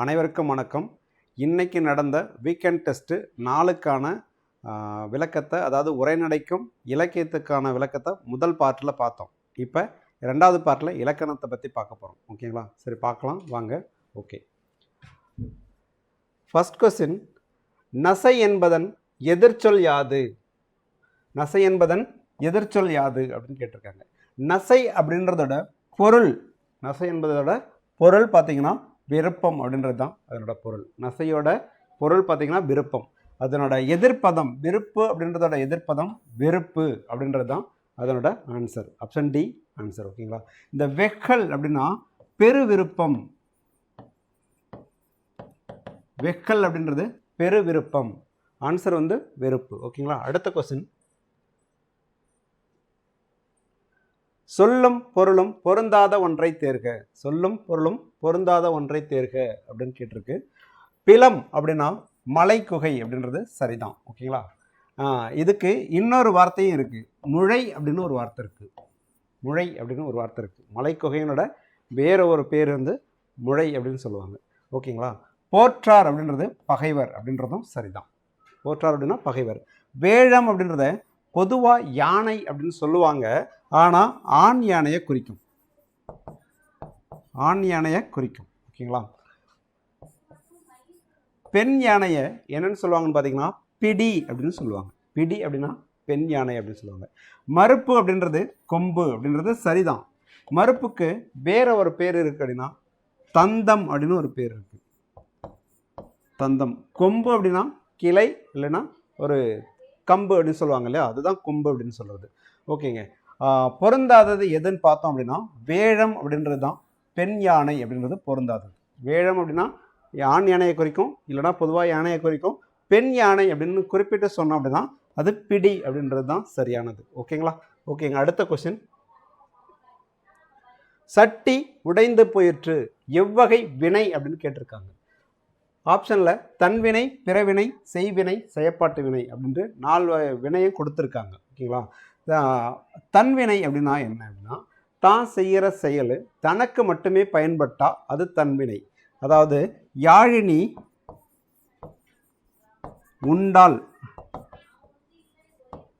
அனைவருக்கும் வணக்கம். இன்னைக்கு நடந்த வீக்கெண்ட் டெஸ்ட்டு 4க்கான விளக்கத்தை, அதாவது உரைநடைக்கும் இலக்கியத்துக்கான விளக்கத்தை முதல் பார்ட்டில் பார்த்தோம். இப்போ 2வது பார்ட்டில் இலக்கணத்தை பற்றி பார்க்க போகிறோம். ஓகேங்களா? சரி, பார்க்கலாம் வாங்க. ஓகே, ஃபர்ஸ்ட் கொஸ்டின், நசை என்பதன் எதிர்ச்சொல் யாது? நசை என்பதன் எதிர்ச்சொல் யாது அப்படின்னு கேட்டிருக்காங்க. நசை அப்படின்றதோட பொருள், நசை என்பதோட பொருள் பார்த்தீங்கன்னா விருப்பம் அப்படின்றது தான் அதனோட பொருள். நசையோட பொருள் பார்த்தீங்கன்னா விருப்பம். அதனோட எதிர்ப்பதம் விருப்பு அப்படின்றதோட எதிர்ப்பதம் வெறுப்பு அப்படின்றது தான் அதனோட ஆன்சர். Option D answer. ஓகேங்களா? இந்த வெக்கல் அப்படின்னா பெரு விருப்பம். வெக்கல் அப்படின்றது பெரு விருப்பம். ஆன்சர் வந்து வெறுப்பு. ஓகேங்களா? அடுத்த கொஸ்டின், சொல்லும் பொருளும் பொருந்தாத ஒன்றை தேர்க. சொல்லும் பொருளும் பொருந்தாத ஒன்றை தேர்க அப்படின்னு கேட்டிருக்கு. பிலம் அப்படின்னா மலை குகை அப்படின்றது சரிதான். ஓகேங்களா? இதுக்கு இன்னொரு வார்த்தையும் இருக்குது. முழை அப்படின்னு ஒரு வார்த்தை இருக்குது. முழை அப்படின்னு ஒரு வார்த்தை இருக்குது. மலை குகையினோட வேற ஒரு பேர் வந்து முழை அப்படின்னு சொல்லுவாங்க. ஓகேங்களா? போற்றார் அப்படின்றது பகைவர் அப்படின்றதும் சரிதான். போற்றார் அப்படின்னா பகைவர். வேழம் அப்படின்றத பொதுவாக யானை அப்படின்னு சொல்லுவாங்க. ஆனால் ஆண் யானையை குறிக்கும். ஆண் யானையை குறிக்கும். ஓகேங்களா? பெண் யானையை என்னன்னு சொல்லுவாங்கன்னு பார்த்தீங்கன்னா பிடி அப்படின்னு சொல்லுவாங்க. பிடி அப்படின்னா பெண் யானை அப்படின்னு சொல்லுவாங்க. மறுப்பு அப்படின்றது கொம்பு அப்படின்றது சரிதான். மறுப்புக்கு வேற ஒரு பேர் இருக்கு அப்படின்னா தந்தம் அப்படின்னு ஒரு பேர் இருக்கு. தந்தம். கொம்பு அப்படின்னா கிளை, இல்லைன்னா ஒரு கம்பு அப்படின்னு சொல்லுவாங்க இல்லையா, அதுதான் கொம்பு அப்படின்னு சொல்கிறது. ஓகேங்க. பொருந்தாதது எதுன்னு பார்த்தோம் அப்படின்னா வேழம் அப்படின்றது தான். பெண் யானை அப்படின்றது பொருந்தாதது. வேழம் அப்படின்னா ஆண் யானையை குறிக்கும், இல்லைனா பொதுவாக யானையை குறிக்கும். பெண் யானை அப்படின்னு குறிப்பிட்டு சொன்னோம் அப்படின்னா அது பிடி அப்படின்றது தான் சரியானது. ஓகேங்களா? ஓகேங்க. அடுத்த கொஸ்டின், சட்டி உடைந்து போயிற்று, எவ்வகை வினை அப்படின்னு கேட்டிருக்காங்க. ஆப்ஷனில் தன்வினை, பிறவினை, செய்வினை, செயற்பாட்டு வினை அப்படின்ட்டு 4 வினையும் கொடுத்துருக்காங்க. ஓகேங்களா? தன்வினை அப்படின்னா என்ன அப்படின்னா தான் செய்கிற செயல் தனக்கு மட்டுமே பயன்பட்டால் அது தன்வினை. அதாவது யாழினி உண்டால்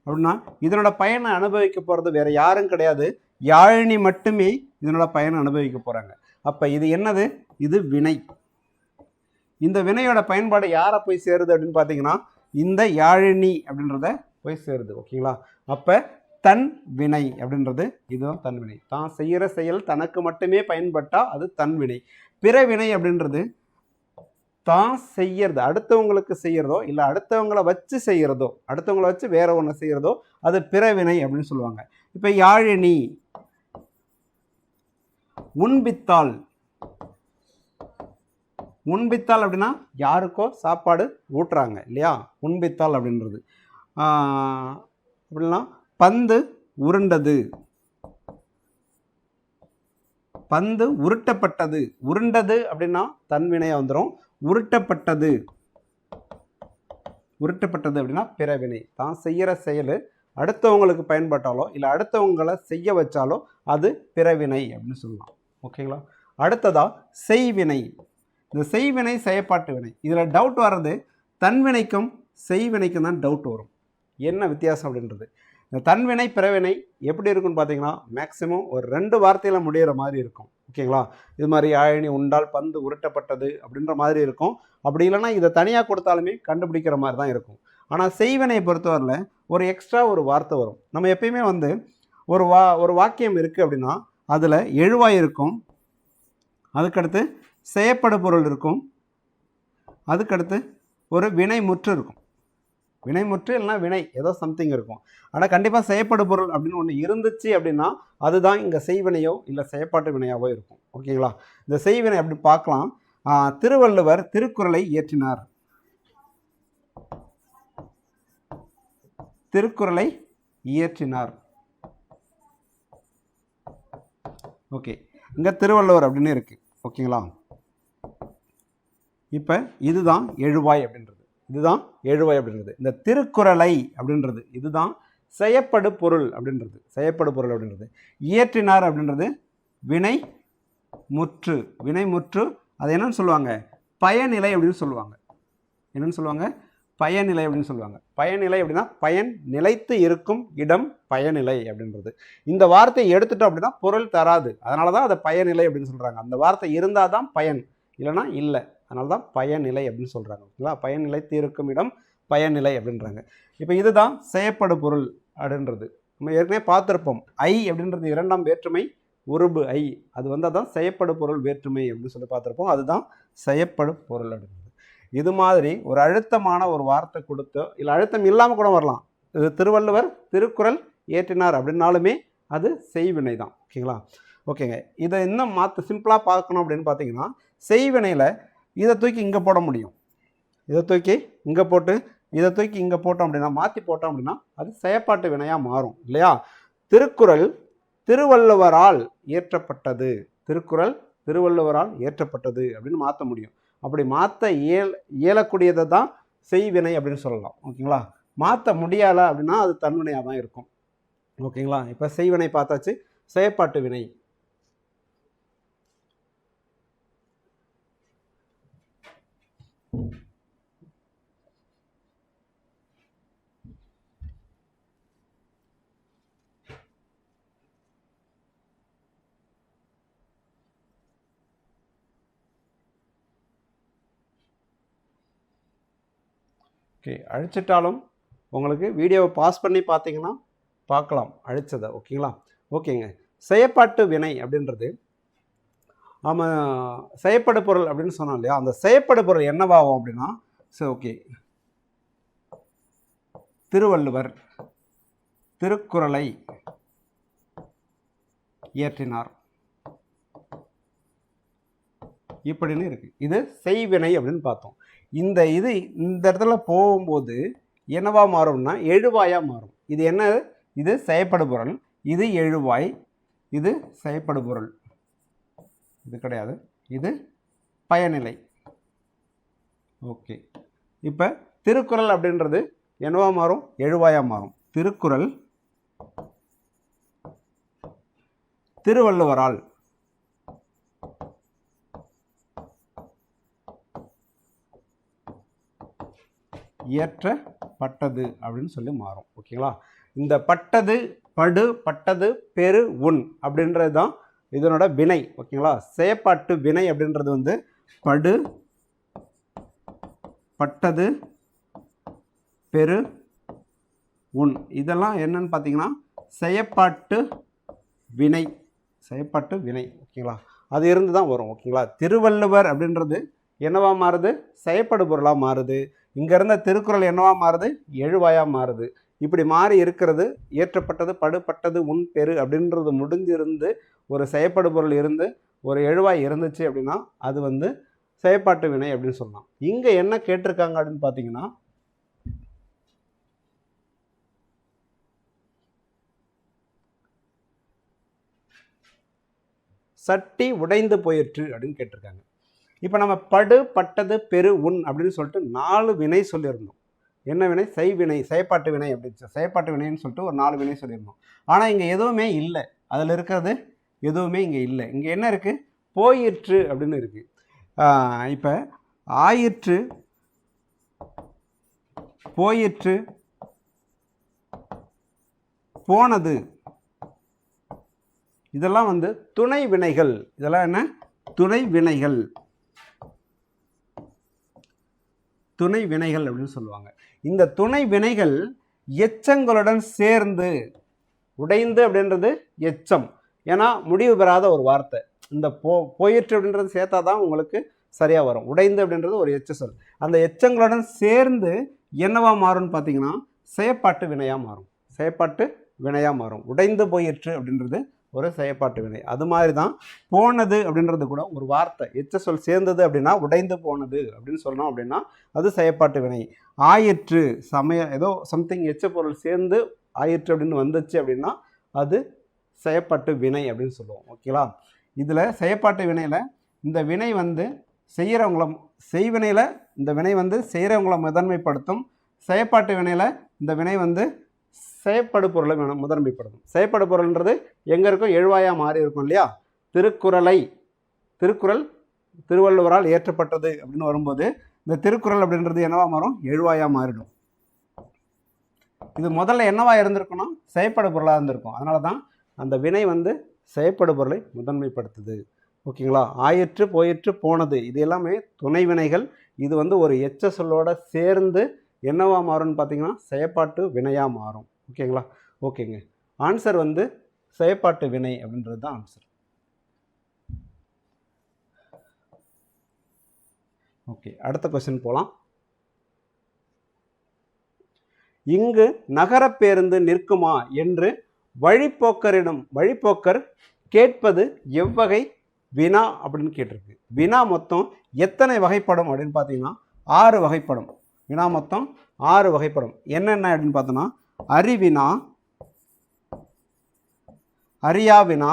அப்படின்னா இதனோட பயனை அனுபவிக்க போகிறது வேற யாரும் கிடையாது, யாழினி மட்டுமே இதனோட பயனை அனுபவிக்க போகிறாங்க. அப்போ இது என்னது? இது வினை. இந்த வினையோட பயன்பாடு யாரை போய் சேருது அப்படின்னு பார்த்தீங்கன்னா இந்த யாழினி அப்படின்றத போய் சேருது. ஓகேங்களா? அப்போ தன் வினை அப்படின்றது இதுதான் தன்வினை. தான் செய்கிற செயல் தனக்கு மட்டுமே பயன்பட்டால் அது தன்வினை. பிறவினை அப்படின்றது தான் செய்யறது, அடுத்தவங்களுக்கு செய்கிறதோ இல்லை அடுத்தவங்களை வச்சு செய்கிறதோ, அடுத்தவங்களை வச்சு வேற ஒன்று செய்கிறதோ அது பிறவினை அப்படின்னு சொல்லுவாங்க. இப்போ யாழினி உண்பித்தாள். உண்பித்தாள் அப்படின்னா யாருக்கோ சாப்பாடு ஊட்டுறாங்க இல்லையா, உண்பித்தாள் அப்படின்றது. அப்படின்னா பந்து உருண்டது, பந்து உருட்டப்பட்டது. உருண்டது அப்படின்னா தன்வினையா வந்துடும். உருட்டப்பட்டது, உருட்டப்பட்டது அப்படின்னா பிறவினை. தான் செய்கிற செயல் அடுத்தவங்களுக்கு பயன்பட்டாலோ இல்லை அடுத்தவங்களை செய்ய வச்சாலோ அது பிறவினை அப்படின்னு சொல்லலாம். ஓகேங்களா? அடுத்ததா செய்வினை. இந்த செய்வினை செயற்பாட்டு வினை. இதில் டவுட் வர்றது தன்வினைக்கும் செய்வினைக்கும் தான் டவுட் வரும். என்ன வித்தியாசம் அப்படின்றது. இந்த தன்வினை பிறவினை எப்படி இருக்குன்னு பார்த்தீங்கன்னா மேக்சிமம் ஒரு 2 வார்த்தையில் முடிகிற மாதிரி இருக்கும். ஓகேங்களா? இது மாதிரி யாழினி உண்டால் பந்து உருட்டப்பட்டது அப்படின்ற மாதிரி இருக்கும். அப்படி இல்லைன்னா இதை தனியாக கொடுத்தாலுமே கண்டுபிடிக்கிற மாதிரி தான் இருக்கும். ஆனால் செய்வினையை பொறுத்தவரையில் ஒரு எக்ஸ்ட்ரா ஒரு வார்த்தை வரும். நம்ம எப்பயுமே வந்து ஒரு வாக்கியம் இருக்குது அப்படின்னா அதில் எழுவாய் இருக்கும், அதுக்கடுத்து செயற்படு பொருள் இருக்கும், அதுக்கடுத்து ஒரு வினைமுற்று இருக்கும். வினைமுற்று இல்லைனா வினை ஏதோ சம்திங் இருக்கும். ஆனால் கண்டிப்பாக செயற்படு பொருள் அப்படின்னு ஒன்று இருந்துச்சு அப்படின்னா அதுதான் இங்கே செய்வினையோ இல்லை செயற்பாட்டு வினையாவோ இருக்கும். ஓகேங்களா? இந்த செய்வினை அப்படி பார்க்கலாம். திருவள்ளுவர் திருக்குறளை இயற்றினார். திருக்குறளை இயற்றினார். ஓகே, இங்கே திருவள்ளுவர் அப்படின்னு இருக்கு. ஓகேங்களா? இப்போ இதுதான் எழுவாய் அப்படின்றது. இதுதான் எழுவாய் அப்படின்றது. இந்த திருக்குறளை அப்படின்றது இதுதான் செயற்படு பொருள் அப்படின்றது. செயற்படு பொருள் அப்படின்றது. இயற்றினார் அப்படின்றது வினை முற்று. வினை முற்று அது என்னன்னு சொல்லுவாங்க? பயனிலை அப்படின்னு சொல்லுவாங்க. என்னன்னு சொல்லுவாங்க? பயனிலை அப்படின்னு சொல்லுவாங்க. பயனிலை அப்படின்னா பயன் நிலைத்து இருக்கும் இடம் பயனிலை அப்படின்றது. இந்த வார்த்தையை எடுத்துட்டோம் அப்படின்னா பொருள் தராது. அதனால தான் அதை பயனிலை அப்படின்னு சொல்கிறாங்க. அந்த வார்த்தை இருந்தால் தான் பயன், இல்லைனா இல்லை. அதனால தான் பயனிலை அப்படின்னு சொல்கிறாங்க. ஓகேங்களா? பயன் நிலைத்து இருக்கும் இடம் பயனிலை அப்படின்றாங்க. இப்போ இதுதான் செயற்படு பொருள் அப்படின்றது. நம்ம ஏற்கனவே பார்த்துருப்போம். ஐ அப்படின்றது இரண்டாம் வேற்றுமை உருபு ஐ. அது வந்தால் தான் செயற்படு பொருள் வேற்றுமை அப்படின்னு சொல்லி பார்த்துருப்போம். அதுதான் செயற்படு பொருள் அப்படின்றது. இது மாதிரி ஒரு அழுத்தமான ஒரு வார்த்தை கொடுத்து, இல்லை அழுத்தம் இல்லாமல் கூட வரலாம். இது திருவள்ளுவர் திருக்குறள் ஏற்றினார் அப்படின்னாலுமே அது செய்வினை தான். ஓகேங்களா? ஓகேங்க. இதை இன்னும் சிம்பிளாக பார்க்கணும் அப்படின்னு பார்த்தீங்கன்னா, செய்வினையில் இதை தூக்கி இங்கே போட முடியும். இதை தூக்கி இங்கே போட்டு இதை தூக்கி இங்கே போட்டோம் அப்படின்னா, மாற்றி போட்டோம் அப்படின்னா அது செயற்பாட்டு வினையாக மாறும் இல்லையா? திருக்குறள் திருவள்ளுவரால் இயற்றப்பட்டது, திருக்குறள் திருவள்ளுவரால் இயற்றப்பட்டது அப்படின்னு மாற்ற முடியும். அப்படி மாற்ற இயலக்கூடியதை தான் செய்வினை அப்படின்னு சொல்லலாம். ஓகேங்களா? மாற்ற முடியலை அப்படின்னா அது தன்வினையாக தான் இருக்கும். ஓகேங்களா? இப்போ செய்வினை பார்த்தாச்சு. செயற்பாட்டு வினை. ஓகே, அழிச்சிட்டாலும் உங்களுக்கு வீடியோவை பாஸ் பண்ணி பார்த்தீங்கன்னா பார்க்கலாம் அழிச்சதை. ஓகேங்களா? ஓகேங்க. செயற்பாட்டு வினை அப்படின்றது நம்ம செயற்படு பொருள் அப்படின்னு சொன்னோம் இல்லையா? அந்த செயற்படு பொருள் என்னவாகும் அப்படின்னா, சரி ஓகே, திருவள்ளுவர் திருக்குறளை இயற்றினார் இப்படின்னு இருக்கு. இது செய்வினை அப்படின்னு பார்த்தோம். இந்த இடத்துல போகும்போது என்னவா மாறும்னா எழுவாயா மாறும். இது என்ன? இது செயற்படு பொருள், இது எழுவாய், இது செயற்படு பொருள், இது கிடையாது, இது பயனிலை. ஓகே, இப்போ திருக்குறள் அப்படின்றது என்னவா மாறும்? எழுவாயா மாறும். திருக்குறள் திருவள்ளுவரால் இயற்றப்பட்டது அப்படின்னு சொல்லி மாறும். ஓகேங்களா? இந்த பட்டது படு பட்டது பெரு உன் அப்படின்றது தான் இதனோட வினை. ஓகேங்களா? செயற்பாட்டு வினை அப்படின்றது வந்து படு பட்டது பெரு உன் இதெல்லாம் என்னன்னு பார்த்தீங்கன்னா செயற்பாட்டு வினை. செயற்பாட்டு வினை. ஓகேங்களா? அது இருந்து தான் வரும். ஓகேங்களா? திருவள்ளுவர் அப்படின்றது என்னவா மாறுது? செயற்படு பொருளாக மாறுது. இங்கே இருந்த திருக்குறள் என்னவா மாறுது? எழுவாயாக மாறுது. இப்படி மாறி இருக்கிறது இயற்றப்பட்டது படுபட்டது உன் பெரு அப்படின்றது முடிஞ்சிருந்து ஒரு செயற்படு பொருள் இருந்து ஒரு எழுவாய் இருந்துச்சு அப்படின்னா அது வந்து செயற்பாட்டு வினை அப்படின்னு சொல்லலாம். இங்கே என்ன கேட்டிருக்காங்க அப்படின்னு பார்த்தீங்கன்னா, சட்டி உடைந்து போயிற்று அப்படின்னு கேட்டிருக்காங்க. இப்போ நம்ம படு பட்டது பெரு உன் அப்படின்னு சொல்லிட்டு 4 வினை சொல்லியிருந்தோம். என்ன வினை? செய்வினை, செயற்பாட்டு வினை அப்படின்னு செயற்பாட்டு வினைன்னு சொல்லிட்டு ஒரு 4 வினை சொல்லியிருந்தோம். ஆனால் இங்கே எதுவுமே இல்லை. அதில் இருக்கிறது எதுவுமே இங்கே இல்லை. இங்கே என்ன இருக்குது? போயிற்று அப்படின்னு இருக்குது. இப்போ ஆயிற்று, போயிற்று, போனது, இதெல்லாம் வந்து துணை வினைகள். இதெல்லாம் என்ன? துணை வினைகள். துணை வினைகள் அப்படின்னு சொல்லுவாங்க. இந்த துணை வினைகள் எச்சங்களுடன் சேர்ந்து, உடைந்து அப்படின்றது எச்சம், ஏன்னா முடிவு பெறாத ஒரு வார்த்தை. இந்த போயிற்று அப்படின்றது சேர்த்தா தான் உங்களுக்கு சரியாக வரும். உடைந்து அப்படின்றது ஒரு எச்ச சொல். அந்த எச்சங்களுடன் சேர்ந்து என்னவா மாறும்னு பார்த்தீங்கன்னா செயற்பாட்டு வினையாக மாறும். செயற்பாட்டு வினையாக மாறும். உடைந்து போயிற்று அப்படின்றது ஒரு செயற்பாட்டு வினை. அது மாதிரி தான் போனது அப்படின்றது கூட ஒரு வார்த்தை. எச்ச சொல் சேர்ந்தது அப்படின்னா உடைந்து போனது அப்படின்னு சொல்லணும். அப்படின்னா அது செயற்பாட்டு வினை. ஆயிற்று, ஏதோ சம்திங் எச்ச பொருள் சேர்ந்து ஆயிற்று அப்படின்னு வந்துச்சு அப்படின்னா அது செயற்பாட்டு வினை அப்படின்னு சொல்லுவோம். ஓகேங்களா? இதில் செயற்பாட்டு வினையில் இந்த வினை வந்து செய்வினையில் இந்த வினை வந்து செய்கிறவங்கள முதன்மைப்படுத்தும். செயற்பாட்டு வினையில் இந்த வினை வந்து செயற்படு பொருளை முதன்மைப்படுத்தும். செயற்படு பொருள்ன்றது எங்கே இருக்கும்? எழுவாயாக மாறி இருக்கும் இல்லையா? திருக்குறள் திருவள்ளுவரால் இயற்றப்பட்டது அப்படின்னு வரும்போது இந்த திருக்குறள் அப்படின்றது என்னவா மாறும்? எழுவாயா மாறிடும். இது முதல்ல என்னவா இருந்திருக்கணும்? செயற்படு பொருளாக இருந்திருக்கும். அதனால தான் அந்த வினை வந்து செயற்படு பொருளை முதன்மைப்படுத்துது. ஓகேங்களா? ஆயிற்று, போயிற்று, போனது இது எல்லாமே துணை வினைகள். இது வந்து ஒரு எச்ச சொல்லோட சேர்ந்து என்னவா மாறும்னு பார்த்தீங்கன்னா செயற்பாட்டு வினையாக மாறும். ஓகேங்களா? ஓகேங்க. ஆன்சர் வந்து செயற்பாட்டு வினை அப்படின்றது தான் ஆன்சர். ஓகே, அடுத்த கொஸ்டின் போகலாம். இங்கு நகர பேருந்து நிற்குமா என்று வழிப்போக்கர் கேட்பது எவ்வகை வினா அப்படின்னு கேட்டிருக்கு. வினா மொத்தம் எத்தனை வகைப்படும் அப்படின்னு பார்த்தீங்கன்னா 6 வகைப்படும். வினா மொத்தம் 6 வகைப்படும். என்னென்ன அப்படின்னு பார்த்தோன்னா அறிவினா, அறியா வினா,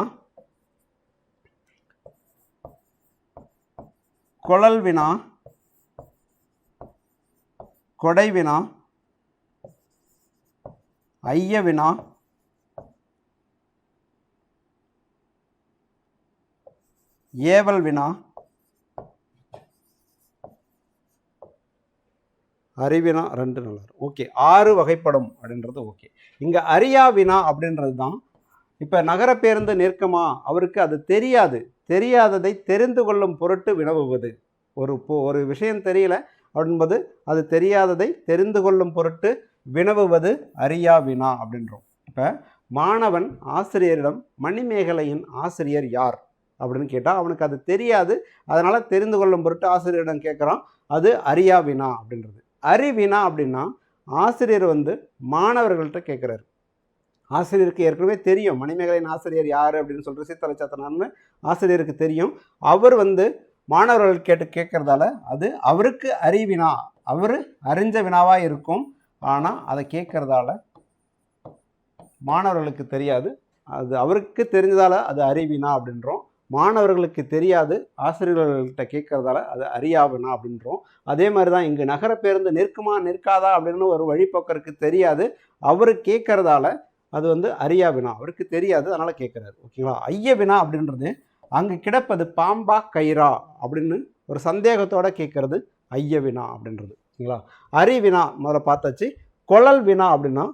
கொளல் வினா, கொடை வினா, ஐய வினா, ஏவல் வினா, அறிவினா 2 நல்லா. ஓகே, 6 வகைப்படும் அப்படின்றது ஓகே. இங்கே அறியா வினா அப்படின்றது தான் இப்போ நகர பேருந்து நிற்குமா, அவருக்கு அது தெரியாது, தெரியாததை தெரிந்து கொள்ளும் பொருட்டு வினவுவது. ஒரு விஷயம் தெரியல அப்படின்பது அது தெரியாததை தெரிந்து கொள்ளும் பொருட்டு வினவுவது அறியா வினா அப்படின்றோம். இப்போ மாணவன் ஆசிரியரிடம் மணிமேகலையின் ஆசிரியர் யார் அப்படின்னு கேட்டால் அவனுக்கு அது தெரியாது, அதனால் தெரிந்து கொள்ளும் பொருட்டு ஆசிரியரிடம் கேட்குறான். அது அறியா வினா அப்படின்றது. அறிவினா அப்படின்னா ஆசிரியர் வந்து மாணவர்கள்ட்ட கேட்குறாரு. ஆசிரியருக்கு ஏற்கனவே தெரியும் மணிமேகலையின் ஆசிரியர் யார் அப்படின்னு சொல்லிட்டு சீத்தலை சாத்தனார்னு ஆசிரியருக்கு தெரியும். அவர் வந்து மாணவர்கள் கேட்கறதால அது அவருக்கு அறிவினா, அவர் அறிஞ்ச வினாவாக இருக்கும். ஆனால் அதை கேட்கறதால மாணவர்களுக்கு தெரியாது, அது அவருக்கு தெரிஞ்சதால அது அறிவினா அப்படின்றோம். மாணவர்களுக்கு தெரியாது, ஆசிரியர்கள்கிட்ட கேட்கறதால அது அறியாவினா அப்படின்றோம். அதே மாதிரி தான் இங்கு நகர பேருந்து நிற்குமா நிற்காதா அப்படின்னு ஒரு வழிபோக்கருக்கு தெரியாது, அவரு கேட்கறதால அது வந்து அறியா வினா, அவருக்கு தெரியாது, அதனால் கேட்குறாரு. ஓகேங்களா? ஐய வினா அப்படின்றது அங்கே கிடப்பது பாம்பா கயிறா அப்படின்னு ஒரு சந்தேகத்தோடு கேட்கறது ஐய வினா அப்படின்றது. ஓகேங்களா? அறிவினா முதல்ல பார்த்தாச்சு. கொளல் வினா அப்படின்னா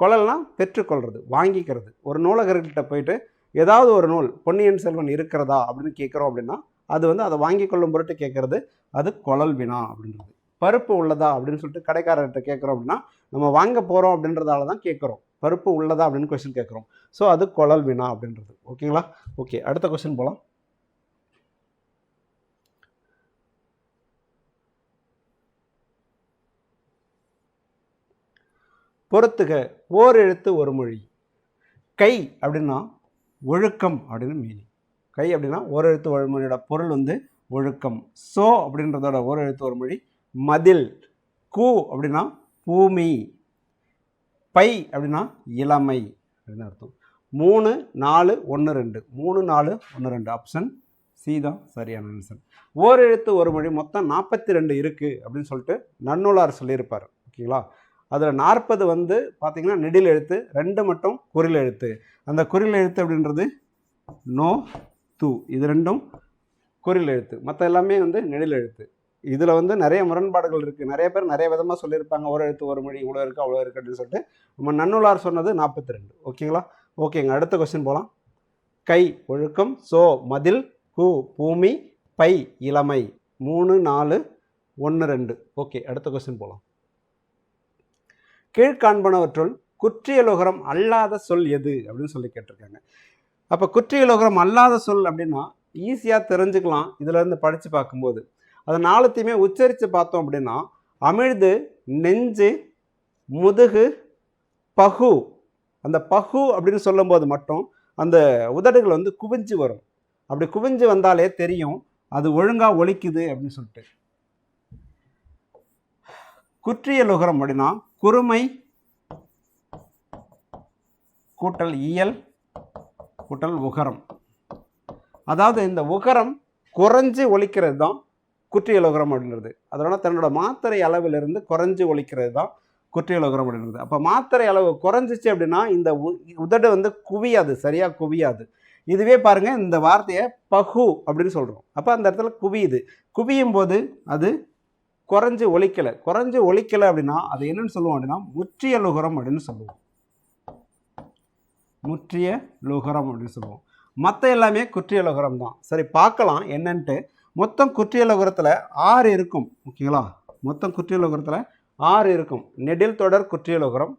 கொளல்னா பெற்றுக்கொள்வது, வாங்கிக்கிறது. ஒரு நூலகர்கிட்ட போயிட்டு ஏதாவது ஒரு நூல் பொன்னியின் செல்வன் இருக்கிறதா அப்படின்னு கேட்குறோம் அப்படின்னா அது வந்து அதை வாங்கி கொள்ளும் பொருட்டு கேட்கறது அது கொளல் வினா அப்படின்றது. பருப்பு உள்ளதா அப்படின்னு சொல்லிட்டு கடைக்காரர்கிட்ட கேட்குறோம் அப்படின்னா நம்ம வாங்க போகிறோம் அப்படின்றதால தான் கேட்குறோம், பருப்பு உள்ளதா அப்படின்னு கொஸ்டின் கேட்குறோம். ஸோ அது கொளல் வினா அப்படின்றது. ஓகேங்களா? ஓகே, அடுத்த கொஸ்டின் போகலாம். பொறுத்துக ஓர் எழுத்து ஒரு மொழி. கை அப்படின்னா ஒழுக்கம் அப்படின்னு மீனிங். கை அப்படின்னா ஒரு எழுத்து ஒரு மொழியோட பொருள் வந்து ஒழுக்கம். சோ அப்படின்றதோட ஒரு எழுத்து ஒரு மொழி மதில். கூ அப்படின்னா பூமி. பை அப்படின்னா இளமை அப்படின்னு அர்த்தம். 3 4 1 2 3 4 1 2 ஆப்ஷன் சி தான் சரியான ஆன்சர். ஓர் எழுத்து ஒரு மொழி மொத்தம் 42 இருக்குது அப்படின்னு சொல்லிட்டு நன்னூலார் சொல்லியிருப்பார். ஓகேங்களா? அதில் 40 வந்து பார்த்தீங்கன்னா நெடில் எழுத்து, 2 மட்டும் குறில் எழுத்து. அந்த குறில் எழுத்து அப்படின்றது நோ து, இது 2ம் குறில் எழுத்து, மற்ற எல்லாமே வந்து நெடில் எழுத்து. இதில் வந்து நிறைய முரண்பாடுகள் இருக்குது. நிறைய பேர் நிறைய விதமாக சொல்லியிருப்பாங்க, ஒரு எழுத்து ஒரு மொழி இவ்வளோ இருக்குது அவ்வளோ இருக்குது அப்படின்னு சொல்லிட்டு. நம்ம நன்னூலார் சொன்னது 42. ஓகேங்களா? ஓகேங்க, அடுத்த கொஸ்டின் போகலாம். கை ஒழுக்கம், சோ மதில், கு பூமி, பை இளமை. 3 4 1 2. ஓகே, அடுத்த கொஸ்டின் போகலாம். கீழ்காண்பனவற்றுள் குற்றியலுகரம் அல்லாத சொல் எது அப்படின்னு சொல்லி கேட்டிருக்காங்க. அப்போ குற்றியலுகரம் அல்லாத சொல் அப்படின்னா ஈஸியாக தெரிஞ்சுக்கலாம் இதிலேருந்து படித்து பார்க்கும்போது. அது 4த்தையுமே உச்சரித்து பார்த்தோம் அப்படின்னா அமிழ்து, நெஞ்சு, முதுகு, பகு. அந்த பகு அப்படின்னு சொல்லும்போது மட்டும் அந்த உதடுகள் வந்து குவிஞ்சு வரும். அப்படி குவிஞ்சு வந்தாலே தெரியும் அது ஒழுங்காக ஒலிக்குது அப்படின்னு சொல்லிட்டு. குற்றியலுகரம் அப்படின்னா குறுமை கூட்டல் இயல் கூட்டல் உகரம். அதாவது இந்த உகரம் குறைஞ்சு ஒலிக்கிறது தான் குற்றியலுகரம் அப்படின்றது. அதனால தன்னோட மாத்திரை அளவிலிருந்து குறைஞ்சு ஒலிக்கிறது தான் குற்றியலுகரம் அப்படின்றது. அப்போ மாத்திரை அளவு குறைஞ்சிச்சு அப்படின்னா இந்த உதடு வந்து குவியாது, சரியாக குவியாது. இதுவே பாருங்கள் இந்த வார்த்தையை பகு அப்படின்னு சொல்கிறோம். அப்போ அந்த இடத்துல குவியுது. குவியும் போது அது குறைஞ்சு ஒலிக்கலை. குறைஞ்சு ஒலிக்கலை அப்படின்னா அது என்னன்னு சொல்லுவோம் அப்படின்னா முற்றிய லுகரம் அப்படின்னு சொல்லுவோம். முற்றிய லுகரம் அப்படின்னு சொல்லுவோம். மற்ற எல்லாமே குற்றிய லுகரம் தான். சரி, பார்க்கலாம் என்னன்ட்டு. மொத்தம் குற்றிய லுகரத்தில் 6 இருக்கும். ஓகேங்களா? மொத்தம் குற்றிய லுகரத்தில் 6 இருக்கும். நெடில் தொடர் குற்றிய லுகரம்,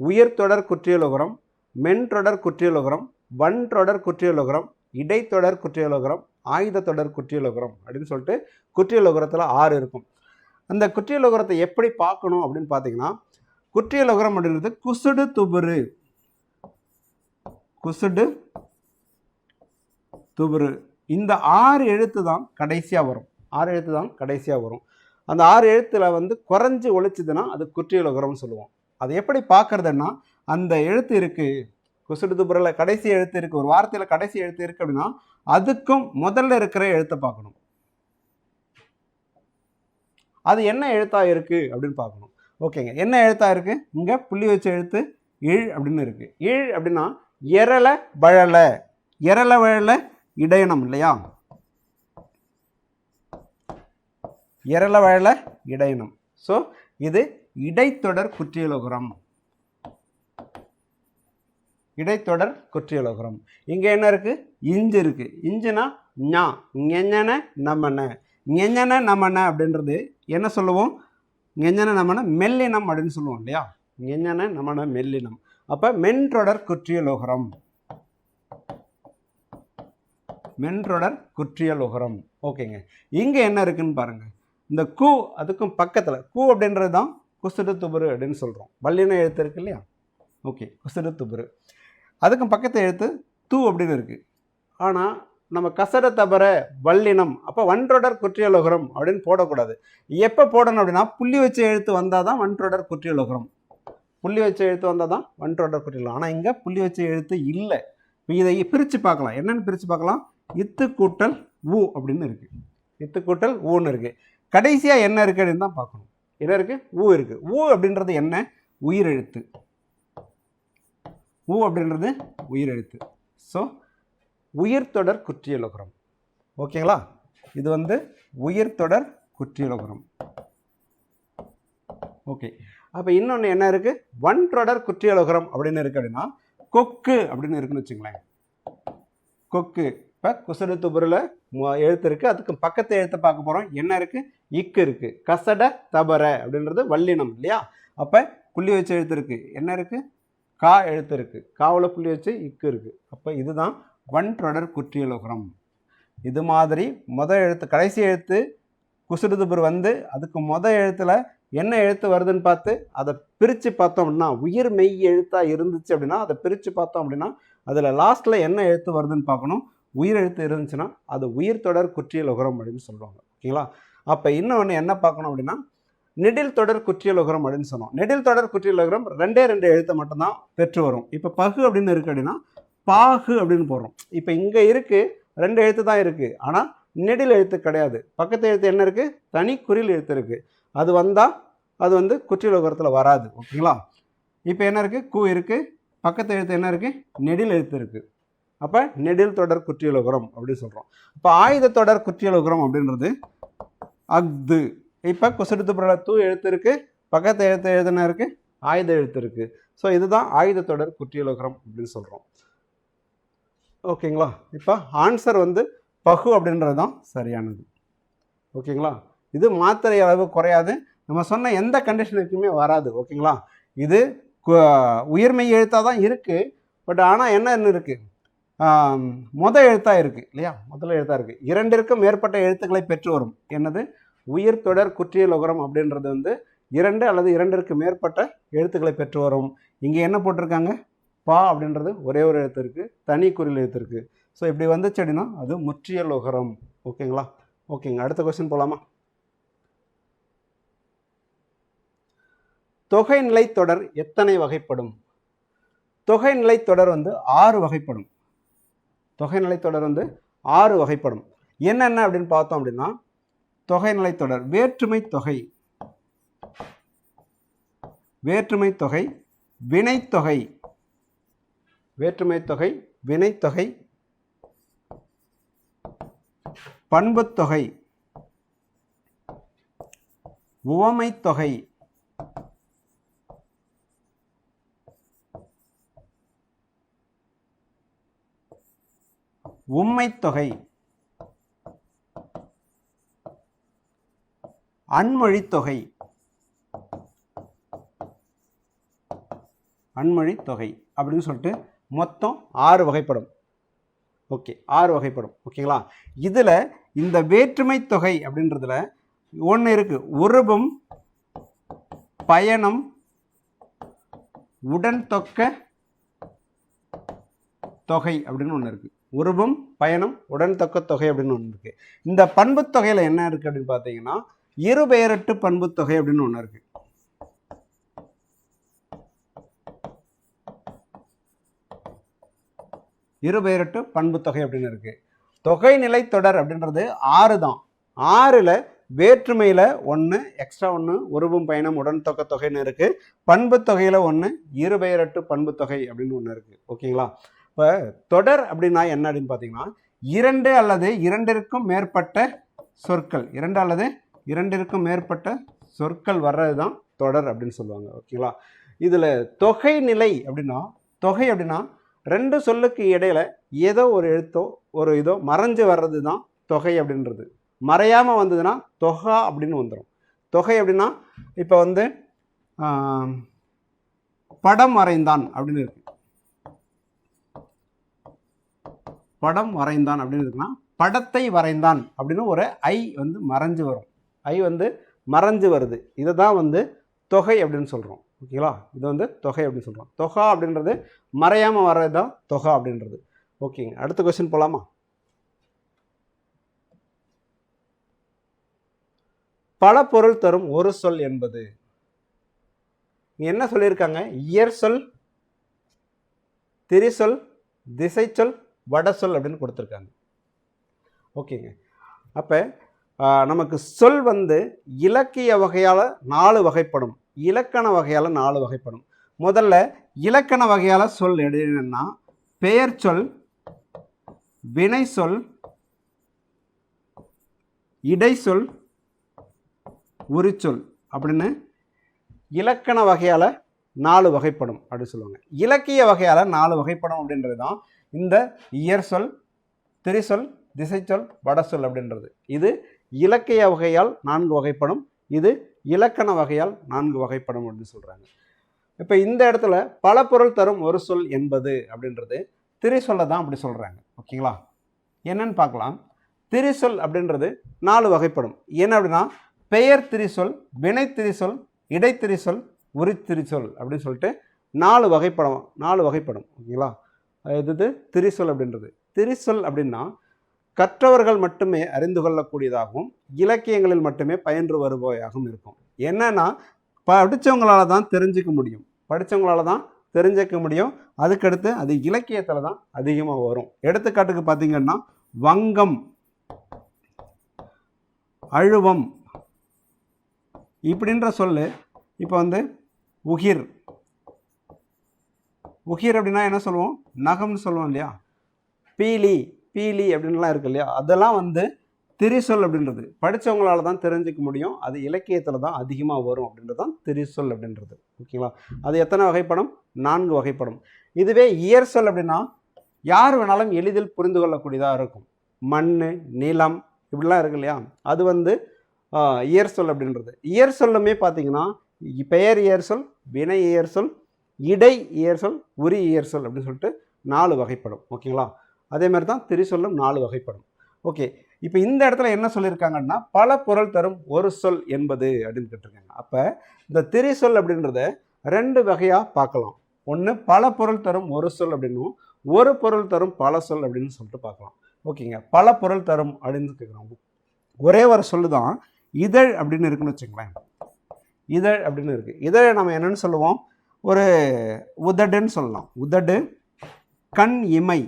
உயர் தொடர் குற்றிய லுகரம், மென் தொடர் குற்றிய லுகரம், வன் தொடர் குற்றிய லுகரம், இடைத்தொடர் குற்றிய லுகரம், ஆயுத தொடர் குற்றிய லுகரம் அப்படின்னு சொல்லிட்டு குற்றிய லுகரத்தில் 6 இருக்கும். அந்த குற்றிய லுகரத்தை எப்படி பார்க்கணும் அப்படின்னு பார்த்தீங்கன்னா, குற்றிய லுகரம் அப்படின்றது குசுடு துபுரு, குசுடு துபுரு, இந்த 6 எழுத்து தான் கடைசியாக வரும். 6 எழுத்து தான் கடைசியாக வரும். அந்த 6 எழுத்தில் வந்து குறைஞ்சி ஒழிச்சுதுன்னா அது குற்றிய லுகரம்னு சொல்லுவோம். அதை எப்படி பார்க்குறதுன்னா, அந்த எழுத்து இருக்குது, குசுடு துபுரில் கடைசி எழுத்து இருக்குது, ஒரு வார்த்தையில் கடைசி எழுத்து இருக்குது அப்படின்னா அதுக்கும் முதல்ல இருக்கிற எழுத்தை பார்க்கணும். அது என்ன எழுத்தாக இருக்குது அப்படின்னு பார்க்கணும். ஓகேங்க, என்ன எழுத்தாக இருக்குது? இங்கே புள்ளி வச்ச எழுத்து இழ் அப்படின்னு இருக்குது. இழ் அப்படின்னா எரல வழல, எரல வழல இடையணம் இல்லையா? எரல வழல இடையணம். ஸோ இது இடைத்தொடர் குற்றிய லுகரம். இடைத்தொடர் குற்றிய லுகரம். இங்கே என்ன இருக்குது? இஞ்சு இருக்குது. இஞ்சுனா ஞா, ஞெஞன நமன. ஞெஞன நமன அப்படின்றது என்ன சொல்லுவோம்? ஞெஞன நமன மெல்லினம் அப்படின்னு சொல்லுவோம் இல்லையா? ஞெஞன நமன மெல்லினம். அப்போ மென்றொடர் குற்றிய லுகரம், மென்றொடர் குற்றிய லுகரம். ஓகேங்க, இங்கே என்ன இருக்குன்னு பாருங்கள். இந்த கு அதுக்கும் பக்கத்தில் கு அப்படின்றது தான் குசுடு துபுரு அப்படின்னு சொல்கிறோம். வல்லின எழுத்து இருக்கு இல்லையா? ஓகே, குசுடு துபுரு. அதுக்கும் பக்கத்து எழுத்து தூ அப்படின்னு இருக்குது. ஆனால் நம்ம கசட தபர வல்லினம், அப்போ வன்றொடர் குற்றிய லுகரம் அப்படின்னு போடக்கூடாது. எப்போ போடணும் அப்படின்னா புள்ளி வச்ச எழுத்து வந்தால் தான் வன்றொடர் குற்றிய லுகரம். புள்ளி வச்ச எழுத்து வந்தால் தான் வன்றொடர் குற்றிய லுகரம். ஆனால் இங்கே புள்ளி வச்ச எழுத்து இல்லை. இதை பிரித்து பார்க்கலாம். என்னென்னு பிரித்து பார்க்கலாம்? இத்து கூட்டல் ஊ அப்படின்னு இருக்குது. இத்து கூட்டல் ஊன்னு இருக்குது. கடைசியாக என்ன இருக்குது அப்படின்னு தான் பார்க்கணும். என்ன இருக்குது? ஊ இருக்குது. ஊ அப்படின்றது என்ன? உயிரெழுத்து. ஊ அப்படின்றது உயிரெழுத்து. ஸோ உயிர்த்தொடர் குற்றிய லுகரம். ஓகேங்களா? இது வந்து உயிர்த்தொடர் குற்றிய லுகரம். ஓகே, அப்போ இன்னொன்று என்ன இருக்குது? வன்றொடர் குற்றிய லுகரம் அப்படின்னு இருக்குது அப்படின்னா கொக்கு அப்படின்னு இருக்குன்னு வச்சுங்களேன். கொக்கு. இப்போ குசுடு துபுரில் எழுத்து இருக்குது, அதுக்கு பக்கத்து எழுத்தை பார்க்க போகிறோம். என்ன இருக்குது? இக்கு இருக்குது. கசட தபர அப்படின்றது வல்லினம் இல்லையா? அப்போ புள்ளி வச்ச எழுத்து இருக்குது. என்ன இருக்குது? கா எழுத்து இருக்குது. காவில் புள்ளி வச்சு இக்கு இருக்குது. அப்போ இதுதான் வன்றொடர் குற்றிய லுகரம். இது மாதிரி எழுத்து கடைசி எழுத்து குசுடு துபுரு வந்து அதுக்கு எழுத்தில் என்ன எழுத்து வருதுன்னு பார்த்து அதை பிரித்து பார்த்தோம் அப்படின்னா, உயிர் மெய் எழுத்தாக இருந்துச்சு அப்படின்னா அதை பிரித்து பார்த்தோம் அப்படின்னா அதில் லாஸ்ட்டில் என்ன எழுத்து வருதுன்னு பார்க்கணும். உயிர் எழுத்து இருந்துச்சுன்னா அது உயிர் தொடர் குற்றிய லுகரம் அப்படின்னு சொல்லுவாங்க. ஓகேங்களா? அப்போ இன்னொன்று என்ன பார்க்கணும் அப்படின்னா நெடில் தொடர் குற்றிய லுகரம் அப்படின்னு சொன்னோம். நெடில் தொடர் குற்றிய லுகரம் 2 எழுத்தை மட்டும்தான் பெற்று வரும். இப்போ பகு அப்படின்னு இருக்குது அப்படின்னா பாகு அப்படின்னு போடுறோம். இப்போ இங்கே இருக்குது 2 எழுத்து தான் இருக்குது, ஆனால் நெடில் எழுத்து கிடையாது. பக்கத்து எழுத்து என்ன இருக்குது? தனி குறில் எழுத்து இருக்குது. அது வந்தால் அது வந்து குற்றிய லுகரத்தில் வராது. ஓகேங்களா? இப்போ என்ன இருக்குது? கூ இருக்குது. பக்கத்து எழுத்து என்ன இருக்குது? நெடில் எழுத்து இருக்குது. அப்போ நெடில் தொடர் குற்றிய லுகரம் அப்படின்னு சொல்கிறோம். இப்போ ஆயுத தொடர் குற்றிய லுகரம் அப்படின்றது அஃது. இப்போ குசுடு துபுரில் தூ எழுத்து இருக்குது, பக்கத்து எழுத்து எழுதுனா இருக்குது, ஆயுத எழுத்து இருக்குது. ஸோ இதுதான் ஆயுத தொடர் குற்றிய லுகரம் அப்படின்னு சொல்கிறோம். ஓகேங்களா? இப்போ ஆன்சர் வந்து பகு அப்படின்றது தான் சரியானது. ஓகேங்களா? இது மாத்திரை அளவு குறையாது, நம்ம சொன்ன எந்த கண்டிஷனுக்குமே வராது. ஓகேங்களா? இது உயிர்மெய் எழுத்தாக தான் இருக்குது. பட் ஆனால் என்ன இருக்குது? எழுத்தாக இருக்குது இல்லையா? முதல் எழுத்தாக இருக்குது. 2க்கும் மேற்பட்ட எழுத்துக்களை பெற்று வரும். என்னது? உயிர் தொடர் குற்றிய லுகரம் அப்படின்றது வந்து 2 அல்லது 2ற்கு மேற்பட்ட எழுத்துக்களை பெற்று வரும். இங்கே என்ன போட்டிருக்காங்க? பா அப்படின்றது ஒரே ஒரு எழுத்து இருக்குது, தனி குறில் எழுத்து இருக்குது. ஸோ இப்படி வந்துச்சு அப்படின்னா அது முற்றிய லுகரம். ஓகேங்களா? ஓகேங்க, அடுத்த கொஸ்டின் போகலாமா? தொகைநிலை தொடர் எத்தனை வகைப்படும்? தொகைநிலை தொடர் வந்து 6 வகைப்படும். தொகைநிலை தொடர் வந்து 6 வகைப்படும். என்னென்ன அப்படின்னு பார்த்தோம் அப்படின்னா தொகைநிலை தொடர் வேற்றுமை தொகை, வேற்றுமை தொகை, வினைத்தொகை, வேற்றுமை தொகை, வினைத்தொகை, பண்புத்தொகை, உவமைத்தொகை, உம்மைத்தொகை, அன்மொழித்தொகை, அன்மொழித்தொகை அப்படின்னு சொல்லிட்டு மொத்தம் 6 வகைப்படும். ஓகே, 6 வகைப்படும். ஓகேங்களா? இதில் இந்த வேற்றுமை தொகை அப்படின்றதுல ஒன்று இருக்கு, உருபும் பயணம் உடன் தொக்க தொகை அப்படின்னு ஒன்று இருக்கு. உருபும் பயணம் உடன் தொக்க தொகை அப்படின்னு ஒன்று இருக்கு. இந்த பண்பு தொகையில் என்ன இருக்கு அப்படின்னு பார்த்தீங்கன்னா இருபெயரட்டு பண்பு தொகை அப்படின்னு ஒன்று இருக்கு. இருபெயரட்டு பண்பு தொகை அப்படின்னு இருக்கு. தொகை நிலை தொடர் அப்படின்றது 6 தான். 6ல் வேற்றுமையில் 1 எக்ஸ்ட்ரா 1 உருவும் பயணம் உடன் தொக்க தொகைன்னு இருக்கு. பண்பு தொகையில் 1 இருபெயரட்டு பண்பு தொகை அப்படின்னு ஒன்று இருக்கு. ஓகேங்களா? இப்போ தொடர் அப்படின்னா என்ன அப்படின்னு பார்த்தீங்கன்னா 2 அல்லது 2ற்கும் மேற்பட்ட சொற்கள், 2 அல்லது 2ற்கும் மேற்பட்ட சொற்கள் வர்றது தான் தொடர் அப்படின்னு சொல்லுவாங்க. ஓகேங்களா? இதில் தொகை நிலை அப்படின்னா, தொகை அப்படின்னா 2 சொல்லுக்கு இடையில ஏதோ ஒரு எழுத்தோ ஒரு இதோ மறைஞ்சு வர்றது தான் தொகை அப்படின்றது. மறையாமல் வந்ததுன்னா தொகா அப்படின்னு வந்துடும். தொகை அப்படின்னா இப்போ வந்து படம் வரைந்தான் அப்படின்னு இருக்கு. படம் வரைந்தான் அப்படின்னு இருக்குன்னா படத்தை வரைந்தான் அப்படின்னு ஒரு ஐ வந்து மறைஞ்சு வரும். ஐ வந்து மறைஞ்சு வருது. இதை தான் வந்து தொகை அப்படின்னு சொல்கிறோம். ஓகேங்களா? இது வந்து தொகை அப்படின்னு சொல்கிறோம். தொகா அப்படின்றது மறையாமல் வர்றது தான் தொகா அப்படின்றது. ஓகேங்க, அடுத்த கொஸ்டின் போகலாமா? பல பொருள் தரும் ஒரு சொல் என்பது என்ன சொல்லியிருக்காங்க? இயற் சொல், திரிசொல், திசைச்சொல், வடசொல் அப்படின்னு கொடுத்துருக்காங்க. ஓகேங்க, அப்போ நமக்கு சொல் வந்து இலக்கிய வகையால் 4 வகைப்படும், இலக்கண வகையால் 4 வகைப்படும். முதல்ல இலக்கண வகையால் சொல் என்னன்னா பெயர் சொல், வினை சொல், இடைச்சொல், உரிச்சொல் அப்படின்னு இலக்கண வகையால் 4 வகைப்படும் அப்படின்னு சொல்லுவாங்க. இலக்கிய வகையால் 4 வகைப்படும் அப்படின்றது தான் இந்த இயற் சொல், திரிசொல், திசைச்சொல், வடசொல் அப்படின்றது. இது இலக்கிய வகையால் 4 வகைப்படும், இது இலக்கண வகையால் 4 வகைப்படும் அப்படின்னு சொல்கிறாங்க. இப்போ இந்த இடத்துல பல பொருள் தரும் ஒரு சொல் என்பது அப்படின்றது திரிசொல்லை தான் அப்படி சொல்கிறாங்க. ஓகேங்களா? என்னன்னு பார்க்கலாம். திரிசொல் அப்படின்றது 4 வகைப்படும். என்ன அப்படின்னா பெயர் திரிசொல், வினை திரிசொல், இடைத்திரிசொல், உரித்திரிசொல் அப்படின்னு சொல்லிட்டு 4 வகைப்படும். ஓகேங்களா? இது திரிசொல் அப்படின்றது. திரிசொல் அப்படின்னா கற்றவர்கள் மட்டுமே அறிந்து கொள்ளக்கூடியதாகவும் இலக்கியங்களில் மட்டுமே பயின்று வருபவையாகவும் இருக்கும். என்னன்னா படித்தவங்களால தான் தெரிஞ்சிக்க முடியும், அதுக்கடுத்து அது இலக்கியத்தில் தான் அதிகமாக வரும். எடுத்துக்காட்டுக்கு பார்த்தீங்கன்னா வங்கம், அழுவம் இப்படின்ற சொல்லு. இப்போ வந்து உகிர் அப்படின்னா என்ன சொல்லுவோம்? நகம்னு சொல்லுவோம் இல்லையா? பீலி அப்படின்லாம் இருக்கு இல்லையா? அதெல்லாம் வந்து திரிசொல் அப்படின்றது. படித்தவங்களால தான் தெரிஞ்சிக்க முடியும், அது இலக்கியத்தில் தான் அதிகமாக வரும் அப்படின்றது தான் திரிசொல் அப்படின்றது. ஓகேங்களா? அது எத்தனை வகைப்படும்? 4 வகைப்படும். இதுவே இயற் சொல் அப்படின்னா யார் வேணாலும் எளிதில் புரிந்து கொள்ளக்கூடியதாக இருக்கும். மண், நிலம் இப்படிலாம் இருக்கு இல்லையா? அது வந்து இயற் சொல் அப்படின்றது. இயற் சொல்லுமே பார்த்தீங்கன்னா பெயர் இயற் சொல், வினை இயற் சொல், இடை இயற் சொல், உரி இயற் சொல் அப்படின்னு சொல்லிட்டு 4 வகைப்படும். ஓகேங்களா? அதே மாதிரி தான் திரிசொல்லும் 4 வகைப்படும். ஓகே, இப்போ இந்த இடத்துல என்ன சொல்லியிருக்காங்கன்னா பல பொருள் தரும் ஒரு சொல் என்பது அப்படின்னு கேட்டிருக்காங்க. அப்போ இந்த திரிசொல் அப்படின்றத 2 வகையாக பார்க்கலாம். ஒன்று பல பொருள் தரும் ஒரு சொல் அப்படின்னும், ஒரு பொருள் தரும் பல சொல் அப்படின்னு சொல்லிட்டு பார்க்கலாம். ஓகேங்க, பல பொருள் தரும் அப்படின்னு கேட்குறோம். ஒரே ஒரு சொல்லு தான் இதழ் அப்படின்னு இருக்குன்னு வச்சுங்களேன். இதழ் அப்படின்னு இருக்குது. இதழை நம்ம என்னென்னு சொல்லுவோம்? ஒரு உதடுன்னு சொல்லலாம். உதடு, கண் இமை,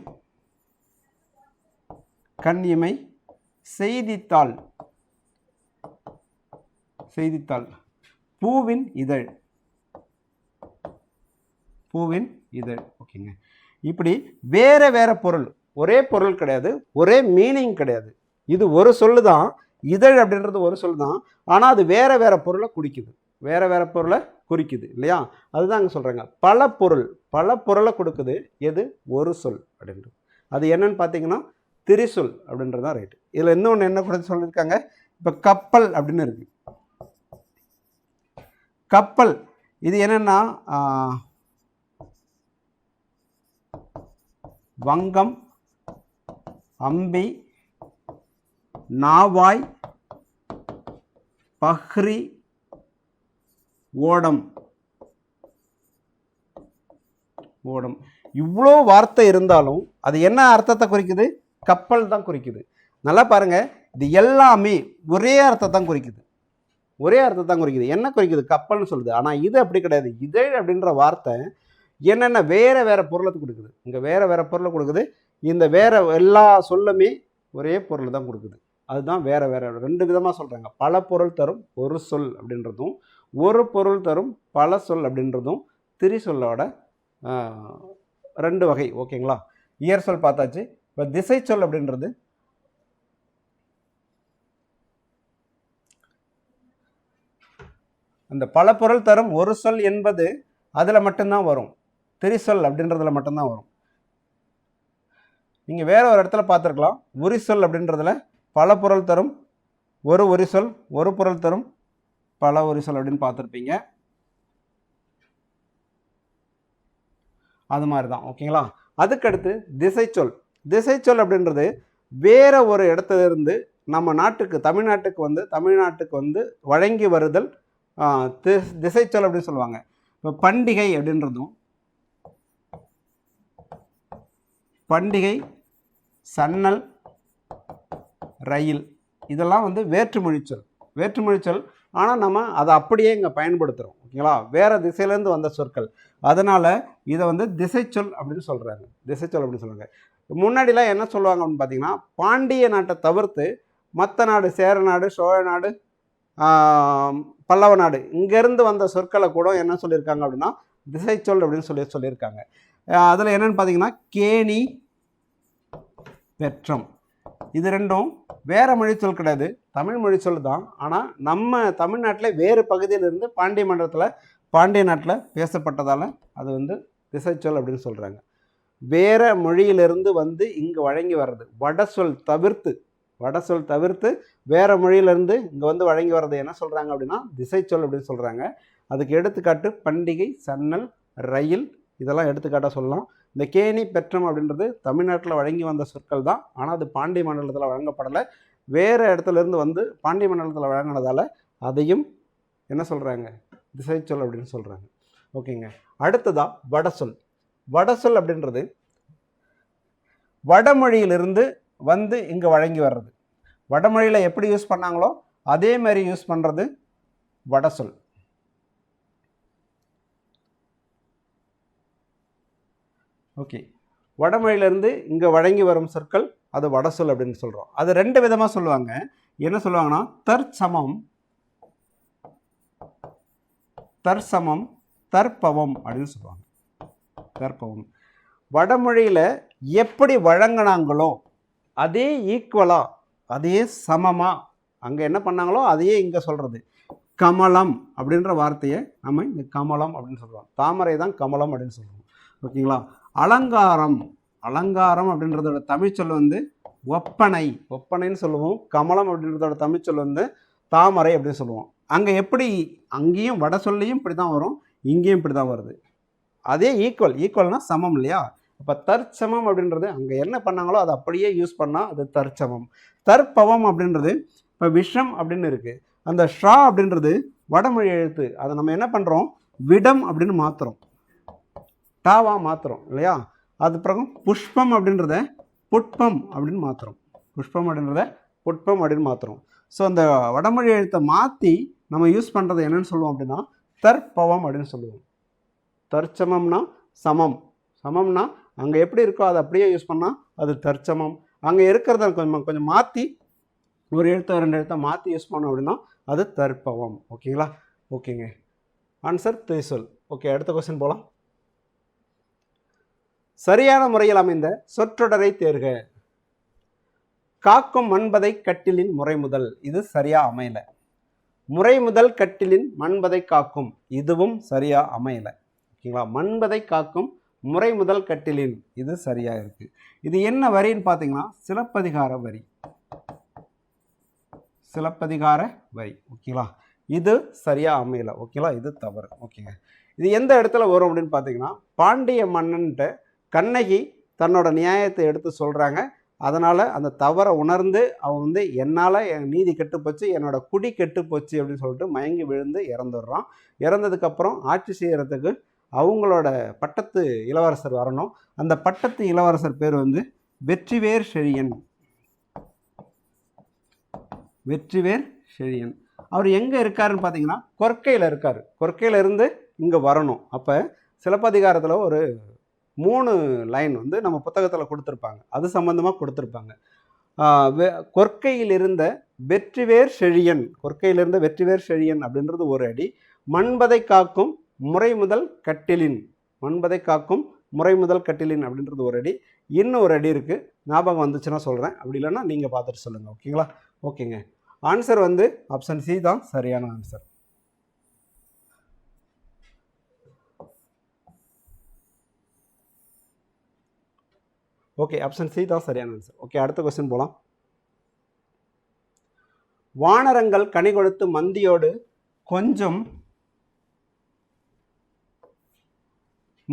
செய்தித்தாள், பூவின் இதழ். ஓகேங்க, இப்படி வேற பொருள், ஒரே பொருள் கிடையாது, ஒரே மீனிங் கிடையாது. இது ஒரு சொல்லு தான், இதழ் அப்படின்றது ஒரு சொல் தான், ஆனால் அது வேறு வேறு பொருளை குறிக்குது, வேறு வேறு பொருளை குறிக்குது இல்லையா? அதுதான் அங்கே சொல்கிறாங்க. பல பொருளை கொடுக்குது எது? ஒரு சொல் அப்படின்றது. அது என்னன்னு பார்த்தீங்கன்னா திரிசொல் அப்படின்றது தான் ரைட்டு. இதில் இன்னொன்று என்ன கூட சொல்லியிருக்காங்க, இப்போ கப்பல் அப்படின்னு இருக்குது. கப்பல் இது என்னென்னா வங்கம், அம்பி, நாவாய், பஹ்ரி, ஓடம். இவ்வளோ வார்த்தை இருந்தாலும் அது என்ன அர்த்தத்தை குறிக்குது? கப்பல் தான் குறிக்குது. நல்லா பாருங்க, இது எல்லாமே ஒரே அர்த்தத்தை தான் குறிக்குது, என்ன குறிக்குது? கப்பல்னு சொல்லுது. ஆனால் இது அப்படி கிடையாது. இதழ் அப்படின்ற வார்த்தை என்னென்ன வேற வேற பொருளை கொடுக்குது, இங்கே வேற வேற பொருளை கொடுக்குது. இந்த வேற எல்லா சொல்லுமே ஒரே பொருள் தான் கொடுக்குது. அதுதான் வேற வேற ரெண்டு விதமாக சொல்கிறாங்க. பல பொருள் தரும் ஒரு சொல் அப்படின்றதும், ஒரு பொருள் தரும் பல சொல் அப்படின்றதும் திரிசொல்லோட ரெண்டு வகை. ஓகேங்களா? இயற் சொல் பார்த்தாச்சு. இப்போ திசை சொல் அப்படின்றது அந்த பல பொருள் தரும் ஒரு சொல் என்பது அதில் மட்டும்தான் வரும், திரிசொல் அப்படின்றதுல மட்டும்தான் வரும். நீங்கள் வேற ஒரு இடத்துல பார்த்துருக்கலாம், உரிசொல் அப்படின்றதுல பல பொருள் தரும் ஒரு உரிசொல், ஒரு பொருள் தரும் பல உரிசொல் அப்படின்னு பார்த்துருப்பீங்க. அது மாதிரி தான். ஓகேங்களா? அதுக்கடுத்து திசைச்சொல் அப்படின்றது வேற ஒரு இடத்துல இருந்து நம்ம நாட்டுக்கு தமிழ்நாட்டுக்கு வந்து வழங்கி வருதல் திசைச்சொல் அப்படின்னு சொல்லுவாங்க. இப்போ பண்டிகை அப்படின்றதும், பண்டிகை, சன்னல், ரயில், இதெல்லாம் வந்து வேற்றுமொழிச்சொல். ஆனால் நம்ம அதை அப்படியே இங்கே பயன்படுத்துகிறோம். ஓகேங்களா? வேறு திசையிலேருந்து வந்த சொற்கள். அதனால் இதை வந்து திசைச்சொல் அப்படின்னு சொல்கிறாங்க. முன்னாடிலாம் என்ன சொல்லுவாங்க அப்படின்னு பார்த்தீங்கன்னா, பாண்டிய நாட்டை தவிர்த்து மற்ற நாடு, சேர நாடு, சோழ நாடு, பல்லவ நாடு, இங்கேருந்து வந்த சொற்களை கூட என்ன சொல்லியிருக்காங்க அப்படின்னா திசைச்சொல் அப்படின்னு சொல்லியிருக்காங்க. அதில் என்னென்னு பார்த்தீங்கன்னா கேணி, பெற்றம், இது ரெண்டும் வேறு மொழிச்சொல் கிடையாது, தமிழ் மொழிச்சொல் தான். ஆனால் நம்ம தமிழ்நாட்டில் வேறு பகுதியிலிருந்து பாண்டிய நாட்டில் பேசப்பட்டதால் அது வந்து திசைச்சொல் அப்படின்னு சொல்கிறாங்க. வேறு மொழியிலிருந்து வந்து இங்கே வழங்கி வர்றது, வடசொல் தவிர்த்து வேறு மொழியிலேருந்து இங்கே வந்து வழங்கி வர்றது என்ன சொல்கிறாங்க அப்படின்னா திசைச்சொல் அப்படின்னு சொல்கிறாங்க. அதுக்கு எடுத்துக்காட்டு பண்டிகை, சன்னல், ரயில், இதெல்லாம் எடுத்துக்காட்டாக சொல்லலாம். இந்த கேணி, பெற்றம் அப்படின்றது தமிழ்நாட்டில் வழங்கி வந்த சொற்கள் தான். ஆனால் அது பாண்டிய மண்டலத்தில் வழங்கப்படலை, வேறு இடத்துலேருந்து வந்து பாண்டிய மண்டலத்தில் வழங்கினதால் அதையும் என்ன சொல்கிறாங்க திசைச்சொல் அப்படின்னு சொல்கிறாங்க. ஓகேங்க. அடுத்ததாக வடசொல் அப்படின்றது வடமொழியிலிருந்து வந்து இங்கே வழங்கி வர்றது. வடமொழியில் எப்படி யூஸ் பண்ணாங்களோ அதே மாதிரி யூஸ் பண்ணுறது வடசொல். ஓகே, வடமொழியிலேருந்து இங்கே வழங்கி வரும் சொற்கள் அது வடசொல் அப்படின்னு சொல்கிறோம். அது ரெண்டு விதமாக சொல்லுவாங்க. என்ன சொல்லுவாங்கன்னா தற்சமம், தற்பவம் அப்படின்னு சொல்லுவாங்க. தற்பவம் வடமொழியில் எப்படி வழங்கினாங்களோ அதே ஈக்குவலாக, அதே சமமாக அங்கே என்ன பண்ணாங்களோ அதையே இங்கே சொல்கிறது. கமலம் அப்படின்ற வார்த்தையை நம்ம இங்கே கமலம் அப்படின்னு சொல்கிறோம். தாமரை தான் கமலம் அப்படின்னு சொல்கிறோம். ஓகேங்களா? அலங்காரம் அப்படின்றதோட தமிழ்ச்சொல் வந்து ஒப்பனைன்னு சொல்லுவோம். கமலம் அப்படின்றதோட தமிழ்ச்சொல் வந்து தாமரை அப்படின்னு சொல்லுவோம். அங்கே எப்படி, அங்கேயும் வட சொல்லியும் இப்படி தான் வரும், இங்கேயும் இப்படி தான் வருது. அதே ஈக்குவல்னா சமம் இல்லையா? அப்போ தற்சமம் அப்படின்றது அங்கே என்ன பண்ணாங்களோ அதை அப்படியே யூஸ் பண்ணால் அது தற்சமம். தற்பவம் அப்படின்றது இப்போ விஷம் அப்படின்னு இருக்குது, அந்த ஷா அப்படின்றது வடமொழி எழுத்து, அதை நம்ம என்ன பண்ணுறோம் விடம் அப்படின்னு மாற்றுறோம், டாவா மாற்றுறோம் இல்லையா? அது பிறகு புஷ்பம் அப்படின்றத புட்பம் அப்படின்னு மாற்றுறோம். ஸோ அந்த வடமொழி எழுத்தை மாற்றி நம்ம யூஸ் பண்ணுறது என்னன்னு சொல்லுவோம் அப்படின்னா தற்பவம் அப்படின்னு சொல்லுவோம். தற்சமம்னா சமம்னா அங்கே எப்படி இருக்கோ அதை அப்படியே யூஸ் பண்ணால் அது தற்சமம். அங்கே இருக்கிறத கொஞ்சம் மாற்றி ஒரு எழுத்தை 2 எழுத்தை மாற்றி யூஸ் பண்ணோம் அப்படின்னா அது தற்பவம். ஓகேங்களா? ஓகேங்க. ஆன்சர் திரிசொல். ஓகே, அடுத்த கொஸ்டின் போகலாம். சரியான முறையில் அமைந்த சொற்றொடரை தேர்க. காக்கும் மண்பதை கட்டிலின் முறை முதல், இது சரியா அமையல. முறை முதல் கட்டிலின் மண்பதை காக்கும், இதுவும் சரியா அமையல. ஓகேங்களா? மண்பதை காக்கும் முறை முதல் கட்டிலின், இது சரியா இருக்கு. இது என்ன வரின்னு பார்த்தீங்கன்னா சிலப்பதிகார வரி. சிலப்பதிகார வரி. ஓகேங்களா? இது சரியா அமையல. ஓகேங்களா? இது தவறு. ஓகேங்க. இது எந்த இடத்துல வரும் அப்படின்னு பார்த்தீங்கன்னா, பாண்டிய மன்னன்ட்ட கண்ணகி தன்னோட நியாயத்தை எடுத்து சொல்கிறாங்க. அதனால் அந்த தவறை உணர்ந்து அவன் வந்து என்னால் என் நீதி கெட்டுப்போச்சு, என்னோட குடி கெட்டுப்போச்சு அப்படின்னு சொல்லிட்டு மயங்கி விழுந்து இறந்துடுறான். இறந்ததுக்கப்புறம் ஆட்சி செய்கிறதுக்கு அவங்களோட பட்டத்து இளவரசர் வரணும். அந்த பட்டத்து இளவரசர் பேர் வந்து வெற்றிவேர் செழியன். வெற்றிவேர் செழியன். அவர் எங்கே இருக்காருன்னு பார்த்தீங்கன்னா கொற்கையில் இருக்கார். கொற்கையில் இருந்து இங்கே வரணும். அப்போ சிலப்பதிகாரத்தில் ஒரு 3 லைன் வந்து நம்ம புத்தகத்தில் கொடுத்துருப்பாங்க. அது சம்பந்தமாக கொடுத்துருப்பாங்க. கொற்கையில் இருந்த வெற்றிவேர் செழியன், கொற்கையில் இருந்த வெற்றிவேர் செழியன் அப்படின்றது ஒரு அடி. மண்பதை காக்கும் முறை முதல் கட்டிலின், மண்பதை காக்கும் முறை முதல் கட்டிலின் அப்படின்றது ஒரு அடி. இன்னும் ஒரு அடி இருக்குது, ஞாபகம் வந்துச்சுன்னா சொல்கிறேன். அப்படி இல்லைன்னா நீங்கள் பார்த்துட்டு சொல்லுங்கள். ஓகேங்களா? ஓகேங்க. ஆன்சர் வந்து ஆப்ஷன் சி தான் சரியான ஆன்சர். ஓகே, ஆப்ஷன் சி தான் சரியான ஆன்சர். ஓகே, அடுத்த கொஸ்டின் போகலாம். வானரங்கள் கனி கொடுத்து மந்தியோடு கொஞ்சம்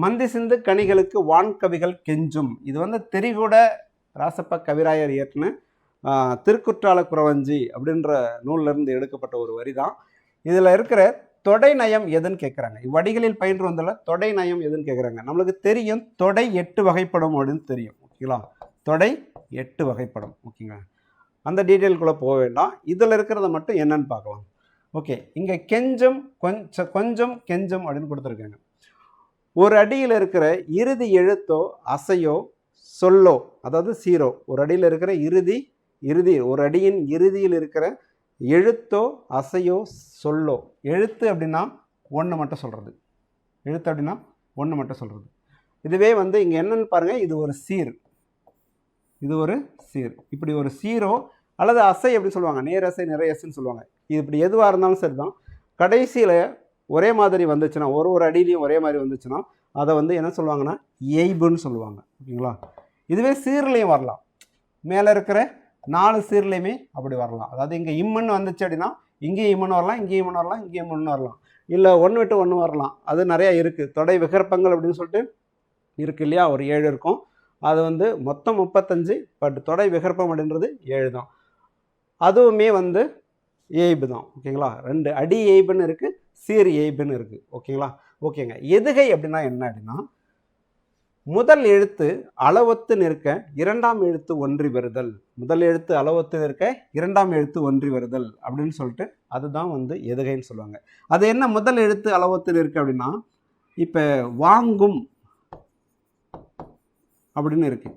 மந்தி சிந்து கனிகளுக்கு வான்கவிகள் கெஞ்சும். இது வந்து தெரிகூட ராசப்ப கவிராயர் இயற்றின திருக்குற்றால குறவஞ்சி அப்படின்ற நூலிலிருந்து எடுக்கப்பட்ட ஒரு வரி தான். இதில் இருக்கிற தொடை நயம் எதுன்னு கேட்குறாங்க. இவ்வடிகளில் பயின்று வந்தால தொடை நயம் எதுன்னு கேட்குறாங்க. நம்மளுக்கு தெரியும் தொடை 8 வகைப்படும் அப்படின்னு தெரியும். ஓகேங்களா? தொடை 8 வகைப்படும். ஓகேங்களா? அந்த டீட்டெயிலுக்குள்ளே போக வேண்டாம். இதில் இருக்கிறத மட்டும் என்னன்னு பார்க்கலாம். ஓகே, இங்கே கெஞ்சம் கொஞ்சம் கெஞ்சம் அப்படின்னு கொடுத்துருக்காங்க. ஒரு அடியில் இருக்கிற இறுதி எழுத்தோ அசையோ சொல்லோ, அதாவது சீரோ, ஒரு அடியில் இருக்கிற இறுதி ஒரு அடியின் இறுதியில் இருக்கிற எழுத்தோ அசையோ சொல்லோ. எழுத்து அப்படின்னா 1 மட்டும் சொல்கிறது. எழுத்து அப்படின்னா 1 மட்டும் சொல்கிறது. இதுவே வந்து இங்கே என்னன்னு பாருங்கள், இது ஒரு சீர், இது ஒரு சீர். இப்படி ஒரு சீரோ அல்லது அசை எப்படி சொல்லுவாங்க, நேரசை நிறையசைன்னு சொல்லுவாங்க. இது இப்படி எதுவாக இருந்தாலும் சரி தான், கடைசியில் ஒரே மாதிரி வந்துச்சுன்னா, ஒரு அடியிலையும் ஒரே மாதிரி வந்துச்சுன்னா அதை வந்து என்ன சொல்லுவாங்கன்னா எய்புன்னு சொல்லுவாங்க. ஓகேங்களா? இதுவே சீர்லேயும் வரலாம். மேலே இருக்கிற 4 சீர்லேயுமே அப்படி வரலாம். அதாவது இங்கே இம்முன்னு வந்துச்சு அப்படின்னா இங்கேயும் இம்முன்னு வரலாம், இங்கேயும் இம்முன்னு வரலாம், இங்கேயும் இம்முன்னு வரலாம். இல்லை 1 விட்டு 1 வரலாம். அது நிறையா இருக்குது. தொடை விகற்பங்கள் அப்படின்னு சொல்லிட்டு இருக்குது இல்லையா? ஒரு 7 இருக்கும். அது வந்து மொத்தம் 35. பட் தொடை விகற்பம் அப்படின்றது 7 தான். அதுவுமே வந்து எய்பு தான். ஓகேங்களா? 2 அடி எய்புன்னு இருக்குது, சீர் எய்புன்னு இருக்குது. ஓகேங்களா? ஓகேங்க. எதுகை அப்படின்னா என்ன அப்படின்னா, முதல் எழுத்து அளவொத்து நிற்க 2ஆம் எழுத்து ஒன்றி வருதல். முதல் எழுத்து அளவொத்து நிற்க 2ஆம் எழுத்து ஒன்றி வருதல் அப்படின்னு சொல்லிட்டு அதுதான் வந்து எதுகைன்னு சொல்லுவாங்க. அது என்ன முதல் எழுத்து அளவொத்து நிற்க அப்படின்னா, இப்போ வாங்கும் அப்படின்னு இருக்கு,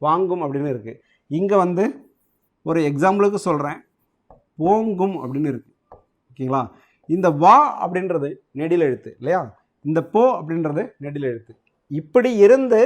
வாங்கும் அப்படின்னு இருக்கு. இங்கே வந்து ஒரு எக்ஸாம்பிளுக்கு சொல்கிறேன், ஓங்கும் அப்படின்னு இருக்கு. ஓகேங்களா? இந்த வா அப்படின்றது நெடில் எழுத்து இல்லையா? இந்த போ அப்படின்றது நெடில் எழுத்து. இப்படி இருந்து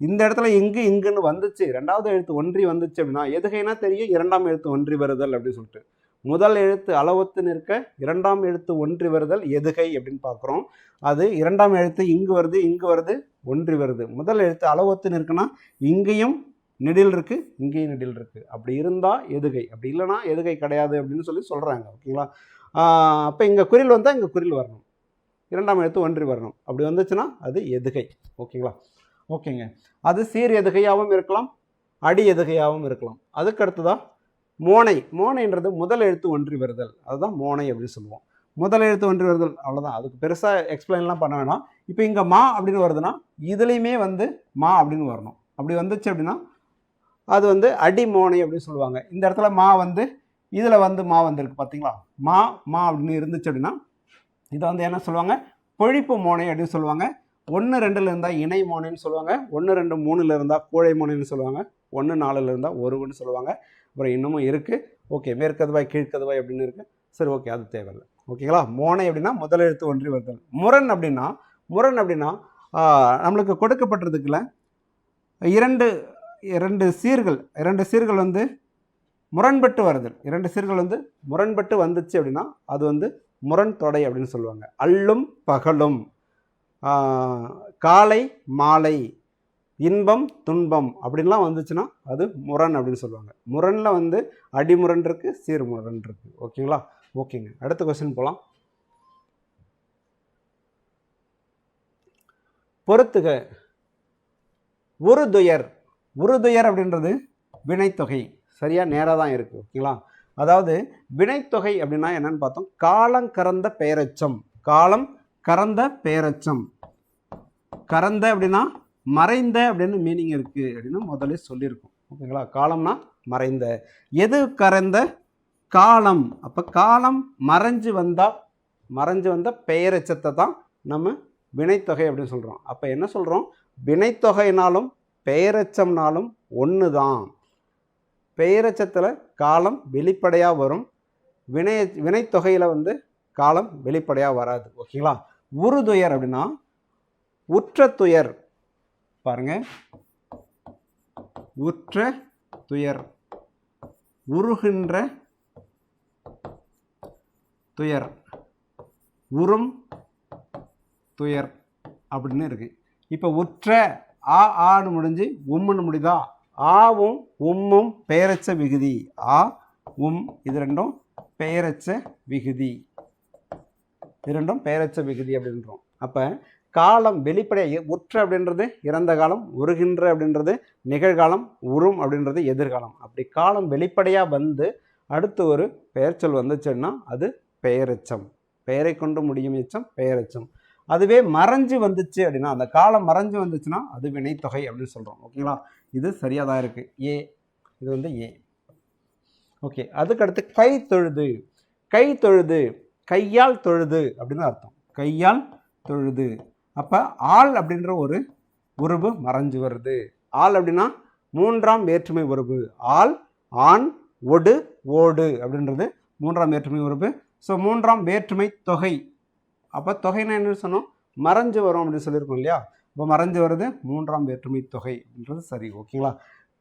இந்த இடத்துல இங்குன்னு வந்துச்சு, 2ஆவது எழுத்து ஒன்றி வந்துச்சு அப்படின்னா எதுகைனா தெரியும் 2ஆம் எழுத்து ஒன்றி வருதல் அப்படின்னு சொல்லிட்டு. முதல் எழுத்து அளவொத்து நிற்க 2ஆம் எழுத்து ஒன்றி வருதல் எதுகை அப்படின்னு பார்க்குறோம். அது 2ஆம் எழுத்து இங்கு வருது, இங்கு வருது, ஒன்றி வருது. முதல் எழுத்து அளவொத்து நிற்குன்னா இங்கேயும் நெடில் இருக்குது, இங்கேயும் நெடில் இருக்குது. அப்படி இருந்தால் எதுகை, அப்படி இல்லைனா எதுகை கிடையாது அப்படின்னு சொல்லி சொல்கிறாங்க. ஓகேங்களா? அப்போ இங்கே குறில் வந்தால் இங்கே குறில் வரணும், 2ஆம் எழுத்து ஒன்றி வரணும். அப்படி வந்துச்சுன்னா அது எதுகை. ஓகேங்களா? ஓகேங்க. அது சீர் எதுகையாகவும் இருக்கலாம், அடி எதுகையாகவும் இருக்கலாம். அதுக்கடுத்துதான் மோனை. மோனைன்றது முதல் எழுத்து ஒன்றி வருதல், அதுதான் மோனை அப்படின்னு சொல்லுவோம். முதல் எழுத்து ஒன்றி வருதல், அவ்வளோதான். அதுக்கு பெருசாக எக்ஸ்பிளைன்லாம் பண்ண வேணாம். இப்போ இங்கே மா அப்படின்னு வருதுன்னா இதுலேயுமே வந்து மா அப்படின்னு வரணும். அப்படி வந்துச்சு அப்படின்னா அது வந்து அடி மோனை அப்படின்னு சொல்லுவாங்க. இந்த இடத்துல மா வந்து இதில் வந்து மா வந்திருக்கு பார்த்தீங்களா? மா அப்படின்னு இருந்துச்சு அப்படின்னா இதை வந்து என்ன சொல்லுவாங்க, பொழிப்பு மோனை அப்படின்னு சொல்லுவாங்க. 1, 2ல் இருந்தால் இணை மோனைன்னு சொல்லுவாங்க. 1, 2, 3ல் இருந்தால் கூழை மோனைன்னு சொல்லுவாங்க. 1, 4ல் இருந்தால் ஒருவன்னு சொல்லுவாங்க. அப்புறம் இன்னமும் இருக்குது. ஓகே, மேற்கதுவாய் கீழ்கதுவாய் அப்படின்னு இருக்குது. சரி, ஓகே, அது தேவையில்லை. ஓகேங்களா? மோனை அப்படின்னா முதல் எழுத்து ஒன்றி வருதல். முரண் அப்படின்னா நம்மளுக்கு கொடுக்கப்பட்டிருக்குல 2 இரண்டு சீர்கள் வந்து முரண்பட்டு வருதல், இரண்டு சீர்கள் வந்து முரண்பட்டு வந்துச்சு அப்படின்னா அது வந்து முரண் தொடை அப்படின்னு சொல்லுவாங்க. அல்லும் பகலும், காலை மாலை, இன்பம் துன்பம் அப்படின்லாம் வந்துச்சுன்னா அது முரண் அப்படின்னு சொல்லுவாங்க. முரணில் வந்து அடிமுரண் இருக்குது, சீர்முரண் இருக்குது. ஓகேங்களா? ஓகேங்க, அடுத்த கொஸ்டின் போகலாம். பொறுத்துக. உறுதுயர். உறுதுயர் அப்படின்றது வினைத்தொகை. சரியா, நேராக தான் இருக்குது. ஓகேங்களா? அதாவது வினைத்தொகை அப்படின்னா என்னன்னு பார்த்தோம், காலம் கறந்த பெயரச்சம். காலம் கறந்த பெயரச்சம். கறந்த அப்படின்னா மறைந்த அப்படின்னு மீனிங் இருக்குது அப்படின்னு முதல்ல சொல்லியிருக்கோம். ஓகேங்களா? காலம்னா மறைந்த. எது கறந்த? காலம். அப்போ காலம் மறைஞ்சு வந்த பெயரச்சத்தை தான் நம்ம வினைத்தொகை அப்படின்னு சொல்கிறோம். அப்போ என்ன சொல்கிறோம், வினைத்தொகைனாலும் பெயரச்சம்னாலும் ஒன்று தான். பெயரச்சத்தில் காலம் வெளிப்படையாக வரும், வினைத்தொகையில் வந்து காலம் வெளிப்படையாக வராது. ஓகேங்களா? உறுதுயர் அப்படின்னா உற்ற துயர். பாருங்க, உற்ற துயர், உருகின்ற துயர், உறும் துயர் அப்படின்னு இருக்கு. இப்போ உற்ற ஆன்னு முடிஞ்சு உம்முன்னு முடியுதா? ஆவும் உம்மும் பெயரச்ச விகுதி. ஆ உம் இது ரெண்டும் பெயரச்ச விகுதி. இது ரெண்டும் பெயரச்ச விகுதி அப்படின்றோம். அப்போ காலம் வெளிப்படையாக உற்ற அப்படின்றது இறந்த காலம், உருகின்ற அப்படின்றது நிகழ்காலம், உறும் அப்படின்றது எதிர்காலம். அப்படி காலம் வெளிப்படையாக வந்து அடுத்து ஒரு பெயர்ச்சொல் வந்துச்சுன்னா அது பெயரெச்சம். பெயரை கொண்டு முடியும் எச்சம் பெயரெச்சம். அதுவே மறைஞ்சு வந்துச்சு அப்படின்னா, அந்த காலம் மறைஞ்சு வந்துச்சுன்னா அது வினைத்தொகை அப்படின்னு சொல்கிறோம். ஓகேங்களா? இது சரியாக தான் இருக்குது. ஏ, இது வந்து ஏ. ஓகே, அதுக்கடுத்து கை தொழுது. கை தொழுது, கையால் தொழுது அப்படின்னு அர்த்தம். கையால் தொழுது. அப்போ ஆள் அப்படின்ற ஒரு உருவு மறைஞ்சு வருது. ஆள் அப்படின்னா மூன்றாம் வேற்றுமை உருவு. ஆள், ஆண், ஒடு, ஓடு அப்படின்றது மூன்றாம் வேற்றுமை உருவு. ஸோ மூன்றாம் வேற்றுமை தொகை. அப்போ தொகைன்னா என்ன சொன்னோம், மறைஞ்சு வரும் அப்படின்னு சொல்லியிருக்கோம் இல்லையா? இப்போ மறைஞ்சு வருது மூன்றாம் வேற்றுமை தொகை அப்படின்றது சரி. ஓகேங்களா?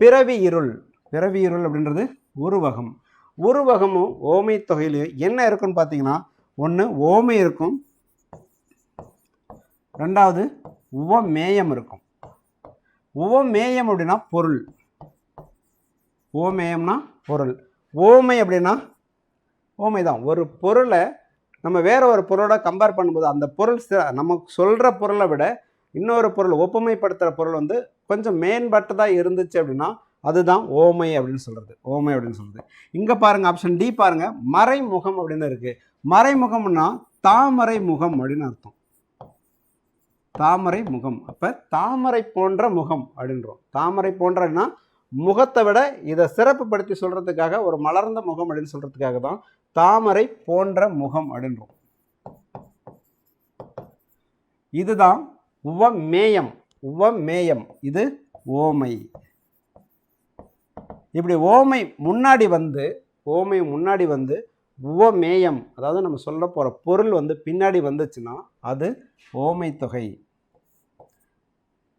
பிறவி இருள். பிறவி இருள் அப்படின்றது உருவகம். உருவகமும் ஓமை தொகையிலையும் என்ன இருக்குன்னு பார்த்தீங்கன்னா, ஒன்று ஓமை இருக்கும், ரெண்டாவது உவமேயம் இருக்கும். உவமேயம் அப்படின்னா பொருள். உவமேயம்னா பொருள். ஓமை அப்படின்னா ஓமை தான். ஒரு பொருளை நம்ம வேற ஒரு பொருளோட கம்பேர் பண்ணும்போது அந்த பொருள் நமக்கு சொல்கிற பொருளை விட இன்னொரு பொருள், ஒப்புமைப்படுத்துகிற பொருள் வந்து கொஞ்சம் மேம்பட்டதாக இருந்துச்சு அப்படின்னா அதுதான் ஓமை அப்படின்னு சொல்கிறது. ஓமை அப்படின்னு சொல்கிறது. இங்கே பாருங்கள், ஆப்ஷன் டி பாருங்கள், மறைமுகம் அப்படின்னு இருக்குது. மறைமுகம்னா தாமரை முகம் அப்படின்னு அர்த்தம். தாமரை முகம். அப்போ தாமரை போன்ற முகம் அப்படின்றோம். தாமரை போன்றன்னா முகத்தை விட இதை சிறப்புப்படுத்தி சொல்கிறதுக்காக, ஒரு மலர்ந்த முகம் அப்படின்னு சொல்கிறதுக்காக தான் தாமரை போன்ற முகம் அப்படின்றோம். இதுதான் உவமேயம். உவமேயம் இது ஓமை. இப்படி ஓமை முன்னாடி வந்து உவமேயம், அதாவது நம்ம சொல்ல போகிற பொருள் வந்து பின்னாடி வந்துச்சுன்னா அது ஓமை தொகை.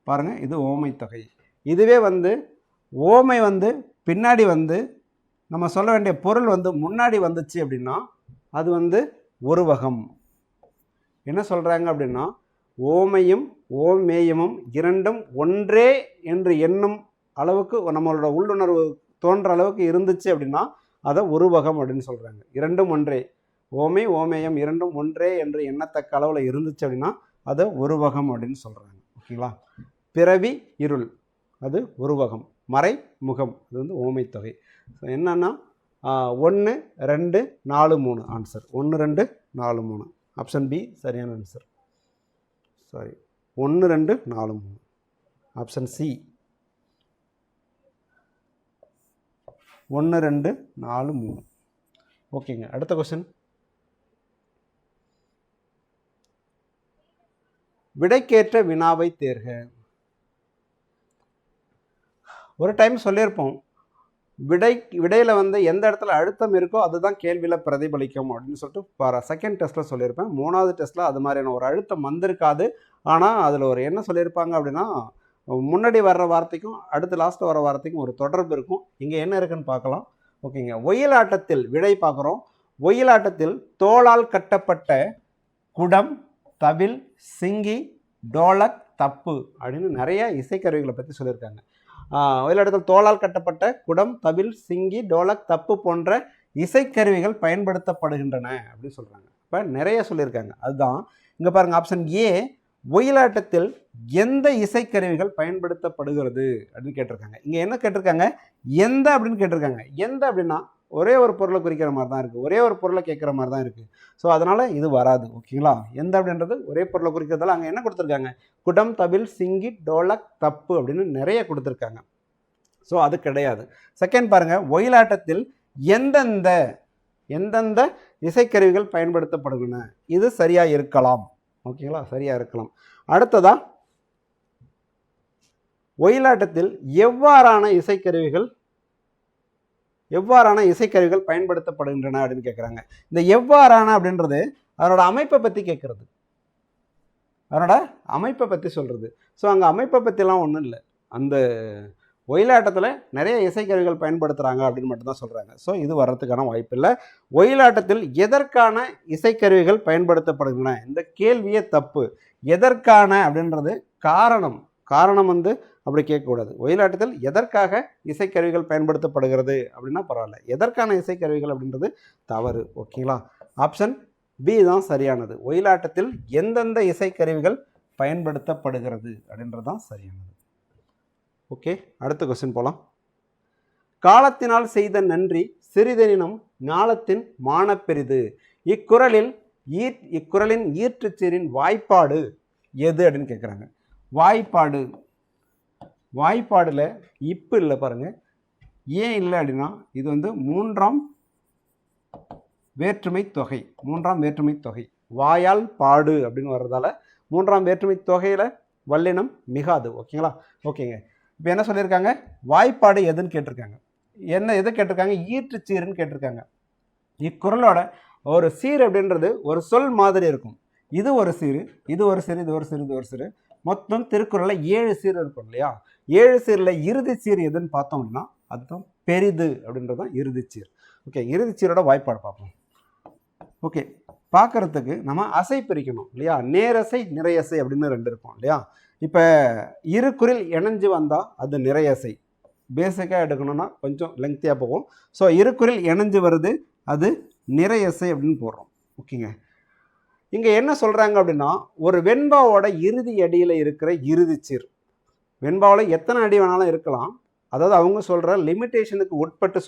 பாருங்க, இது ஓமை தொகை. இதுவே வந்து ஓமை வந்து பின்னாடி வந்து நம்ம சொல்ல வேண்டிய பொருள் வந்து முன்னாடி வந்துச்சு அப்படின்னா அது வந்து உருவகம். என்ன சொல்கிறாங்க அப்படின்னா, ஓமையும் ஓமேயமும் இரண்டும் ஒன்றே என்று எண்ணும் அளவுக்கு நம்மளோட உள்ளுணர்வு தோன்ற அளவுக்கு இருந்துச்சு அப்படின்னா அதை உருவகம் அப்படின்னு சொல்கிறாங்க. இரண்டும் ஒன்றே, ஓமை ஓமேயம் இரண்டும் ஒன்றே என்று எண்ணத்தக்க அளவில் இருந்துச்சு அப்படின்னா அதை உருவகம் அப்படின்னு சொல்கிறாங்க. ஓகேங்களா? பிறவி இருள் அது உருவகம். மறைமுகம் அது வந்து ஓமை தொகை. என்னன்னா 1 2 4 3 ஆன்சர். 1 2 4 3 ஆப்ஷன் பி சரியான ஆன்சர். Sorry, 1 2 4 3 option C. 1 2 4 3. ஓகேங்க, அடுத்த கொஸ்டின். விடைக்கேற்ற வினாவை தேர்க. ஒரு டைம் சொல்லியிருப்போம், விடையில் வந்து எந்த இடத்துல அழுத்தம் இருக்கோ அதுதான் கேள்வியில் பிரதிபலிக்கும் அப்படின்னு சொல்லிட்டு செகண்ட் டெஸ்ட்டில் சொல்லியிருப்பேன். 3வது டெஸ்ட்டில் அது மாதிரியான ஒரு அழுத்தம் வந்திருக்காது. ஆனால் அதில் ஒரு என்ன சொல்லியிருப்பாங்க அப்படின்னா, முன்னாடி வர்ற வார்த்தைக்கும் அடுத்து லாஸ்ட் வர வார்த்தைக்கும் ஒரு தொடர்பு இருக்கும். இங்கே என்ன இருக்குன்னு பார்க்கலாம். ஓகேங்க, ஒயிலாட்டத்தில் விடை பார்க்குறோம். ஒயிலாட்டத்தில் தோளால் கட்டப்பட்ட குடம், தவில், சிங்கி, டோலக், தப்பு அப்படின்னு நிறைய இசைக்கருவிகளை பற்றி சொல்லியிருக்காங்க. ஒயிலாட்டத்தில் தோளால் கட்டப்பட்ட குடம், தவில், சிங்கி, டோலக், தப்பு போன்ற இசைக்கருவிகள் பயன்படுத்தப்படுகின்றன அப்படின்னு சொல்கிறாங்க. இப்போ நிறைய சொல்லியிருக்காங்க. அதுதான் இங்கே பாருங்கள், ஆப்ஷன் ஏ, ஒயிலாட்டத்தில் எந்த இசைக்கருவிகள் பயன்படுத்தப்படுகிறது அப்படின்னு கேட்டிருக்காங்க. இங்கே என்ன கேட்டிருக்காங்க, எந்த அப்படின்னு கேட்டிருக்காங்க. எந்த அப்படின்னா ஒரே ஒரு பொருளை குறிக்கிற மாதிரி தான் இருக்குது, ஒரே ஒரு பொருளை கேட்குற மாதிரி தான் இருக்குது. ஸோ அதனால் இது வராது. ஓகேங்களா, எந்த அப்படின்றது ஒரே பொருளை குறிக்கிறதால அங்கே என்ன கொடுத்துருக்காங்க, குடம், தவில், சிங்கி, டோலக், தப்பு அப்படின்னு நிறைய கொடுத்துருக்காங்க. ஸோ அது கிடையாது. செகண்ட் பாருங்கள், ஒயிலாட்டத்தில் எந்தெந்த இசைக்கருவிகள் பயன்படுத்தப்படுகின்றன, இது சரியாக இருக்கலாம். ஓகேங்களா, சரியாக இருக்கலாம். அடுத்ததா, ஒயிலாட்டத்தில் எவ்வாறான இசைக்கருவிகள் பயன்படுத்தப்படுகின்றன அப்படின்னு கேட்குறாங்க. இந்த எவ்வாறான அப்படின்றது அதனோட அமைப்பை பற்றி கேட்குறது, அதனோட அமைப்பை பற்றி சொல்கிறது. ஸோ அங்கே அமைப்பை பற்றிலாம் ஒன்றும் இல்லை. அந்த ஒயிலாட்டத்தில் நிறைய இசைக்கருவிகள் பயன்படுத்துகிறாங்க அப்படின்னு மட்டும்தான் சொல்கிறாங்க. ஸோ இது வர்றதுக்கான வாய்ப்பு இல்லை. ஒயிலாட்டத்தில் எதற்கான இசைக்கருவிகள் பயன்படுத்தப்படுகின்றன, இந்த கேள்வியே தப்பு. எதற்கான அப்படின்றது காரணம் வந்து அப்படி கேட்கக்கூடாது. ஒயிலாட்டத்தில் எதற்காக இசைக்கருவிகள் பயன்படுத்தப்படுகிறது அப்படின்னா பரவாயில்ல, எதற்கான இசைக்கருவிகள் அப்படின்றது தவறு. ஓகேங்களா, ஆப்ஷன் பி தான் சரியானது. ஒயிலாட்டத்தில் எந்தெந்த இசைக்கருவிகள் பயன்படுத்தப்படுகிறது அப்படின்றது தான் சரியானது. ஓகே, அடுத்த கொஸ்டின் போகலாம். காலத்தினால் செய்த நன்றி சிறிதெனினும் ஞாலத்தின் மானப்பெரிது. இக்குறளின் ஈற்றுச்சீரின் வாய்ப்பாடு எது அப்படின்னு கேட்குறாங்க. வாய்ப்பாடில் இப்பு இல்லை பாருங்க. ஏன் இல்லை அப்படின்னா இது வந்து மூன்றாம் வேற்றுமை தொகை. வாயால் பாடு அப்படின்னு வர்றதால மூன்றாம் வேற்றுமை தொகையில் வல்லினம் மிகாது. ஓகேங்களா, ஓகேங்க. இப்போ என்ன சொல்லியிருக்காங்க, வாய்ப்பாடு எதுன்னு கேட்டிருக்காங்க. எது கேட்டிருக்காங்க, ஈற்றுச்சீருன்னு கேட்டிருக்காங்க. இக்குறளோட ஒரு சீர் அப்படின்றது ஒரு சொல் மாதிரி இருக்கும். இது ஒரு சீர், இது ஒரு சீர். மொத்தம் திருக்குறளில் 7 சீர் இருக்கும் இல்லையா. 7 சீரில் இறுதி சீர் எதுன்னு பார்த்தோம் அப்படின்னா அதுதான் பெரிது அப்படின்றது தான் இறுதி சீர். ஓகே, இறுதி சீரோட வாய்ப்பாடு பார்ப்போம். ஓகே, பார்க்குறதுக்கு நம்ம அசை பிரிக்கணும் இல்லையா. நேரசை, நிறையசை அப்படின்னு 2 இருக்கும் இல்லையா. இப்போ இரு குரில் இணைஞ்சு வந்தால் அது நிறையசை. பேசிக்காக எடுக்கணும்னா கொஞ்சம் லெங்க்த்தியாக போகும். ஸோ இரு குரில் இணைஞ்சு வருது, அது நிறையசை அப்படின்னு போடுறோம். ஓகேங்க, இங்கே என்ன சொல்கிறாங்க அப்படின்னா ஒரு வெண்பாவோட இறுதி அடியில் இருக்கிற இறுதி சீர். வெண்பாவில் எத்தனை அடி வேணாலும் இருக்கலாம், அதாவது அவங்க சொல்கிற லிமிட்டேஷனுக்கு உட்பட்டு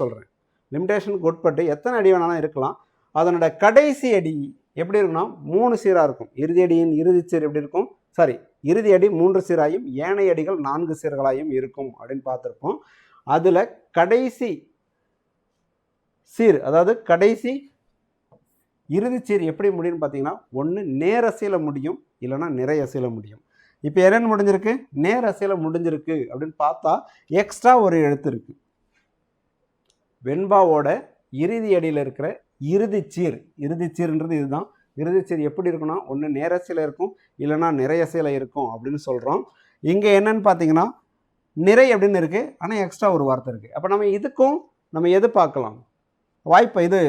எத்தனை அடி வேணாலும் இருக்கலாம். அதனோட கடைசி அடி எப்படி இருக்குன்னா 3 சீராக இருக்கும். இறுதி அடியின் இறுதி சீர் எப்படி இருக்கும், இறுதி அடி 3 சீராயும் ஏனைய அடிகள் 4 சீர்களாயும் இருக்கும் அப்படின்னு பார்த்துருப்போம். அதில் கடைசி சீர், அதாவது கடைசி இறுதி சீர் எப்படி முடியும்னு பார்த்தீங்கன்னா ஒன்று நேரசையில் முடியும், இல்லைன்னா நிறையசையில் முடியும். இப்போ என்னென்னு முடிஞ்சிருக்கு, நேரசையில் முடிஞ்சிருக்கு அப்படின்னு பார்த்தா எக்ஸ்ட்ரா ஒரு எழுத்து இருக்குது. வெண்பாவோட இறுதி அடியில் இருக்கிற இறுதி சீர்ன்றது இதுதான். இறுதி சீர் எப்படி இருக்குன்னா ஒன்று நேரசையில் இருக்கும், இல்லைன்னா நிறையசையில் இருக்கும் அப்படின்னு சொல்கிறோம். இங்கே என்னன்னு பார்த்தீங்கன்னா நிறை அப்படின்னு இருக்குது, ஆனால் எக்ஸ்ட்ரா ஒரு வார்த்தை இருக்குது. அப்போ நம்ம எது பார்க்கலாம், வாய்ப்பை இது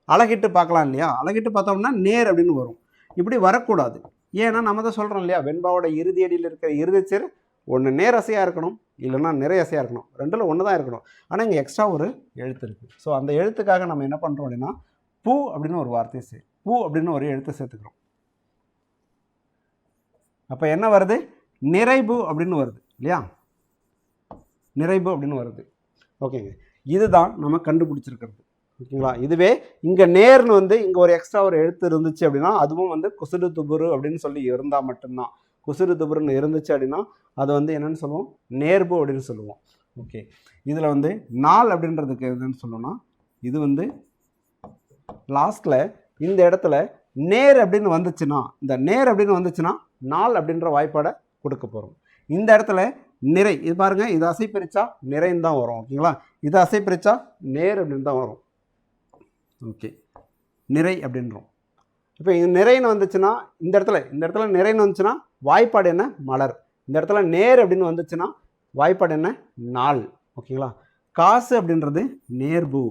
அழகிட்டு பார்க்கலாம் இல்லையா. அழகிட்டு பார்த்தோம்னா நேர் அப்படின்னு வரும். இப்படி வரக்கூடாது. ஏன்னா நம்ம தான் சொல்கிறோம் இல்லையா, வெண்பாவோட இறுதி அடியில் இருக்கிற இறுதி சீர் ஒன்று நேரசையாக இருக்கணும், இல்லைன்னா நிறையசையாக இருக்கணும். 2ல் ஒன்று தான் இருக்கணும். ஆனால் இங்கே எக்ஸ்ட்ரா ஒரு எழுத்து இருக்குது. ஸோ அந்த எழுத்துக்காக நம்ம என்ன பண்ணுறோம் அப்படின்னா பூ அப்படின்னு ஒரு வார்த்தையை பூ அப்படின்னு ஒரு எழுத்து சேர்த்துக்கிறோம். அப்போ என்ன வருது, நிறைவு அப்படின்னு வருது இல்லையா, நிறைவு அப்படின்னு வருது. ஓகேங்க, இதுதான் நம்ம கண்டுபிடிச்சிருக்கிறது. ஓகேங்களா, இதுவே இங்கே நேர்னு வந்து இங்கே ஒரு எக்ஸ்ட்ரா ஒரு எழுத்து இருந்துச்சு அப்படின்னா அதுவும் வந்து குசுடு துபுரு அப்படின்னு சொல்லி இருந்தால் மட்டும்தான். குசுடு துபுருன்னு இருந்துச்சு அப்படின்னா அது வந்து என்னென்னு சொல்லுவோம், நேர்பு அப்படின்னு சொல்லுவோம். ஓகே, இதில் வந்து நாள் அப்படின்றதுக்கு என்னன்னு சொல்லணும்னா இது வந்து லாஸ்ட்டில் இந்த இடத்துல நேர் அப்படின்னு வந்துச்சுன்னா நாள் அப்படின்ற வாய்ப்பாடை கொடுக்க போகிறோம். இந்த இடத்துல நிறை, இது பாருங்கள், இது அசை பிரித்தா நிறைன்னு தான் வரும். ஓகேங்களா, இது அசை பிரித்தா நேர் அப்படின்னு தான் வரும். ஓகே, நிறை அப்படின்றோம். இப்போ இது நிறைன்னு வந்துச்சுன்னா இந்த இடத்துல நிறைன்னு வந்துச்சுன்னா வாய்ப்பாடு என்ன, மலர். இந்த இடத்துல நேர் அப்படின்னு வந்துச்சுன்னா வாய்ப்பாடு என்ன? நாள். ஓகேங்களா? காசு அப்படின்றது நேர்பு.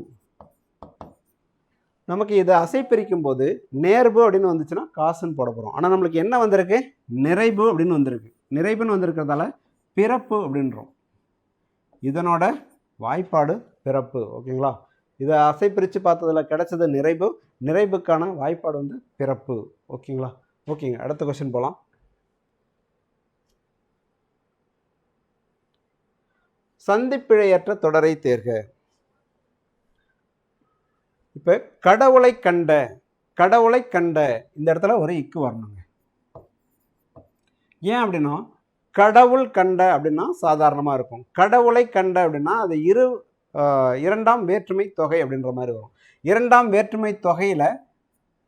நமக்கு இதை அசை பிரிக்கும் போது நேர்பு அப்படின்னு வந்துச்சுன்னா காசுன்னு போட போகிறோம். ஆனால் நம்மளுக்கு என்ன வந்திருக்கு? நிறைவு அப்படின்னு வந்திருக்கு. நிறைவுன்னு வந்திருக்கிறதால பிறப்பு அப்படின்றோம். இதனோட வாய்ப்பாடு பிறப்பு. ஓகேங்களா? இதை அசை பிரித்து பார்த்ததில் கிடைச்சது நிறைவு. நிறைவுக்கான வாய்ப்பாடு வந்து பிறப்பு. ஓகேங்களா? ஓகேங்க, அடுத்த கொஸ்டின் போகலாம். சந்திப்பிழையற்ற தொடரை தேர்க. இப்போ கடவுளை கண்ட, கடவுளை கண்ட இந்த இடத்துல ஒரு இக்கு வரணுங்க. ஏன் அப்படின்னா கடவுள் கண்ட அப்படின்னா சாதாரணமாக இருக்கும். கடவுளை கண்ட அப்படின்னா அது இரண்டாம் வேற்றுமை தொகை அப்படின்ற மாதிரி வரும். இரண்டாம் வேற்றுமை தொகையில்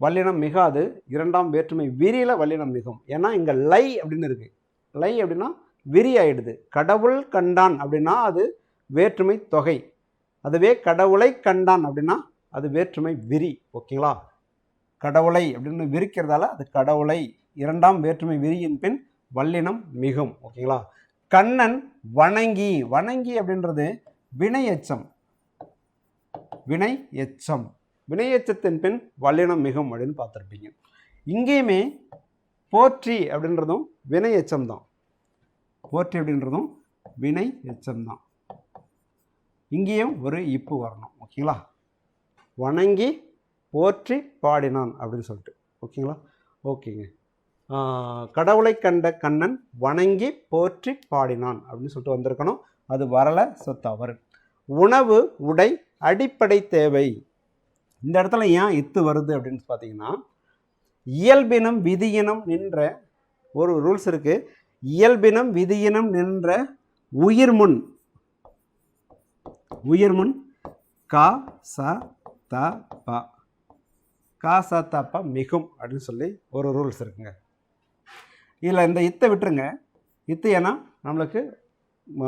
வல்லினம் மிகாது, இரண்டாம் வேற்றுமை விரியில் வல்லினம் மிகும். ஏன்னா இங்கே லை அப்படின்னு இருக்கு. லை அப்படின்னா விரி ஆயிடுது. கடவுள் கண்டான் அப்படின்னா அது வேற்றுமை தொகை. அதுவே கடவுளை கண்டான் அப்படின்னா அது வேற்றுமை விரி. ஓகேங்களா? கடவுளை அப்படின்னு விரிக்கிறதால அது கடவுளை, இரண்டாம் வேற்றுமை விரியின் பின் வல்லினம் மிகும். ஓகேங்களா? கண்ணன் வணங்கி, வணங்கி அப்படின்றது வினை எச்சம். வினை எச்சம், வினை எச்சத்தின் பின் வல்லினம் மிகும் அப்படின்னு பார்த்துருப்பீங்க. இங்கேயுமே போற்றி அப்படின்றதும் வினை எச்சம் தான். போற்றி அப்படின்றதும் வினை எச்சம் தான். இங்கேயும் ஒரு இப்பு வரணும். ஓகேங்களா? வணங்கி போற்றி பாடினான் அப்படின்னு சொல்லிட்டு. ஓகேங்களா? ஓகேங்க. கடவுளை கண்ட கண்ணன் வணங்கி போற்றி பாடினான் அப்படின்னு சொல்லிட்டு வந்திருக்கணும். அது வரலை, தவறு. உணவு உடை அடிப்படை தேவை. இந்த இடத்துல ஏன் இத்து வருது அப்படின்னு பார்த்தீங்கன்னா இயல்பினம் விதியினம் நின்ற ஒரு ரூல்ஸ் இருக்கு. இயல்பினம் விதியினம் நின்ற உயிர்முன், உயிர்முன் கா ச த ப, கா ச த ப மிகும் அப்படின்னு சொல்லி ஒரு ரூல்ஸ் இருக்குங்க. இதில் இந்த இத்தை விட்டுருங்க. இத்து ஏன்னா நம்மளுக்கு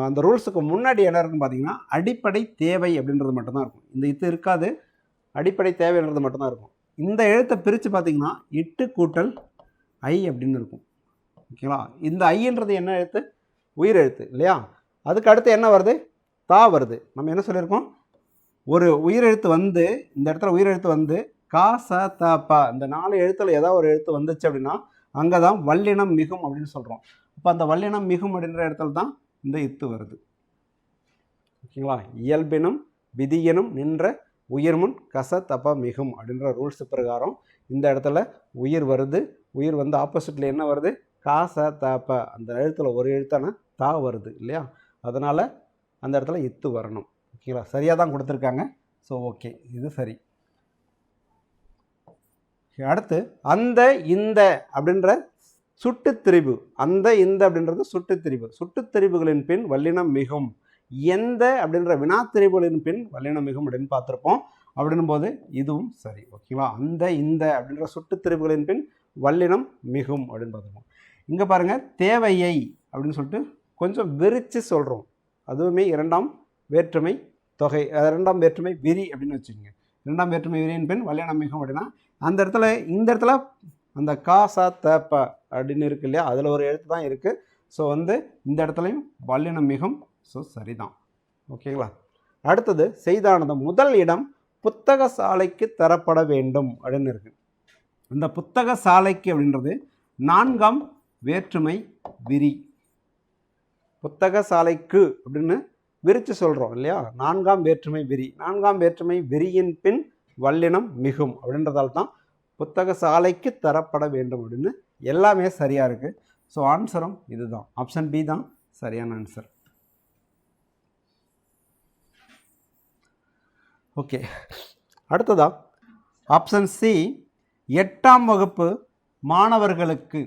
அந்த ரூல்ஸுக்கு முன்னாடி என்ன இருக்குன்னு பார்த்தீங்கன்னா அடிப்படை தேவை அப்படின்றது மட்டும்தான் இருக்கும். இந்த இத்து இருக்காது, அடிப்படை தேவைன்றது மட்டும்தான் இருக்கும். இந்த எழுத்தை பிரித்து பார்த்தீங்கன்னா இட்டு கூட்டல் ஐ அப்படின்னு இருக்கும். ஓகேங்களா? இந்த ஐன்றது என்ன எழுத்து? உயிர் எழுத்து இல்லையா? அதுக்கு அடுத்து என்ன வருது? தா வருது. நம்ம என்ன சொல்லியிருக்கோம்? ஒரு உயிரெழுத்து வந்து இந்த இடத்துல உயிரெழுத்து வந்து கா ச த ப, இந்த 4 எழுத்தில் ஏதாவது ஒரு எழுத்து வந்துச்சு அப்படின்னா அங்கே தான் வல்லினம் மிகும் அப்படின்னு சொல்கிறோம். அப்போ அந்த வல்லினம் மிகும் அப்படின்ற இடத்துல தான் இந்த இத்து வருது. ஓகேங்களா? இயல்பினும் விதியினும் நின்ற உயிர்முன் கச தப்ப மிகும் அப்படின்ற ரூல்ஸ் பிரகாரம் இந்த இடத்துல உயிர் வருது. உயிர் வந்து ஆப்போசிட்டில் என்ன வருது? காச தப்ப, அந்த எழுத்துல ஒரு எழுத்தான தா வருது இல்லையா? அதனால் அந்த இடத்துல இத்து வரணும். ஓகேங்களா? சரியாக தான் கொடுத்துருக்காங்க. ஸோ ஓகே, இது சரி. அடுத்து அந்த இந்த அப்படின்ற சுட்டுத்திரிபு. அந்த இந்த அப்படின்றது சுட்டுத்திரிபு. சுட்டுத்திரிபுகளின் பின் வல்லினம் மிகும். எந்த அப்படின்ற வினாத்திரிபுகளின் பின் வல்லினம் மிகும் அப்படின்னு பார்த்துருப்போம். அப்படின்னும் போது இதுவும் சரி. ஓகேவா? அந்த இந்த அப்படின்ற சுட்டுத்திரிபுகளின் பின் வல்லினம் மிகும் அப்படின்னு பார்த்துருப்போம். இங்கே பாருங்கள், தேவையை அப்படின்னு சொல்லிட்டு கொஞ்சம் விரித்து சொல்கிறோம். அதுவுமே இரண்டாம் வேற்றுமை தொகை, இரண்டாம் வேற்றுமை விரி அப்படின்னு வச்சுக்கோங்க. இரண்டாம் வேற்றுமை விரியின் பின் வல்லினம் மிகும் அப்படின்னா அந்த இடத்துல இந்த இடத்துல அந்த கா ச த ப அப்படின்னு இருக்கு இல்லையா? அதில் ஒரு எழுத்து தான் இருக்குது. ஸோ வந்து இந்த இடத்துலையும் வல்லினம் மிகும். ஸோ சரிதான். ஓகேங்களா? அடுத்தது செய்தானது முதல் இடம் புத்தக சாலைக்கு தரப்பட வேண்டும் அப்படின்னு இருக்கு. இந்த புத்தக சாலைக்கு அப்படின்றது நான்காம் வேற்றுமை விரி. புத்தக சாலைக்கு அப்படின்னு விரித்து சொல்கிறோம் இல்லையா? நான்காம் வேற்றுமை விரி. நான்காம் வேற்றுமை விரியின் பின் வல்லினம் மிகும் அப்படின்றதால தான் புத்தக சாலைக்கு தரப்பட வேண்டும் அப்படின்னு எல்லாமே சரியாக இருக்குது. ஸோ ஆன்சரும் இதுதான். ஆப்ஷன் பி தான் சரியான ஆன்சர். ஓகே, அடுத்ததா ஆப்ஷன் சி 8ஆம் வகுப்பு மாணவர்களுக்கு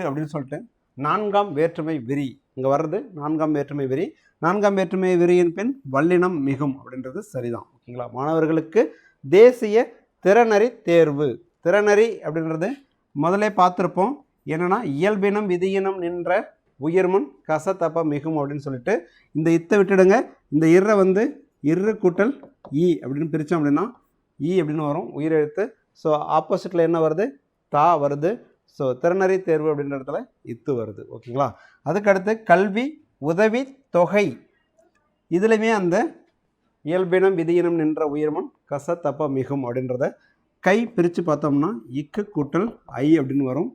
அப்படின்னு சொல்லிட்டு நான்காம் வேற்றுமை விரி இங்கே வர்றது. நான்காம் வேற்றுமை விரி. நான்காம் வேற்றுமை விரியின் பின் வல்லினம் மிகும் அப்படின்றது சரிதான். ஓகேங்களா? மாணவர்களுக்கு தேசிய திறனறி தேர்வு. திறனறி அப்படின்றது முதலே பார்த்துருப்போம். என்னென்னா இயல்பினம் விதியினம் நின்ற உயிர்முன் கச தப்ப மிகும் அப்படின்னு சொல்லிட்டு இந்த இத்தை விட்டுடுங்க. இந்த இர்ரை வந்து இரு கூட்டல் இ அப்படின்னு பிரித்தோம் அப்படின்னா இ அப்படின்னு வரும் உயிரெழுத்து. ஸோ ஆப்போசிட்டில் என்ன வருது? தா வருது. ஸோ திறனறி தேர்வு அப்படின்ற இடத்துல இத்து வருது. ஓகேங்களா. அதுக்கடுத்து கல்வி உதவி தொகை, இதுலையுமே அந்த இயல்பினம் விதியினம் நின்ற உயிர்மம் கச தப்ப மிகும் அப்படின்றத கை பிரித்து பார்த்தோம்னா இக்கு கூட்டல் ஐ அப்படின்னு வரும்.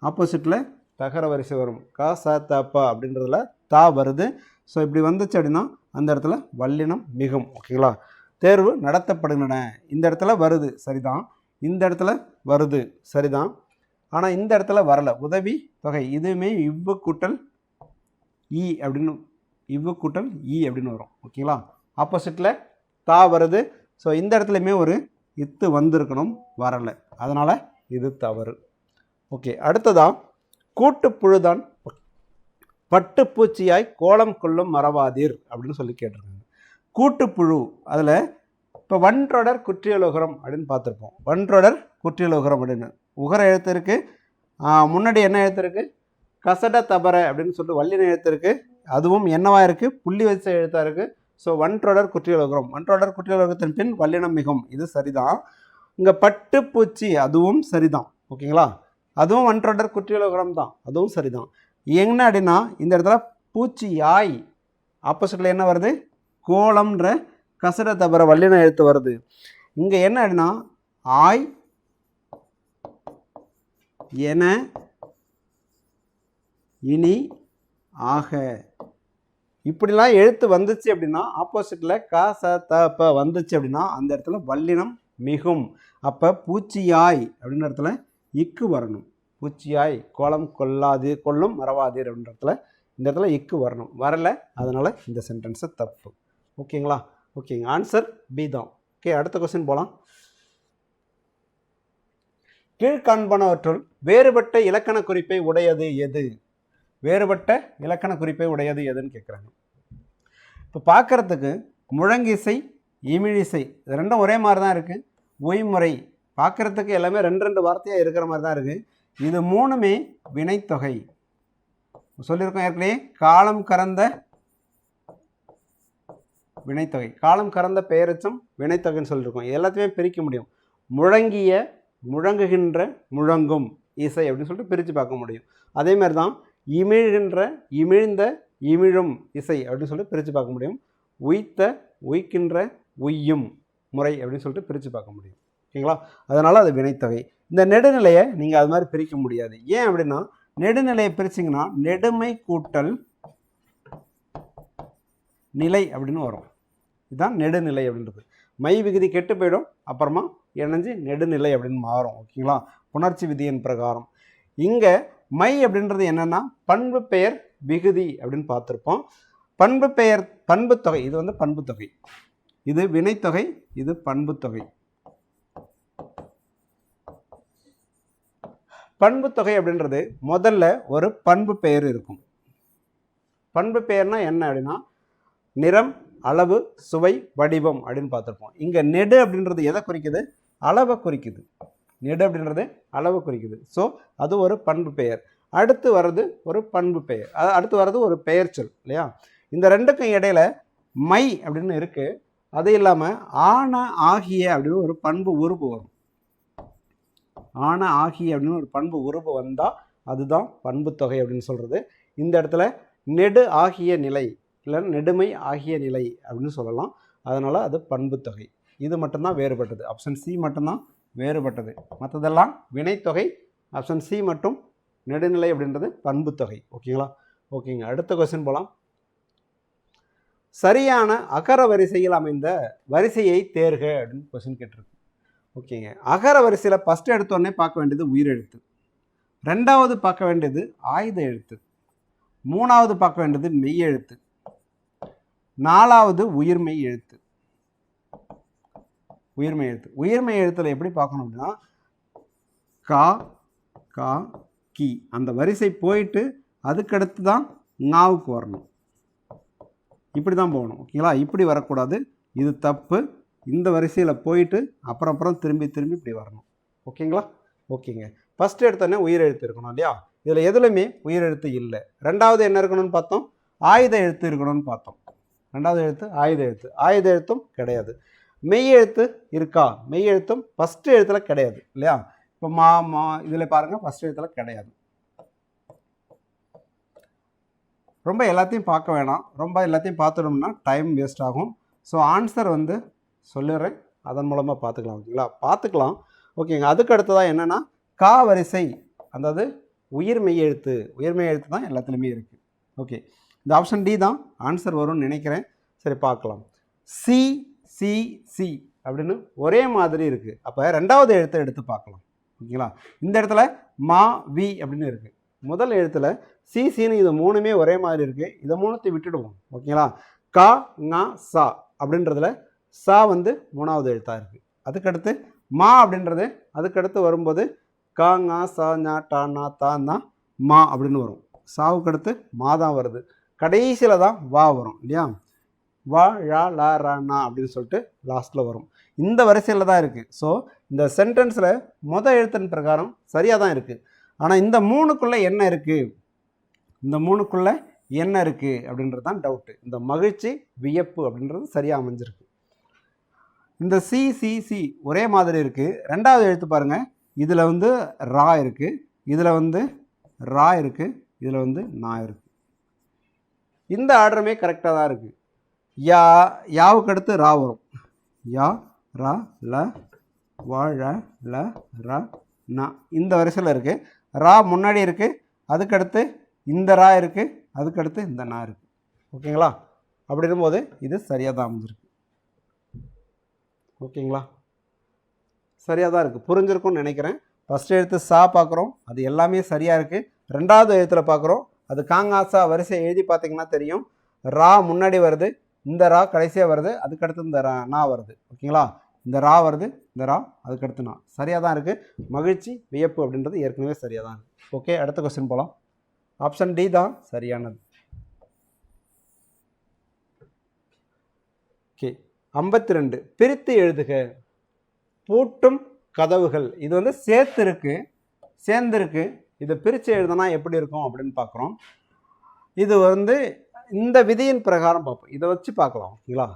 ஆப்போசிட்டில் தகர வரிசை வரும். க ச தப்ப அப்படின்றதுல தா வருது. ஸோ இப்படி வந்துச்சு அப்படின்னா அந்த இடத்துல வல்லினம் மிகும். ஓகேங்களா. தேர்வு நடத்தப்படுகின்றன, இந்த இடத்துல வருது சரிதான், இந்த இடத்துல வருது சரிதான், ஆனால் இந்த இடத்துல வரலை. உதவி தொகை இதுவுமே இவ்வு கூட்டல் இ அப்படின்னு, இவ்வு கூட்டல் இ அப்படின்னு வரும். ஓகேங்களா. ஆப்போசிட்டில் தா வருது. ஸோ இந்த இடத்துலையுமே ஒரு இத்து வந்திருக்கணும், வரலை, அதனால் இது தவறு. ஓகே. அடுத்ததான் கூட்டுப்புழுதான் பட்டுப்பூச்சியாய் கோலம் கொள்ளும் மறவாதீர் அப்படின்னு சொல்லி கேட்டிருக்காங்க. கூட்டுப்புழு அதில் இப்போ ஒன்றொடர் குற்றியலுகரம் அப்படின்னு பார்த்துருப்போம். ஒன்றொடர் குற்றியலுகரம் அப்படின்னு உகர எழுத்து இருக்குது, முன்னாடி என்ன எழுத்து இருக்குது, கசட தபர அப்படின்னு சொல்லிட்டு வல்லின எழுத்து இருக்குது, அதுவும் என்னவா இருக்குது, புள்ளி வச்ச எழுத்தாக இருக்குது. ஸோ ஒன்றொடர் குற்றியலுகரம், ஒன்றொடர் குற்றியலுகரத்தின் பின் வல்லினம் மிகும், இது சரிதான். இங்கே பட்டுப்பூச்சி அதுவும் சரிதான். ஓகேங்களா. அதுவும் ஒன்றொடர் குற்றியலுகரம் தான், அதுவும் சரிதான். என்ன அப்படின்னா இந்த இடத்துல பூச்சி யாய், ஆப்போசிட்டில் என்ன வருது, கோலம்ன்ற கசட தவிர வல்லின எழுத்து வருது. இங்கே என்ன அப்படின்னா ஆய் என இனி ஆக இப்படிலாம் எழுத்து வந்துச்சு அப்படின்னா ஆப்போசிட்டில் க ச த ப வந்துச்சு அப்படின்னா அந்த இடத்துல வல்லினம் மிகும். அப்போ பூச்சியாய் அப்படின்ற இடத்துல இக்கு வரணும். பூச்சியாய் கோலம் கொள்ளும் மறவாதீர் அப்படின்ற இடத்துல இந்த இடத்துல இக்கு வரணும், வரலை, அதனால் இந்த சென்டென்ஸு தப்பு. ஓகேங்களா. ஓகேங்க. ஆன்சர் பி தான். ஓகே. அடுத்த கொஸ்டின் போகலாம். கீழ்காண்பனவற்றுள் வேறுபட்ட இலக்கண குறிப்பை உடையது எது? வேறுபட்ட இலக்கண குறிப்பை உடையது எதுன்னு கேட்குறாங்க. இப்போ பார்க்குறதுக்கு முழங்கிசை இமிழிசை இது ரெண்டும் ஒரே மாதிரி தான் இருக்குது. ஒய்முறை பார்க்குறதுக்கு எல்லாமே ரெண்டு வார்த்தையாக இருக்கிற மாதிரி தான் இருக்குது. இது மூணுமே வினைத்தொகை. சொல்லியிருக்கோம் ஏற்கனவே, காலம் கறந்த வினைத்தொகை, காலம் கறந்த பெயரெச்சம் வினைத்தொகைன்னு சொல்லியிருக்கோம். எல்லாத்தையுமே பிரிக்க முடியும். முழங்கிய, முழங்குகின்ற, முழங்கும் இசை அப்படின்னு சொல்லிட்டு பிரித்து பார்க்க முடியும். அதே மாதிரி தான் இமிழ்கின்ற, இமிழ்ந்த, இமிழும் இசை அப்படின்னு சொல்லிட்டு பிரித்து பார்க்க முடியும். உய்த்த, உய்க்கின்ற, உய்யும் முறை அப்படின்னு சொல்லிட்டு பிரித்து பார்க்க முடியும். ஓகேங்களா. அதனால் அது வினைத்தொகை. இந்த நெடுநிலையை நீங்கள் அது மாதிரி பிரிக்க முடியாது. ஏன் அப்படின்னா நெடுநிலையை பிரிச்சிங்கன்னா நெடுமை கூட்டல் நிலை அப்படின்னு வரும். இதுதான் நெடுநிலை அப்படின்றது. மை விகுதி கெட்டு போயிடும், அப்புறமா இணைஞ்சு நெடுநிலை அப்படின்னு மாறும். ஓகேங்களா. புணர்ச்சி விதியின் பிரகாரம் இங்கே மை அப்படின்றது என்னென்னா பண்பு பெயர் விகுதி அப்படின்னு பார்த்துருப்போம். பண்பு பெயர் பண்புத்தொகை, இது வந்து பண்புத்தொகை, இது வினைத்தொகை, இது பண்புத்தொகை. பண்புத்தொகை அப்படின்றது முதல்ல ஒரு பண்பு பெயர் இருக்கும். பண்பு பெயர்னா என்ன அப்படின்னா நிறம், அளவு, சுவை, வடிவம் அப்படின்னு பார்த்துருப்போம். இங்கே நெடு அப்படின்றது எதை குறிக்குது, அளவை குறிக்குது. நெடு அப்படின்றது அளவு குறிக்குது. ஸோ அது ஒரு பண்பு பெயர். அடுத்து வர்றது ஒரு பண்பு பெயர், அடுத்து வர்றது ஒரு பெயர் சொல் இல்லையா. இந்த ரெண்டுக்கும் இடையில மை அப்படின்னு இருக்குது. அது இல்லாமல் ஆன ஆகிய அப்படின்னு ஒரு பண்பு உருபு வரும். ஆன ஆகிய அப்படின்னு ஒரு பண்பு உருபு வந்தால் அதுதான் பண்பு தொகை அப்படின்னு சொல்கிறது. இந்த இடத்துல நெடு ஆகிய நிலை இல்லை நெடுமை ஆகிய நிலை அப்படின்னு சொல்லலாம். அதனால் அது பண்பு தொகை. இது மட்டும்தான் வேறுபட்டது. ஆப்ஷன் சி மட்டும்தான் வேறுபட்டது. மற்றதெல்லாம் வினைத்தொகை. ஆப்ஷன் சி மட்டும் நெடுநிலை அப்படின்றது பண்பு தொகை. ஓகேங்களா. ஓகேங்க. அடுத்த கொஸ்டின் போகலாம். சரியான அகர வரிசையில் அமைந்த வரிசையை தேர்க அப்படின்னு கொஸ்டின் கேட்டிருக்கு. ஓகேங்க. அகர வரிசையில் ஃபஸ்ட்டு எடுத்தோடனே பார்க்க வேண்டியது உயிரெழுத்து, ரெண்டாவது பார்க்க வேண்டியது ஆயுத எழுத்து, மூணாவது பார்க்க வேண்டியது மெய்யெழுத்து, நாலாவது உயிர்மெய் எழுத்து. உயிர்மெய் எழுத்து, உயிர்மெய் எழுத்தில் எப்படி பார்க்கணும் அப்படின்னா கா கா கி அந்த வரிசை போயிட்டு அதுக்கடுத்து தான் ஞாவுக்கு வரணும். இப்படி தான் போகணும். ஓகேங்களா. இப்படி வரக்கூடாது, இது தப்பு. இந்த வரிசையில் போயிட்டு அப்புறம் திரும்பி இப்படி வரணும். ஓகேங்களா. ஓகேங்க. ஃபஸ்ட்டு எடுத்தோடனே உயிரெழுத்து இருக்கணும் இல்லையா. இதில் எதுலையுமே உயிரெழுத்து இல்லை. ரெண்டாவது என்ன இருக்கணும்னு பார்த்தோம், ஆயுத எழுத்து இருக்கணும்னு பார்த்தோம். ரெண்டாவது எழுத்து ஆயுத எழுத்து, ஆயுத எழுத்தும் கிடையாது. மெய் எழுத்து இருக்கா, மெய் எழுத்தும் ஃபஸ்ட்டு எழுத்தில் கிடையாது இல்லையா. இப்போ மா இதில் பாருங்கள் ஃபஸ்ட் எழுத்தில் கிடையாது. ரொம்ப எல்லாத்தையும் பார்க்க வேணாம், ரொம்ப எல்லாத்தையும் பார்த்துட்டோம்னா டைம் வேஸ்ட் ஆகும். ஸோ ஆன்சர் வந்து சொல்லிடுறேன், அதன் மூலமாக பார்த்துக்கலாம். ஓகேங்களா, பார்த்துக்கலாம். ஓகேங்க. அதுக்கு அடுத்ததாக என்னென்னா கா வரிசை, அதாவது உயிர்மெய் எழுத்து. உயிர்மெய் எழுத்து தான் எல்லாத்துலேயுமே இருக்குது. ஓகே, இந்த ஆப்ஷன் டி தான் ஆன்சர் வரும்னு நினைக்கிறேன். சரி, பார்க்கலாம். சி சி சி அப்படின்னு ஒரே மாதிரி இருக்குது. அப்போ ரெண்டாவது எழுத்தை எடுத்து பார்க்கலாம். ஓகேங்களா, இந்த இடத்துல மா வி அப்படின்னு இருக்குது. முதல் எழுத்தில் சி சின்னு இது மூணுமே ஒரே மாதிரி இருக்குது. இதை மூணுத்தை விட்டுடுவோம். ஓகேங்களா, கா ஙா சா அப்படின்றதுல சா வந்து மூணாவது எழுத்தாக இருக்குது. அதுக்கடுத்து மா அப்படின்றது அதுக்கடுத்து வரும்போது கா ஙா சா ஞா டா நா தா நா மா அப்படின்னு வரும். சாவுக்கு அடுத்து மா தான் வருது. கடைசியில் தான் வா வரும் இல்லையா, வா ழா லா ரா நா அப்படின்னு சொல்லிட்டு லாஸ்ட்டில் வரும். இந்த வரிசையில் தான் இருக்குது. ஸோ இந்த சென்டென்ஸில் மொதல் எழுத்தின் பிரகாரம் சரியாக தான் இருக்குது. ஆனால் இந்த மூணுக்குள்ளே என்ன இருக்குது, இந்த மூணுக்குள்ளே என்ன இருக்குது அப்படின்றது தான் டவுட்டு. இந்த மகிழ்ச்சி வியப்பு அப்படின்றது சரியாக அமைஞ்சிருக்கு. இந்த சி சி சி ஒரே மாதிரி இருக்குது. ரெண்டாவது எழுத்து பாருங்கள், இதில் வந்து ரா இருக்குது, இதில் வந்து ரா இருக்குது, இதில் வந்து நா இருக்குது. இந்த ஆர்டருமே கரெக்டாக தான் இருக்குது. யாவுக்கு அடுத்து ரா வரும். யா ரா ல வா ழ ல ரா நா இந்த வரிசையில் இருக்குது. ரா முன்னாடி இருக்குது, அதுக்கடுத்து இந்த ரா இருக்குது, அதுக்கடுத்து இந்த நா இருக்குது. ஓகேங்களா, அப்படி இருக்கும்போது இது சரியாக தான் அமைஞ்சிருக்கு. ஓகேங்களா, சரியாக தான் இருக்குது, புரிஞ்சிருக்கும்னு நினைக்கிறேன். ஃபஸ்ட் எழுத்து சா பார்க்குறோம், அது எல்லாமே சரியாக இருக்குது. ரெண்டாவது எழுத்தில் பார்க்குறோம், அது காங்காசா வரிசை எழுதி பார்த்தீங்கன்னா தெரியும். ரா முன்னாடி வருது, இந்த ரா கடைசியாக வருது, அதுக்கடுத்து இந்த நா வருது. ஓகேங்களா, இந்த ரா வருது, இந்த ரா, அதுக்கடுத்து நா. சரியாக தான் இருக்குது. மகிழ்ச்சி வியப்பு அப்படின்றது ஏற்கனவே சரியாக தான் இருக்குது. ஓகே, அடுத்த கொஸ்டின் போகலாம். ஆப்ஷன் டி தான் சரியானது. ஓகே, 52 பிரித்து எழுதுக. பூட்டும் கதவுகள், இது வந்து சேர்ந்துருக்கு. இதை பிரித்து எழுதுனா எப்படி இருக்கும் அப்படின்னு பார்க்குறோம். இது வந்து இந்த விதியின் பிரகாரம் பார்ப்போம், இதை வச்சு பார்க்கலாம். ஓகேங்களா,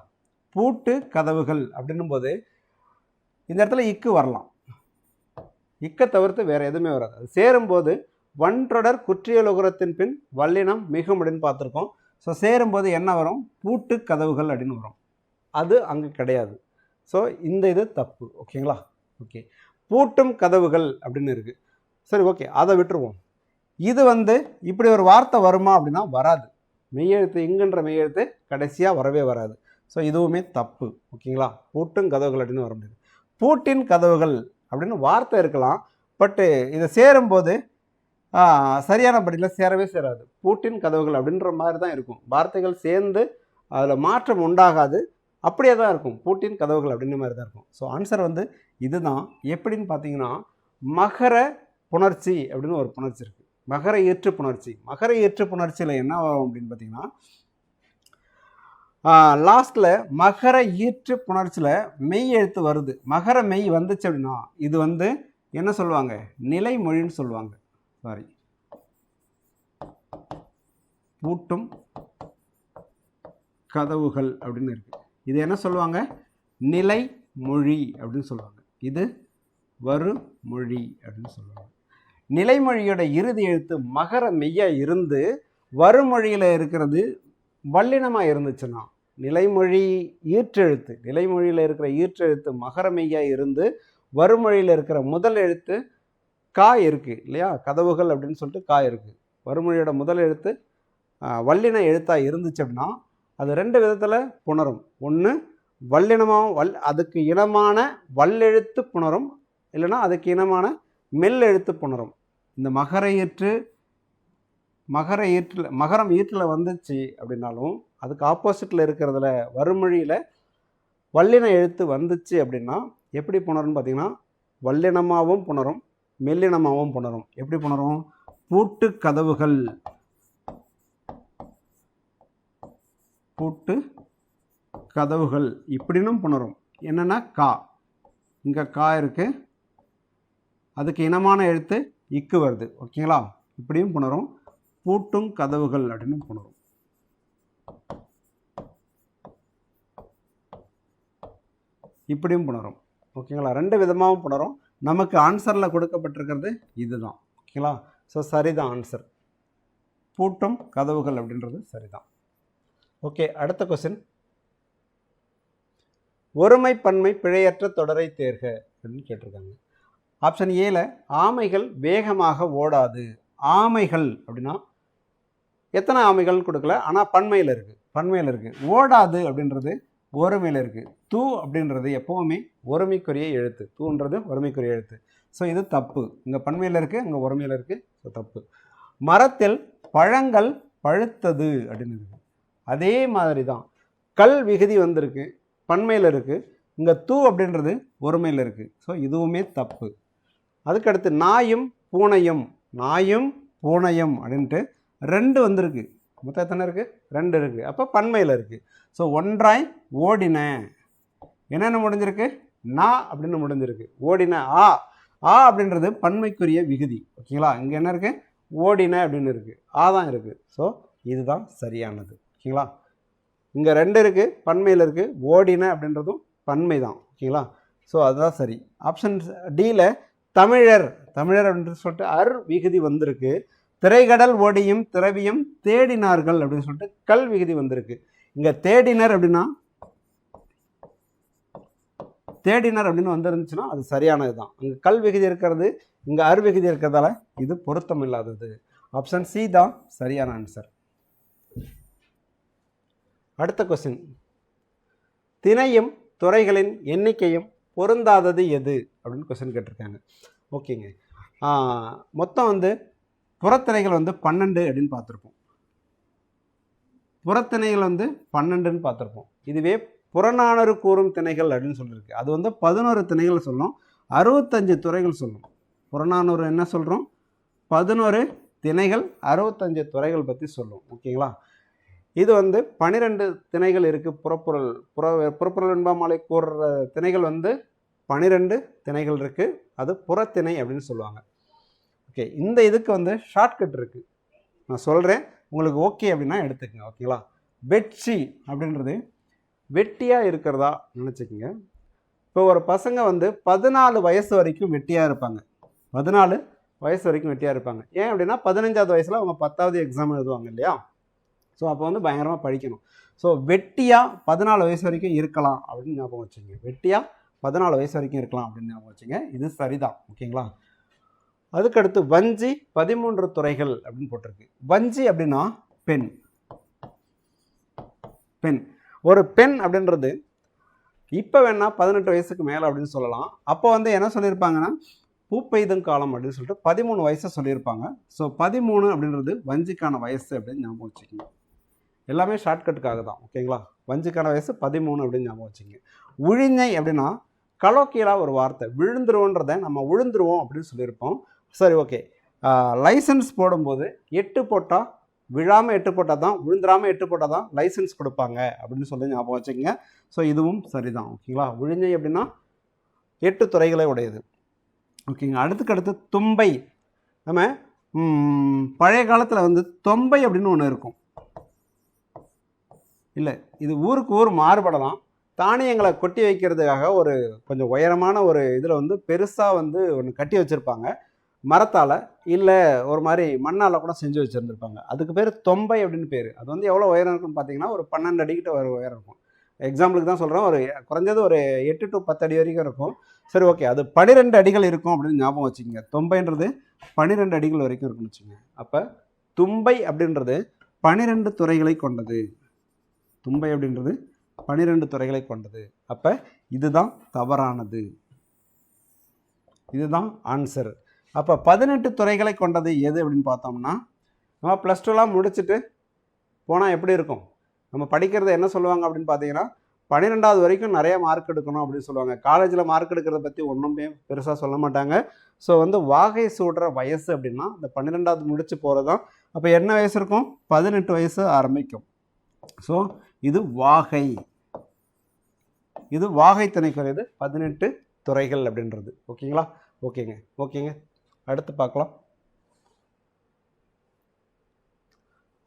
பூட்டு கதவுகள் அப்படின்னும் போது இந்த இடத்துல இக்கு வரலாம், இக்கை தவிர்த்து வேறு எதுவுமே வராது. அது சேரும்போது ஒன்றொடர் குற்றியலுகரத்தின் பின் வல்லினம் மிகும் அப்படின்னு பார்த்துருக்கோம். ஸோ சேரும்போது என்ன வரும், பூட்டு கதவுகள் அப்படின்னு வரும். அது அங்கே கிடையாது. ஸோ இந்த இது தப்பு. ஓகேங்களா, ஓகே, பூட்டும் கதவுகள் அப்படின்னு இருக்குது. சரி, ஓகே, அதை விட்டுருவோம். இது வந்து இப்படி ஒரு வார்த்தை வருமா அப்படின்னா வராது. மெய்யெழுத்து இங்குன்ற மெய்யெழுத்து கடைசியாக வரவே வராது. ஸோ இதுவுமே தப்பு. ஓகேங்களா, பூட்டும் கதவுகள் அப்படின்னு வர முடியாது. பூட்டின் கதவுகள் அப்படின்னு வார்த்தை இருக்கலாம், பட்டு இதை சேரும்போது சரியான படியில் சேரவே சேராது. பூட்டின் கதவுகள் அப்படின்ற மாதிரி தான் இருக்கும். வார்த்தைகள் சேர்ந்து அதில் மாற்றம் உண்டாகாது, அப்படியே தான் இருக்கும். பூட்டின் கதவுகள் அப்படின்ற மாதிரி தான் இருக்கும். ஸோ ஆன்சர் வந்து இதுதான். எப்படின்னு பார்த்தீங்கன்னா, மகர புணர்ச்சி அப்படின்னு ஒரு புணர்ச்சி இருக்குது, மகர ஈற்று புணர்ச்சி. மகர ஈற்று புணர்ச்சியில் என்ன வரும் அப்படின்னு பார்த்தீங்கன்னா, லாஸ்ட்டில் மகர ஈற்று புணர்ச்சியில் மெய் எழுத்து வருது. மகர மெய் வந்துச்சு அப்படின்னா இது வந்து என்ன சொல்லுவாங்க, நிலைமொழின்னு சொல்லுவாங்க. சாரி, பூட்டும் கதவுகள் அப்படின்னு இருக்குது. இது என்ன சொல்லுவாங்க, நிலைமொழி அப்படின்னு சொல்லுவாங்க. இது வருமொழி அப்படின்னு சொல்லுவாங்க. நிலைமொழியோட இறுதி எழுத்து மகர மெய்யாக இருந்து வருமொழியில் இருக்கிறது வல்லினமாக இருந்துச்சுன்னா, நிலைமொழி ஈற்றெழுத்து, நிலைமொழியில் இருக்கிற ஈற்றெழுத்து மகர மெய்யாக இருந்து வருமொழியில் இருக்கிற முதல் எழுத்து கா இருக்குது இல்லையா, கதவுகள் அப்படின்னு சொல்லிட்டு கா இருக்குது. வருமொழியோட முதல் எழுத்து வல்லின எழுத்தாக இருந்துச்சு அப்படின்னா அது ரெண்டு விதத்தில் புணரும். ஒன்று வல்லினமாகவும் அதுக்கு இனமான வல்லெழுத்து புணரும், இல்லைன்னா அதுக்கு இனமான மெல்லெழுத்து புணரும். இந்த மகரம் ஈற்றில் வந்துச்சு அப்படின்னாலும் அதுக்கு ஆப்போசிட்டில் இருக்கிறதுல வருமொழியில் வல்லின எழுத்து வந்துச்சு அப்படின்னா எப்படி புணரும்னு பார்த்தீங்கன்னா, வல்லினமாகவும் புணரும், மெல்லினமாகவும் புணரும். எப்படி புணரும், பூட்டு கதவுகள், பூட்டு கதவுகள் இப்படின்னும் புணரும். என்னென்னா கா, இங்கே கா இருக்குது, அதுக்கு இனமான எழுத்து இக்கு வருது. ஓகேங்களா, இப்படியும் புணரும். பூட்டும் கதவுகள் அப்படின்னு புணரும். இப்படியும் புணரும். ஓகேங்களா, ரெண்டு விதமாகவும் புணரும். நமக்கு ஆன்சரில் கொடுக்கப்பட்டிருக்கிறது இதுதான். ஓகேங்களா? ஸோ சரிதான் ஆன்சர். பூட்டும் கதவுகள் அப்படின்றது சரிதான். ஓகே, அடுத்த கொஸ்டின். ஒருமை பன்மை பிழையற்ற தொடரை தேர்க அப்படின்னு கேட்டிருக்காங்க. ஆப்ஷன் ஏல ஆமைகள் வேகமாக ஓடாது. ஆமைகள் அப்படின்னா எத்தனை ஆமைகள் கொடுக்கல, ஆனால் பன்மையில் இருக்குது. ஓடாது அப்படின்றது ஒருமையில் இருக்குது. தூ அப்படின்றது எப்போவுமே ஒருமைக்குரிய எழுத்து. தூன்றது ஒருமைக்குரிய எழுத்து. ஸோ இது தப்பு. இங்கே பன்மையில் இருக்குது, இங்கே ஒருமையில் இருக்குது. ஸோ தப்பு. மரத்தில் பழங்கள் பழுத்தது அப்படின்னு இருக்குது. அதே மாதிரி தான் கல் விகுதி வந்திருக்கு, பன்மையில் இருக்குது. இங்கே தூ அப்படின்றது ஒருமையில் இருக்குது. ஸோ இதுவுமே தப்பு. அதுக்கடுத்து நாயும் பூனையும் அப்படின்ட்டு 2 வந்திருக்கு. மொத்தம் எத்தனை இருக்குது? 2 இருக்குது. அப்போ பன்மையில் இருக்குது. ஸோ ஒன்றாய் ஓடின என்னென்ன முடிஞ்சிருக்கு? நா அப்படின்னு முடிஞ்சிருக்கு. ஓடின ஆ அப்படின்றது பன்மைக்குரிய விகுதி. ஓகேங்களா? இங்கே என்ன இருக்குது? ஓடின அப்படின்னு இருக்குது. தான் இருக்குது. ஸோ இதுதான் சரியானது. ஓகேங்களா? இங்கே 2 இருக்குது, பன்மையில் இருக்குது. ஓடின அப்படின்றதும் பன்மை தான். ஓகேங்களா? ஸோ அதுதான் சரி. ஆப்ஷன் டியில் தமிழர் அப்படின்னு சொல்லிட்டு விகுதி வந்திருக்கு. திரைக்கடல் ஓடியும் திரவியம் தேடினார்கள் அப்படின்னு சொல்லிட்டு கல் விகுதி வந்திருக்கு. இங்கே தேடினர் அப்படின்னு வந்துருந்துச்சுன்னா அது சரியானது தான். அங்கே கல் விகுதி இருக்கிறது, இங்கே விகுதி இருக்கிறதால இது பொருத்தம் இல்லாதது. ஆப்ஷன் சி தான் சரியான ஆன்சர். அடுத்த கொஸ்டின். திணையும் துறைகளின் எண்ணிக்கையும் பொருந்தாதது எது அப்படின்னு கொஸ்டின் கேட்டிருக்காங்க. ஓகேங்க, மொத்தம் புறத்திணைகள் 12 அப்படின்னு பார்த்துருப்போம். புறத்திணைகள் 12ன்னு பார்த்துருப்போம். இதுவே புறநானூறு கூறும் திணைகள் அப்படின்னு சொல்லியிருக்கு. அது 11 திணைகள் சொல்லும், 65 துறைகள் சொல்லும். புறநானூறு என்ன சொல்கிறோம்? 11 திணைகள் 65 துறைகள் பற்றி சொல்லும். ஓகேங்களா? இது 12 திணைகள் இருக்குது. புறப்பொருள் வெண்பாமாலை கூறுற திணைகள் 12 திணைகள் இருக்குது. அது புறத்திணை அப்படின்னு சொல்லுவாங்க. ஓகே, இந்த இதுக்கு ஷார்ட்கட் இருக்குது, நான் சொல்கிறேன். உங்களுக்கு ஓகே அப்படின்னா எடுத்துக்கங்க. ஓகேங்களா? வெட்சி அப்படின்றது வெட்டியாக இருக்கிறதா நினச்சிக்கோங்க. இப்போ ஒரு பசங்க 14 வயசு வரைக்கும் வெட்டியாக இருப்பாங்க. 14 வயசு வரைக்கும் வெட்டியாக இருப்பாங்க. ஏன் அப்படின்னா 15வது வயசில் அவங்க 10வது எக்ஸாம் எழுதுவாங்க இல்லையா? ஸோ அப்போ பயங்கரமாக படிக்கணும். ஸோ வெட்டியாக 14 வயசு வரைக்கும் இருக்கலாம் அப்படின்னு ஞாபகம் வச்சுங்க. வெட்டியாக 14 வயசு வரைக்கும் இருக்கலாம் அப்படின்னு ஞாபகம் வச்சுங்க. இது சரிதான். ஓகேங்களா? அதுக்கடுத்து வஞ்சி 13 துறைகள் அப்படின்னு போட்டிருக்கு. வஞ்சி அப்படின்னா பெண். ஒரு பெண் அப்படின்றது இப்போ வேணா 18 வயசுக்கு மேலே அப்படின்னு சொல்லலாம். அப்போ என்ன சொல்லியிருப்பாங்கன்னா பூப்பெய்தும் காலம் அப்படின்னு சொல்லிட்டு 13 வயசை சொல்லியிருப்பாங்க. ஸோ 13 அப்படின்றது வஞ்சிக்கான வயசு அப்படின்னு ஞாபகம் வச்சுக்கோங்க. எல்லாமே ஷார்ட்கட்டுக்காக தான். ஓகேங்களா? வஞ்சிக்கான வயசு 13 அப்படின்னு ஞாபகம் வச்சுங்க. உழிஞை அப்படின்னா கலோக்கியலாக ஒரு வார்த்தை. விழுந்துருவோன்றதை நம்ம விழுந்துருவோம் அப்படின்னு சொல்லியிருப்போம். சரி, ஓகே. லைசன்ஸ் போடும்போது 8 போட்டால் விழாமல் 8 போட்டால் தான், விழுந்துடாமல் 8 போட்டால் தான் லைசன்ஸ் கொடுப்பாங்க அப்படின்னு சொல்லி ஞாபகம் வச்சுக்கோங்க. ஸோ இதுவும் சரிதான். ஓகேங்களா? உழிஞை அப்படின்னா 8 துறைகளை உடையது. ஓகேங்க. அடுத்து தும்பை. நம்ம பழைய காலத்தில் தொம்பை அப்படின்னு ஒன்று இருக்கும். இல்லை, இது ஊருக்கு ஊர் மாறுபடலாம். தானியங்களை கொட்டி வைக்கிறதுக்காக ஒரு கொஞ்சம் உயரமான ஒரு இதில் பெருசாக ஒன்று கட்டி வச்சுருப்பாங்க மரத்தால், இல்லை ஒரு மாதிரி மண்ணால் கூட செஞ்சு வச்சுருந்துருப்பாங்க. அதுக்கு பேர் தொம்பை அப்படின்னு பேர். அது எவ்வளோ உயரம் இருக்குன்னு பார்த்தீங்கன்னா ஒரு 12 அடிக்கிட்ட ஒரு உயரம் இருக்கும். எக்ஸாம்பிளுக்கு தான் சொல்கிறேன். ஒரு குறைஞ்சது ஒரு 8 to 10 அடி வரைக்கும் இருக்கும். சரி, ஓகே. அது 12 அடிகள் இருக்கும் அப்படின்னு ஞாபகம் வச்சுக்கோங்க. தொம்பைன்றது 12 அடிகள் வரைக்கும் இருக்குன்னு வச்சுக்கோங்க. அப்போ தும்பை அப்படின்றது 12 துறைகளை கொண்டது. தும்பை அப்படின்றது 12 துறைகளை கொண்டது. அப்போ இதுதான் தவறானது. இதுதான் ஆன்சர். அப்போ 18 துறைகளை கொண்டது எது அப்படின்னு பார்த்தோம்னா, நம்ம +2லாம் முடிச்சுட்டு போனால் எப்படி இருக்கும்? நம்ம படிக்கிறது என்ன சொல்லுவாங்க அப்படின்னு பார்த்தீங்கன்னா 12வது வரைக்கும் நிறைய மார்க் எடுக்கணும் அப்படின்னு சொல்லுவாங்க. காலேஜில் மார்க் எடுக்கிறத பற்றி ஒன்றுமே பெருசாக சொல்ல மாட்டாங்க. ஸோ வாகை சூடுற வயசு அப்படின்னா இந்த 12வது முடிச்சு போகிறது தான். அப்போ என்ன வயசு இருக்கும்? 18 வயசு ஆரம்பிக்கும். ஸோ இது வாகை. இது வாகை திணைக்குரியது 18 துறைகள் அப்படின்றது. ஓகேங்களா? ஓகேங்க. அடுத்து பார்க்கலாம்.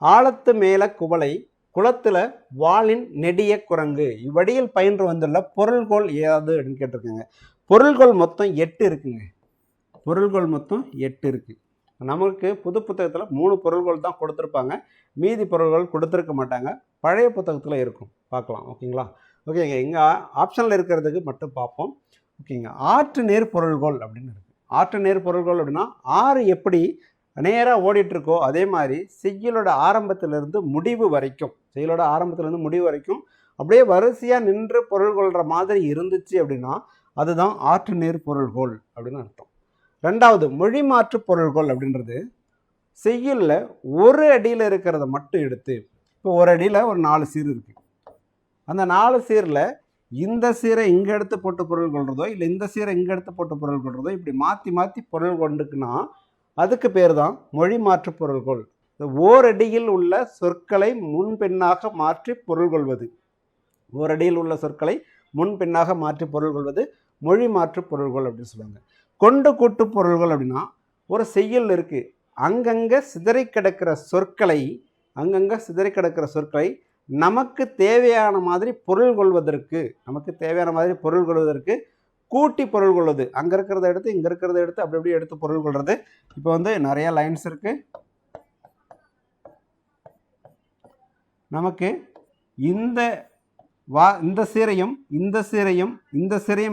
ஆழத்து மேல குவளை குளத்தில் வாளின் நெடிய குரங்கு இவ்வடியில் பயின்று வந்துள்ள பொருள்கோள் ஏதாவது அப்படின்னு கேட்டிருக்காங்க. பொருள்கள் மொத்தம் 8 இருக்குங்க. பொருள்கள் மொத்தம் 8 இருக்குது. நமக்கு புது புத்தகத்தில் 3 பொருள்கள் தான் கொடுத்துருப்பாங்க, மீதி பொருள்கள் கொடுத்துருக்க மாட்டாங்க. பழைய புத்தகத்தில் இருக்கும், பார்க்கலாம். ஓகேங்களா? ஓகேங்க, இங்கே ஆப்ஷனில் இருக்கிறதுக்கு மட்டும் பார்ப்போம். ஓகேங்க, ஆற்று நீர் பொருள்கள் அப்படின்னு இருக்குது. ஆற்று நீர் பொருள்கள் அப்படின்னா ஆறு எப்படி நேராக ஓடிட்டுருக்கோ அதே மாதிரி செய்யுளோட ஆரம்பத்திலிருந்து முடிவு வரைக்கும், செய்யுளோட ஆரம்பத்திலேருந்து முடிவு வரைக்கும் அப்படியே வரிசையாக நின்று பொருள் கொள்கிற மாதிரி இருந்துச்சு அப்படின்னா அதுதான் ஆற்று நீர் பொருள்கோள் அப்படின்னு அர்த்தம். ரெண்டாவது, மொழி மாற்று பொருள்கோள் அப்படின்றது செய்யுளில் ஒரு அடியில் இருக்கிறத மட்டும் எடுத்து, இப்போ ஒரு அடியில் ஒரு 4 சீர் இருக்குது, அந்த 4 சீரில் இந்த சீரை இங்கே எடுத்து போட்டு பொருள் கொள்றதோ இல்லை இந்த சீரை இங்கே எடுத்து போட்டு பொருள் கொள்றதோ இப்படி மாற்றி மாற்றி பொருள் கொண்டுக்குன்னா அதுக்கு பேர் தான் மொழி மாற்று பொருள்கோள். ஓரடியில் உள்ள சொற்களை முன்பின்னாக மாற்றி பொருள் கொள்வது, ஓரடியில் உள்ள சொற்களை முன்பின்னாக மாற்றி பொருள் கொள்வது மொழி மாற்று பொருள்கோள் அப்படின்னு சொல்லுவாங்க. கொண்டு கூட்டு பொருள்கள் அப்படின்னா ஒரு செய்யுள் இருக்குது, அங்கங்கே சிதறி கிடக்கிற சொற்களை நமக்கு தேவையான மாதிரி பொருள் கொள்வதற்கு கூட்டி பொருள் கொள்வது, அங்கே இருக்கிறத எடுத்து இங்கே இருக்கிறத எடுத்து அப்படி அப்படியே எடுத்து பொருள் கொள்வது. இப்போ வந்து நிறைய லைன்ஸ் இருக்கு, நமக்கு இந்த சீரையும்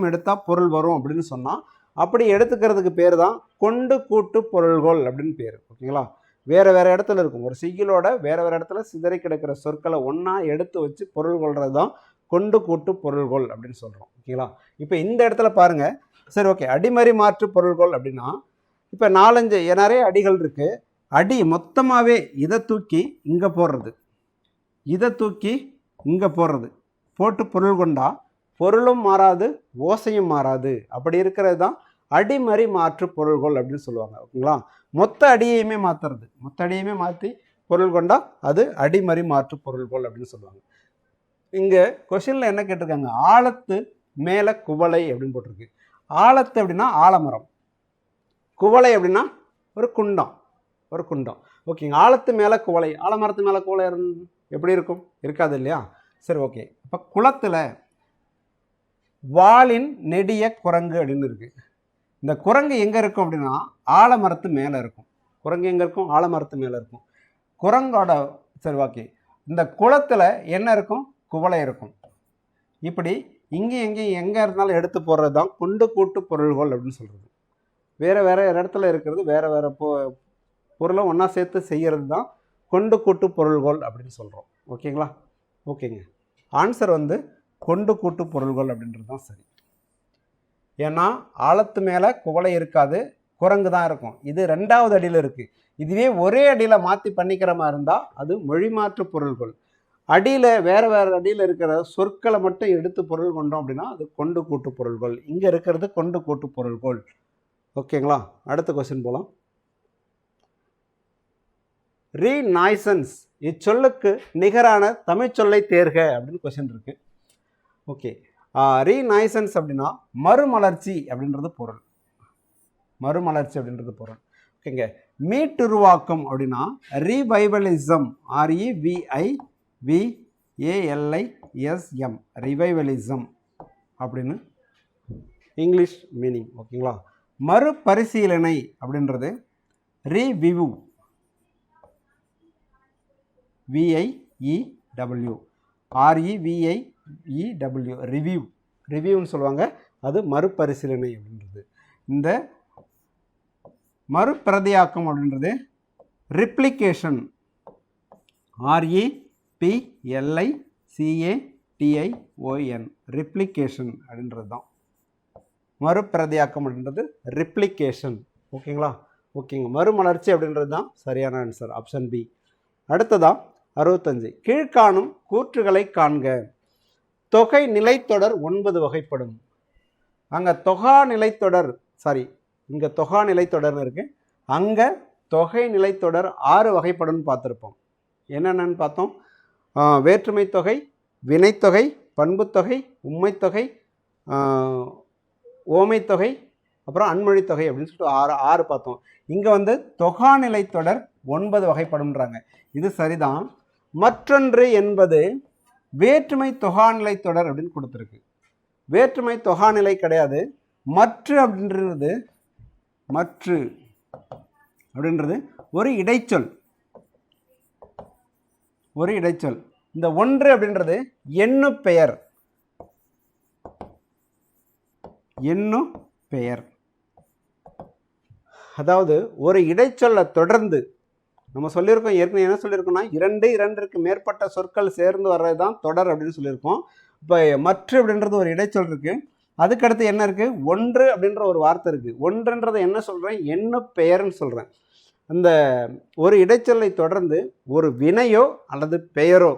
எடுத்தால் பொருள் வரும் அப்படின்னு சொன்னால் அப்படி எடுத்துக்கிறதுக்கு பேர் தான் கொண்டு கூட்டு பொருள்கோள் அப்படின்னு பேர். ஓகேங்களா? வேறு இடத்துல இருக்கும், ஒரு செய்யுளோட வேறு இடத்துல சிதறி கிடக்கிற சொற்களை ஒன்றா எடுத்து வச்சு பொருள் கொள்வது தான் கொண்டு கூட்டு பொருள்கோள் அப்படின்னு சொல்கிறோம். ஓகேங்களா? இப்போ இந்த இடத்துல பாருங்கள். சரி, ஓகே, அடிமறி மாற்று பொருள்கோள் அப்படின்னா இப்போ 4-5 நிறைய அடிகள் இருக்குது. அடி மொத்தமாகவே இதை தூக்கி இங்கே போடுறது, போட்டு பொருள் கொண்டா பொருளும் மாறாது ஓசையும் மாறாது, அப்படி இருக்கிறது தான் அடிமறி மாற்று பொருள்கோள் அப்படின்னு சொல்லுவாங்க. ஓகேங்களா? மொத்த அடியையுமே மாற்றி பொருள் கொண்டா அது அடிமறி மாற்று பொருள்கோள் அப்படின்னு சொல்லுவாங்க. இங்கே கொஷினில் என்ன கேட்டிருக்காங்க, ஆழத்து மேலே குவளை அப்படின்னு போட்டிருக்கு. ஆழத்து அப்படின்னா ஆலமரம், குவளை அப்படின்னா ஒரு குண்டம். ஓகேங்க, ஆழத்து மேலே குவளை, ஆலமரத்து மேலே குவளை எப்படி இருக்கும்? இருக்காது இல்லையா? சரி, ஓகே. இப்போ குளத்தில் வாளின் நெடிய குரங்கு அப்படின்னு இருக்குது. இந்த குரங்கு எங்கே இருக்கும் அப்படின்னா ஆலமரத்து மேலே இருக்கும். குரங்கோட சரி, ஓகே, இந்த குளத்தில் என்ன இருக்கும்? குவளை இருக்கும். இப்படி எங்கே இருந்தாலும் எடுத்து போடுறது தான் கொண்டு கூட்டு பொருள்கோள் அப்படின்னு சொல்கிறது. வேறு இடத்துல இருக்கிறது வேறு பொருளை ஒன்றா சேர்த்து செய்கிறது தான் கொண்டு கூட்டு பொருள்கோள் அப்படின்னு சொல்கிறோம். ஓகேங்களா? ஓகேங்க, ஆன்சர் வந்து கொண்டு கூட்டு பொருள்கோள் அப்படின்றது தான் சரி. ஏன்னா ஆழத்து மேலே குவளை இருக்காது, குரங்கு தான் இருக்கும். இது 2வது அடியில் இருக்குது. இதுவே ஒரே அடியில் மாற்றி பண்ணிக்கிற மாதிரி இருந்தால் அது மொழி மாற்று பொருள்கோள். அடியில் வேறு அடியில் இருக்கிற சொற்களை மட்டும் எடுத்து பொருள் கொண்டோம் அப்படின்னா அது கொண்டு கூட்டு பொருள்கோள். இங்கே இருக்கிறது கொண்டு கூட்டு பொருள்கோள். ஓகேங்களா? அடுத்த கொஸ்டின் போகலாம். ரீநாய்சன்ஸ் இச்சொல்லுக்கு நிகரான தமிழ் சொல்லை தேர்க அப்படின்னு கொஸ்டின் இருக்குது. ஓகே, ரீநாய்சன்ஸ் அப்படின்னா மறுமலர்ச்சி அப்படின்றது பொருள். ஓகேங்க, மீட்டுருவாக்கம் அப்படின்னா ரீவைவலிசம், REVIVALISM, ரிவைவலிசம் அப்படின்னு இங்கிலீஷ் மீனிங். ஓகேங்களா? மறுபரிசீலனை அப்படின்றது ரீவியூ, VIEW, REVIEW, ரிவ்யூன்னு சொல்லுவாங்க. அது மறுபரிசீலனை அப்படின்றது. இந்த மறுபிரதியாக்கம் அப்படின்றது ரிப்ளிகேஷன், REPLICATION, ரிப்ளிகேஷன் அப்படின்றது தான் மறுபிரதியாக்கம் அப்படின்றது ரிப்ளிகேஷன். ஓகேங்களா? ஓகேங்க, மறுமலர்ச்சி அப்படின்றது தான் சரியான ஆன்சர், ஆப்ஷன் பி. அடுத்ததான் 65, கீழ்காணும் கூற்றுகளை காண்க. தொகை நிலைத்தொடர் 9 வகைப்படும். அங்கே தொகா நிலைத்தொடர் இருக்குது, அங்கே தொகை நிலைத்தொடர் 6 வகைப்படும் பார்த்துருப்போம். என்னென்னு பார்த்தோம்? வேற்றுமை தொகை, வினைத்தொகை, பண்புத்தொகை, உம்மைத்தொகை, ஓமைத்தொகை, அப்புறம் அன்மொழித்தொகை அப்படின்னு சொல்லிட்டு 6 பார்த்தோம். இங்கே வந்து தொகா நிலைத்தொடர் 9 வகைப்படும்ன்றாங்க. இது சரிதான். மற்றொன்று என்பது வேற்றுமை தொகாநிலை தொடர் அப்படின்னு கொடுத்துருக்கு. வேற்றுமை தொகாநிலை கிடையாது, மற்று அப்படின்றது மற்று அப்படின்றது ஒரு இடைச்சொல். ஒரு இடைச்சொல். இந்த ஒன்று அப்படின்றது எண்ணு பெயர். எண்ணு பெயர். அதாவது ஒரு இடைச்சொல்லை தொடர்ந்து நம்ம சொல்லியிருக்கோம். ஏற்கனவே என்ன சொல்லியிருக்கோம்னா 2க்கு மேற்பட்ட சொற்கள் சேர்ந்து வர்றது தான் தொடர் அப்படின்னு சொல்லியிருக்கோம். இப்போ மற்ற அப்படின்றது ஒரு இடைச்சொல் இருக்குது. அதுக்கடுத்து என்ன இருக்குது? ஒன்று அப்படின்ற ஒரு வார்த்தை இருக்குது. ஒன்றுன்றதை என்ன சொல்கிறேன்? எண்ணு பெயர்னு சொல்கிறேன். அந்த ஒரு இடைச்சொல்லை தொடர்ந்து ஒரு வினையோ அல்லது பெயரோ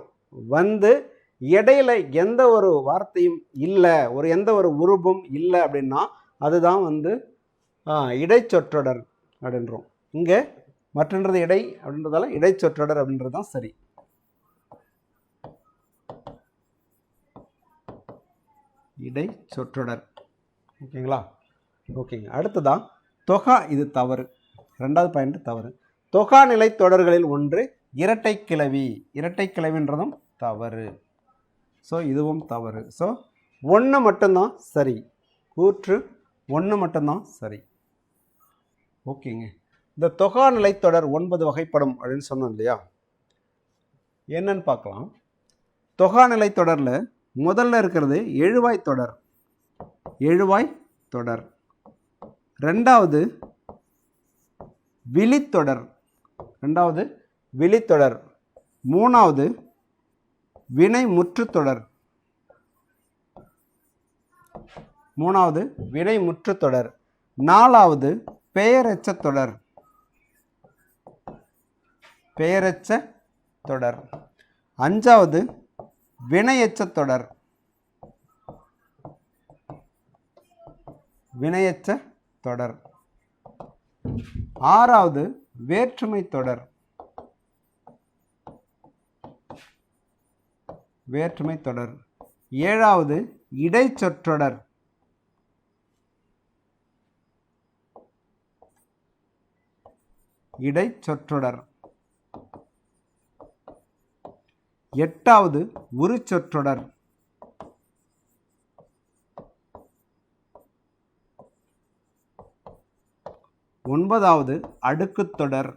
வந்து இடையில எந்த ஒரு வார்த்தையும் இல்லை, எந்த ஒரு உருபும் இல்லை அப்படின்னா அதுதான் வந்து இடைச்சொற்றொடர் அப்படின்றோம். இங்கே மற்றன்றது இடை அப்படின்றதால இடைச்சொற்றொடர் அப்படின்றது தான் சரி. இடைச்சொற்றொடர். ஓகேங்களா? ஓகேங்க. அடுத்ததான் தொகா. இது தவறு. 2வது பாயிண்ட் தவறு. தொகா நிலை தொடர்களில் ஒன்று இரட்டை கிளவி. இரட்டை கிளவின்றதும் தவறு. ஸோ இதுவும் தவறு. ஸோ 1 மட்டும்தான் சரி. கூற்று 1 மட்டும்தான் சரி. ஓகேங்க. இந்த தொகா நிலை தொடர் 9 வகைப்படும் அப்படின்னு சொன்னோம் இல்லையா? என்னன்னு பார்க்கலாம். தொகா நிலை தொடரில் முதல்ல இருக்கிறது எழுவாய் தொடர். எழுவாய் தொடர். 2வது விழித்தொடர். 2வது விழித்தொடர். 3வது வினை முற்றுத்தொடர். 3வது வினை முற்றுத்தொடர். 4வது பெயரெச்ச தொடர். பெயரெச்ச தொடர். 5வது வினையெச்ச தொடர். வினையெச்ச தொடர். 6வது வேற்றுமை தொடர். வேற்றுமை தொடர். 7வது இடைச்சொற்றொடர். இடைச்சொற்றொடர். 8வது உரிச்சொற்றொடர். 9வது அடுக்குத்தொடர்.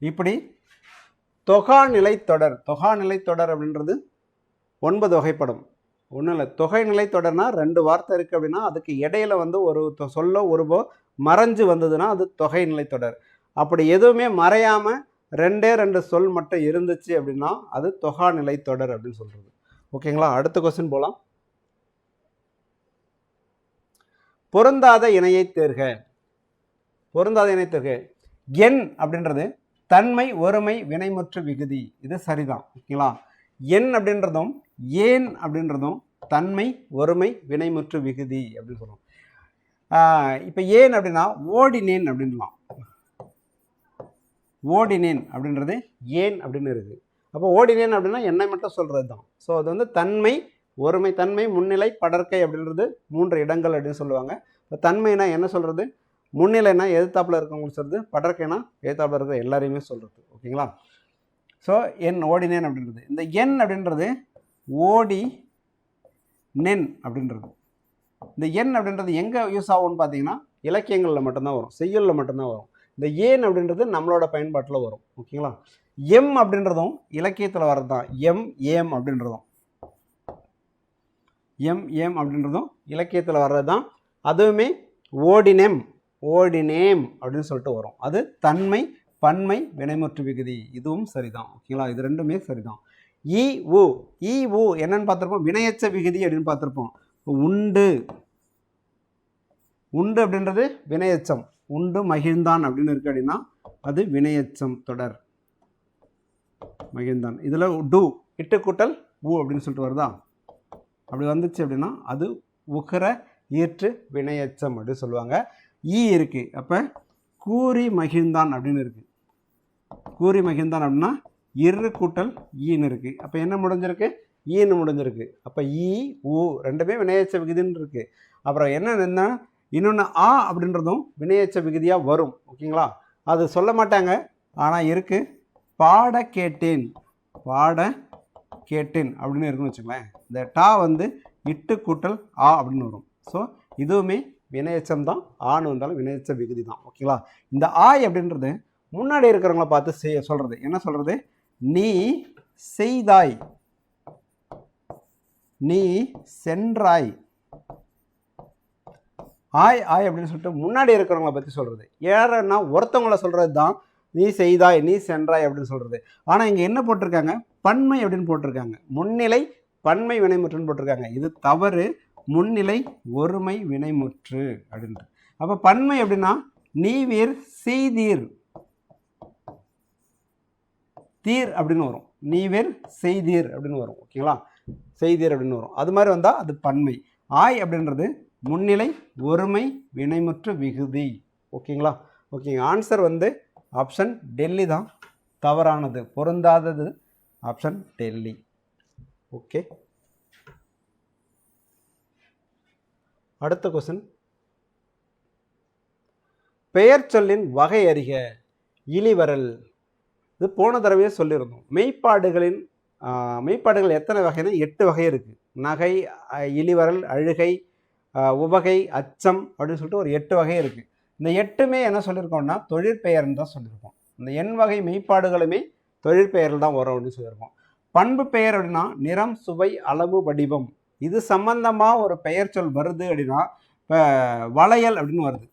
இப்படி தொகா நிலைத்தொடர். தொகா நிலைத்தொடர் அப்படின்றது 9 வகைப்படும். ஒன்றும் இல்லை, தொகை நிலைத்தொடர்னா 2 வார்த்தை இருக்குது அப்படின்னா அதுக்கு இடையில வந்து ஒரு சொல்லோ ஒருபோ மறைஞ்சு வந்ததுன்னா அது தொகை நிலைத்தொடர். அப்படி எதுவுமே மறையாமல் 2 சொல் மட்டும் இருந்துச்சு அப்படின்னா அது தொகா நிலைத்தொடர் அப்படின்னு சொல்கிறது. ஓகேங்களா? அடுத்த கொஸ்டின் போகலாம். பொருந்தாத இணையை தேர்க. பொருந்தாத இணை தேர்க. எண் அப்படின்றது தன்மை ஒருமை வினைமுற்று விகுதி. இது சரிதான். ஓகேங்களா? எண் அப்படின்றதும் ஏன் அப்படின்றதும் தன்மை ஒருமை வினைமுற்று விகுதி அப்படின்னு சொல்லுவோம். இப்போ ஏன் அப்படின்னா ஓடினேன் அப்படின்லாம். ஓடினேன் அப்படின்றது ஏன் அப்படின்னு இருக்குது. அப்போ ஓடினேன் அப்படின்னா என்னை மட்டும் சொல்கிறது தான். ஸோ அது வந்து தன்மை ஒருமை, தன்மை முன்னிலை படற்கை அப்படின்றது 3 இடங்கள் அப்படின்னு சொல்லுவாங்க. இப்போ தன்மைனா என்ன சொல்கிறது? முன்னிலைனா எதிர்த்தாப்பில் இருக்கவங்களுக்கு சொல்கிறது, படற்கைனா எதிர்த்தாப்பில் இருக்கிற எல்லாரையுமே சொல்கிறது. ஓகேங்களா? ஸோ என் ஓடினேன் அப்படின்றது. இந்த எண் அப்படின்றது ஓடி நென் அப்படின்றது. இந்த எண் அப்படின்றது எங்கே யூஸ் ஆகும்னு பார்த்தீங்கன்னா இலக்கியங்களில் மட்டும்தான் வரும், செய்யுளில் மட்டும்தான் வரும். இந்த ஏன் அப்படின்றது நம்மளோட பயன்பாட்டில் வரும். ஓகேங்களா? எம் அப்படின்றதும் இலக்கியத்தில் வர்றது தான். எம் ஏம் அப்படின்றதும் எம் ஏம் அப்படின்றதும் இலக்கியத்தில் வர்றது தான். அதுவுமே ஓடினேம் ஓடினேம் அப்படின்னு சொல்லிட்டு வரும். அது தன்மை பன்மை வினைமுற்று விகுதி. இதுவும் சரிதான். ஓகேங்களா? இது 2மே சரிதான். ஈ உ. ஈ உ என்னன்னு பார்த்துருப்போம்? வினையச்ச விகுதி அப்படின்னு பார்த்துருப்போம். உண்டு. உண்டு அப்படின்றது வினையச்சம். உண்டு மகிழ்ந்தான் அப்படின்னு இருக்கு அப்படின்னா அது வினையச்சம் தொடர். மகிழ்ந்தான். இதில் டு இட்டு கூட்டல் உ அப்படின்னு சொல்லிட்டு வருதா? அப்படி வந்துச்சு அப்படின்னா அது உகர ஈற்று வினையச்சம் அப்படின்னு சொல்லுவாங்க. ஈ இருக்குது. அப்போ கூறி மகிழ்ந்தான் அப்படின்னு இருக்குது. கூறி மகிழ்ந்தான் அப்படின்னா இரு கூட்டல் ஈன்னு இருக்குது. அப்போ என்ன முடிஞ்சிருக்கு? ஈன்னு முடிஞ்சிருக்கு. அப்போ ஈ ஊ 2மே வினையச்ச விகுதின்னு இருக்குது. அப்புறம் என்னென்னா இன்னொன்று ஆ அப்படின்றதும் வினையச்ச விகுதியாக வரும். ஓகேங்களா? அது சொல்ல மாட்டாங்க, ஆனால் இருக்குது. பாட கேட்டேன். பாட கேட்டின் அப்படின்னு இருக்குன்னு வச்சுங்களேன். இந்த டா வந்து இட்டு கூட்டல் ஆ அப்படின்னு வரும். ஸோ இதுவுமே வினையெச்சம் தான். ஆன்னு வந்தாலும் வினையெச்ச விகுதி தான். ஓகேங்களா. இந்த ஆய் அப்படின்றது முன்னாடி இருக்கிறவங்கள பார்த்து சொல்கிறது. என்ன சொல்கிறது? நீ செய்தாய், நீ சென்றாய். ஆய் ஆய் அப்படின்னு சொல்லிட்டு முன்னாடி இருக்கிறவங்கள பற்றி சொல்கிறது. யாருன்னா ஒருத்தவங்கள சொல்கிறது தான் நீ செய்தாய், நீ சென்றாய் அப்படின்னு சொல்கிறது. ஆனால் இங்கே என்ன போட்டிருக்காங்க? பன்மை அப்படின்னு போட்டிருக்காங்க. முன்னிலை பன்மை வினைமுற்றுன்னு போட்டிருக்காங்க. இது தவறு. முன்னிலை ஒருமை வினைமுற்று அப்படின்ட்டு. அப்போ பன்மை அப்படின்னா நீவீர் செய்தீர், தீர் அப்படின்னு வரும். நீவீர் செய்தீர் அப்படின்னு வரும். ஓகேங்களா. செய்தீர் அப்படின்னு வரும். அது மாதிரி வந்தால் அது பன்மை. ஆய் அப்படின்றது முன்னிலை ஒருமை வினைமுற்று விகுதி. ஓகேங்களா. ஓகேங்க. ஆன்சர் வந்து ஆப்ஷன் டெல்லி தான் தவறானது. பொருந்தாதது ஆப்ஷன் டெல்லி. ஓகே. அடுத்த கொஸ்டின். பெயர் சொல்லின் வகை அறிக. இழிவரல். இது போன தடவையே சொல்லியிருந்தோம். மெய்ப்பாடுகள் எத்தனை வகைன்னா 8 வகை இருக்குது. நகை, இழிவரல், அழுகை, உவகை, அச்சம் அப்படின்னு சொல்லிட்டு ஒரு 8 வகை இருக்குது. இந்த 8மே என்ன சொல்லியிருக்கோம்னா தொழிற்பெயர்னு தான் சொல்லியிருக்கோம். இந்த எண் வகை மெய்ப்பாடுகளுமே தொழிற்பெயரில் தான் வரும் அப்படின்னு சொல்லியிருக்கோம். பண்பு பெயர் அப்படின்னா நிறம், சுவை, அளவு, வடிவம். இது சம்பந்தமாக ஒரு பெயர் சொல் வருது அப்படின்னா இப்போ வளையல் அப்படின்னு வருது.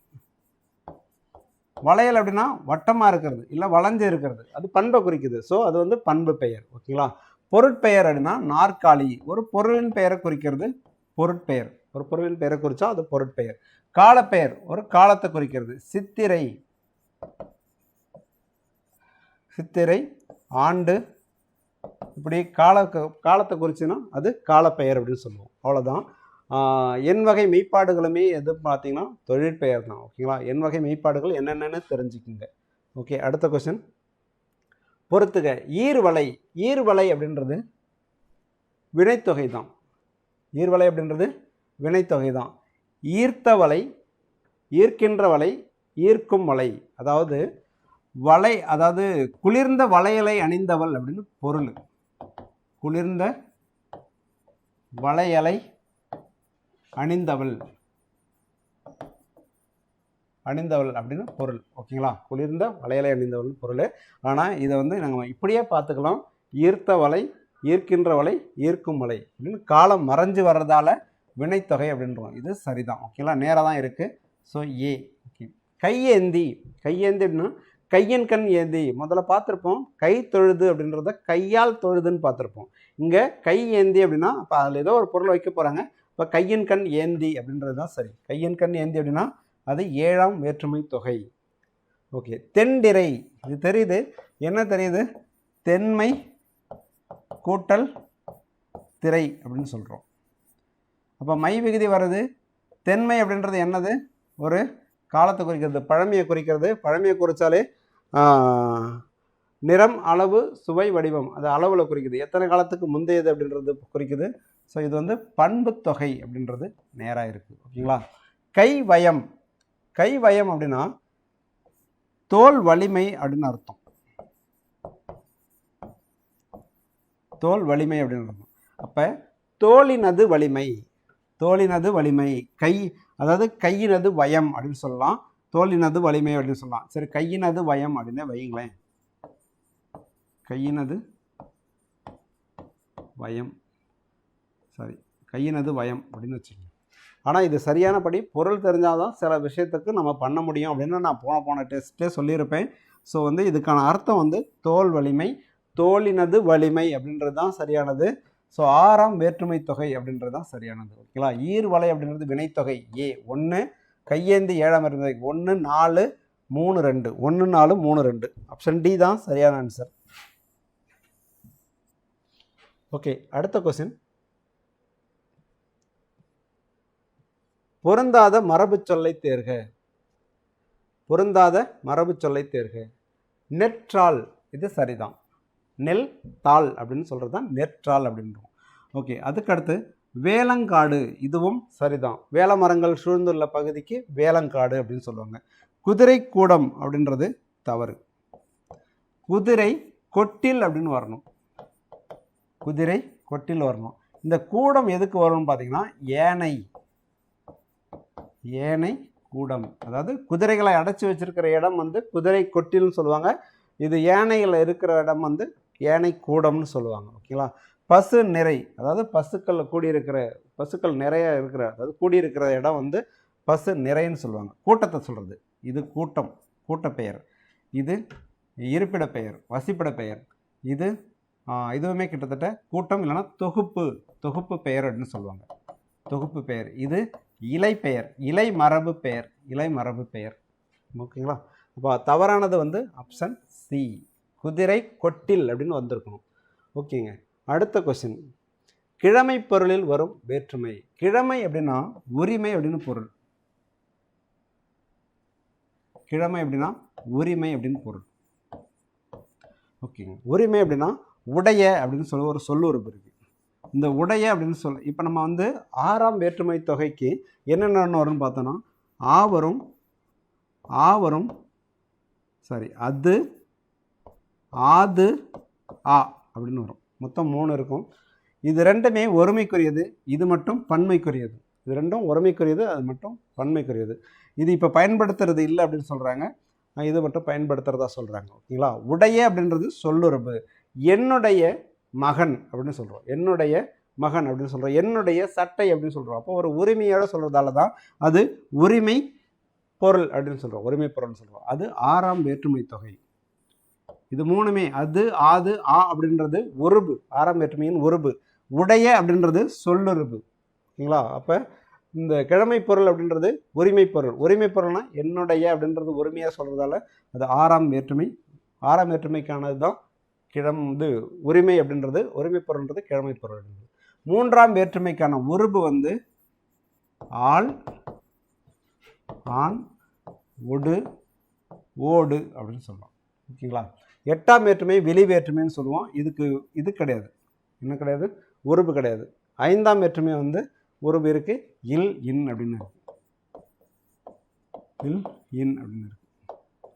வளையல் அப்படின்னா வட்டமாக இருக்கிறது, இல்லை வளைஞ்சு இருக்கிறது, அது பண்பை குறிக்குது. ஸோ அது வந்து பண்பு பெயர். ஓகேங்களா. பொருட்பெயர் அப்படின்னா நாற்காலி, ஒரு பொருளின் பெயரை குறிக்கிறது பொருட்பெயர். ஒரு பொருளின் பெயரை குறித்தா அது பொருட்பெயர். காலப்பெயர் ஒரு காலத்தை குறிக்கிறது. சித்திரை, சித்திரை, ஆண்டு, இப்படி காலத்தை குறிச்சுன்னா அது காலப்பெயர் அப்படின்னு சொல்லுவோம். அவ்வளோதான். எண் வகை மெய்ப்பாடுகளுமே எது பார்த்தீங்கன்னா தொழிற்பெயர் தான். ஓகேங்களா. எண் வகை மெய்ப்பாடுகள் என்னென்னு தெரிஞ்சுக்குங்க. ஓகே. அடுத்த கொஸ்டின் பொறுத்துக. ஈர்வலை. ஈர்வலை அப்படின்றது வினைத்தொகை தான். ஈர்வலை அப்படின்றது வினைத்தொகை தான். ஈர்த்த வலை, ஈர்க்கின்ற வலை, ஈர்க்கும் வலை. அதாவது வலை, அதாவது குளிர்ந்த வளையலை அணிந்தவள் அப்படின்னு பொருள். குளிர்ந்த வளையலை அணிந்தவள், அணிந்தவள் அப்படின்னு பொருள். ஓகேங்களா. குளிர்ந்த வளையலை அணிந்தவள் பொருள். ஆனால் இதை வந்து நாங்கள் இப்படியே பார்த்துக்கலாம். ஈர்த்த வலை, ஈர்க்கின்ற வலை, ஈர்க்கும் வலை அப்படின்னு காலம் மறைஞ்சு வர்றதால வினைத்தொகை அப்படின்றோம். இது சரிதான். ஓகேங்களா. நேராக தான் இருக்குது. ஸோ ஏ. ஓகே. கையேந்தி. கையேந்தி அப்படின்னா கையின் கண் ஏந்தி முதல்ல பார்த்துருப்போம். கை தொழுது அப்படின்றத கையால் தொழுதுன்னு பார்த்துருப்போம். இங்கே கை ஏந்தி அப்படின்னா அப்போ அதில் ஏதோ ஒரு பொருள் வைக்க போகிறாங்க. இப்போ கையின் கண் ஏந்தி அப்படின்றது தான் சரி. கையின் கண் ஏந்தி அப்படின்னா அது 7ஆம் வேற்றுமை தொகை. ஓகே. தென்திரை. இது தெரியுது. என்ன தெரியுது? தென்மை கூட்டல் திரை அப்படின்னு சொல்கிறோம். அப்போ மை விகுதி வருது. தென்மை அப்படின்றது என்னது? ஒரு காலத்தை குறிக்கிறது, பழமையை குறிக்கிறது. பழமையை குறித்தாலே நிறம், அளவு, சுவை, வடிவம், அது அளவில் குறிக்குது. எத்தனை காலத்துக்கு முந்தையது அப்படின்றது குறிக்குது. ஸோ இது வந்து பண்பு தொகை அப்படின்றது நேராக இருக்குது. ஓகேங்களா. கை வயம். கை வயம் அப்படின்னா தோல் வலிமை அப்படின்னு அர்த்தம். தோல் வலிமை அப்படின்னு அர்த்தம். அப்போ தோலினது வலிமை, தோலினது வலிமை. கை, அதாவது கையினது வயம் அப்படின்னு சொல்லலாம். தோலினது வலிமை அப்படின்னு சொல்லலாம். சரி, கையினது வயம் அப்படின்னே வைங்களேன். கையினது வயம், சாரி, கையினது வயம் அப்படின்னு வச்சுக்கோங்க. ஆனால் இது சரியானபடி பொருள் தெரிஞ்சால் தான் சில விஷயத்துக்கு நம்ம பண்ண முடியும் அப்படின்னு நான் போன டெஸ்ட்டே சொல்லியிருப்பேன். ஸோ வந்து இதுக்கான அர்த்தம் வந்து தோல் வலிமை, தோலினது வலிமை அப்படின்றது தான் சரியானது. ஸோ 6ஆம் வேற்றுமை தொகை அப்படின்றது தான் சரியானது. ஓகேங்களா. ஈர்வலை அப்படின்றது வினைத்தொகை ஏ 1. கையேந்தி 7ஆம் வேற்றுமை 1 4 3 2. 1 4 3 2. ஆப்ஷன் டி தான் சரியான ஆன்சர். ஓகே. அடுத்த கொஸ்டின். பொருந்தாத மரபு சொல்லை தேர்க. பொருந்தாத மரபு சொல்லை தேர்க. நெற்றால். இது சரிதான். நெல் தாள் அப்படின்னு சொல்கிறது தான் நெற்றால் அப்படின்றோம். ஓகே. அதுக்கடுத்து வேலங்காடு. இதுவும் சரிதான். வேல மரங்கள் சூழ்ந்துள்ள பகுதிக்கு வேலங்காடு அப்படின்னு சொல்லுவாங்க. குதிரை கூடம் அப்படின்றது தவறு. குதிரை கொட்டில் அப்படின்னு வரணும். குதிரை கொட்டில் வரணும். இந்த கூடம் எதுக்கு வரும்னு பார்த்தீங்கன்னா ஏனை, ஏனை கூடம். அதாவது குதிரைகளை அடைச்சி வச்சிருக்கிற இடம் வந்து குதிரை கொட்டில்னு சொல்லுவாங்க. இது யானைகள் இருக்கிற இடம் வந்து யானை கூடம்னு சொல்லுவாங்க. ஓகேங்களா. பசு நிறை, அதாவது பசுக்கள் கூடியிருக்கிற, பசுக்கள் நிறைய இருக்கிற, அதாவது கூடியிருக்கிற இடம் வந்து பசு நிறைன்னு சொல்லுவாங்க. கூட்டத்தை சொல்கிறது. இது கூட்டம், கூட்ட பெயர். இது இருப்பிட பெயர், வசிப்பிட பெயர். இது இதுவுமே கிட்டத்தட்ட கூட்டம் இல்லைன்னா தொகுப்பு, தொகுப்பு பெயர் அப்படின்னு சொல்லுவாங்க. தொகுப்பு பெயர். இது இலை பெயர், இலை மரபு பெயர், இலை மரபு பெயர். ஓகேங்களா. அப்போ தவறானது வந்து ஆப்ஷன் சி, குதிரை கொட்டில் அப்படின்னு வந்திருக்கணும். ஓகேங்க. அடுத்த கொஸ்டின், கிழமை பொருளில் வரும் வேற்றுமை. கிழமை அப்படின்னா உரிமை அப்படின்னு பொருள். கிழமை அப்படின்னா உரிமை அப்படின்னு பொருள். ஓகேங்க. உரிமை அப்படின்னா உடைய அப்படின்னு சொல்லி ஒரு சொல்லுறுப்பு இருக்கு. இந்த உடைய அப்படின்னு சொல்ல, இப்போ நம்ம வந்து 6ஆம் வேற்றுமை தொகைக்கு என்னென்ன வரும்னு பார்த்தோன்னா ஆவரும், ஆவரும், சாரி அது, ஆது, ஆ அப்படின்னு வரும். மொத்தம் 3 இருக்கும். இது ரெண்டுமே ஒருமைக்குரியது, இது மட்டும் பன்மைக்குரியது. இது ரெண்டும் ஒருமைக்குரியது, அது மட்டும் பன்மைக்குரியது. இது இப்போ பயன்படுத்துறது இல்லை அப்படின்னு சொல்கிறாங்க, இது மட்டும் பயன்படுத்துகிறதா சொல்கிறாங்க. ஓகேங்களா. உடைய அப்படின்றது சொல்லுறவு. என்னுடைய மகன் அப்படின்னு சொல்கிறோம், என்னுடைய மகன் அப்படின்னு சொல்கிறோம், என்னுடைய சட்டை அப்படின்னு சொல்கிறோம். அப்போ ஒரு உரிமையோட சொல்கிறதால தான் அது உரிமை பொருள் அப்படின்னு சொல்கிறோம், உரிமை பொருள்னு சொல்கிறோம். அது 6ஆம் வேற்றுமை தொகை. இது 3மே, அது, ஆது, ஆ அப்படின்றது உருபு, 6ஆம் வேற்றுமையின் உருபு. உடைய அப்படின்றது சொல்லுறுப்பு. ஓகேங்களா. அப்போ இந்த கிழமை பொருள் அப்படின்றது உரிமை பொருள். உரிமை பொருள்னா என்னுடைய அப்படின்றது உரிமையாக சொல்கிறதால அது 6ஆம் வேற்றுமை. 6ஆம் வேற்றுமைக்கானது தான் இது உரிமை அப்படின்றது, உரிமை பொருள்ன்றது கிழமை பொருள். 3ஆம் வேற்றுமைக்கான உருபு வந்து ஆள், ஆண், ஒடு, ஓடு அப்படின்னு சொல்லலாம். ஓகேங்களா. 8ஆம் வேற்றுமை வெளி வேற்றுமைன்னு சொல்லுவோம். இதுக்கு இது கிடையாது, என்ன கிடையாது, உருபு கிடையாது. 5ஆம் வேற்றுமை வந்து உருபு இருக்கு, இல், இன் அப்படின்னு இருக்கு, இல், இன் அப்படின்னு இருக்கு.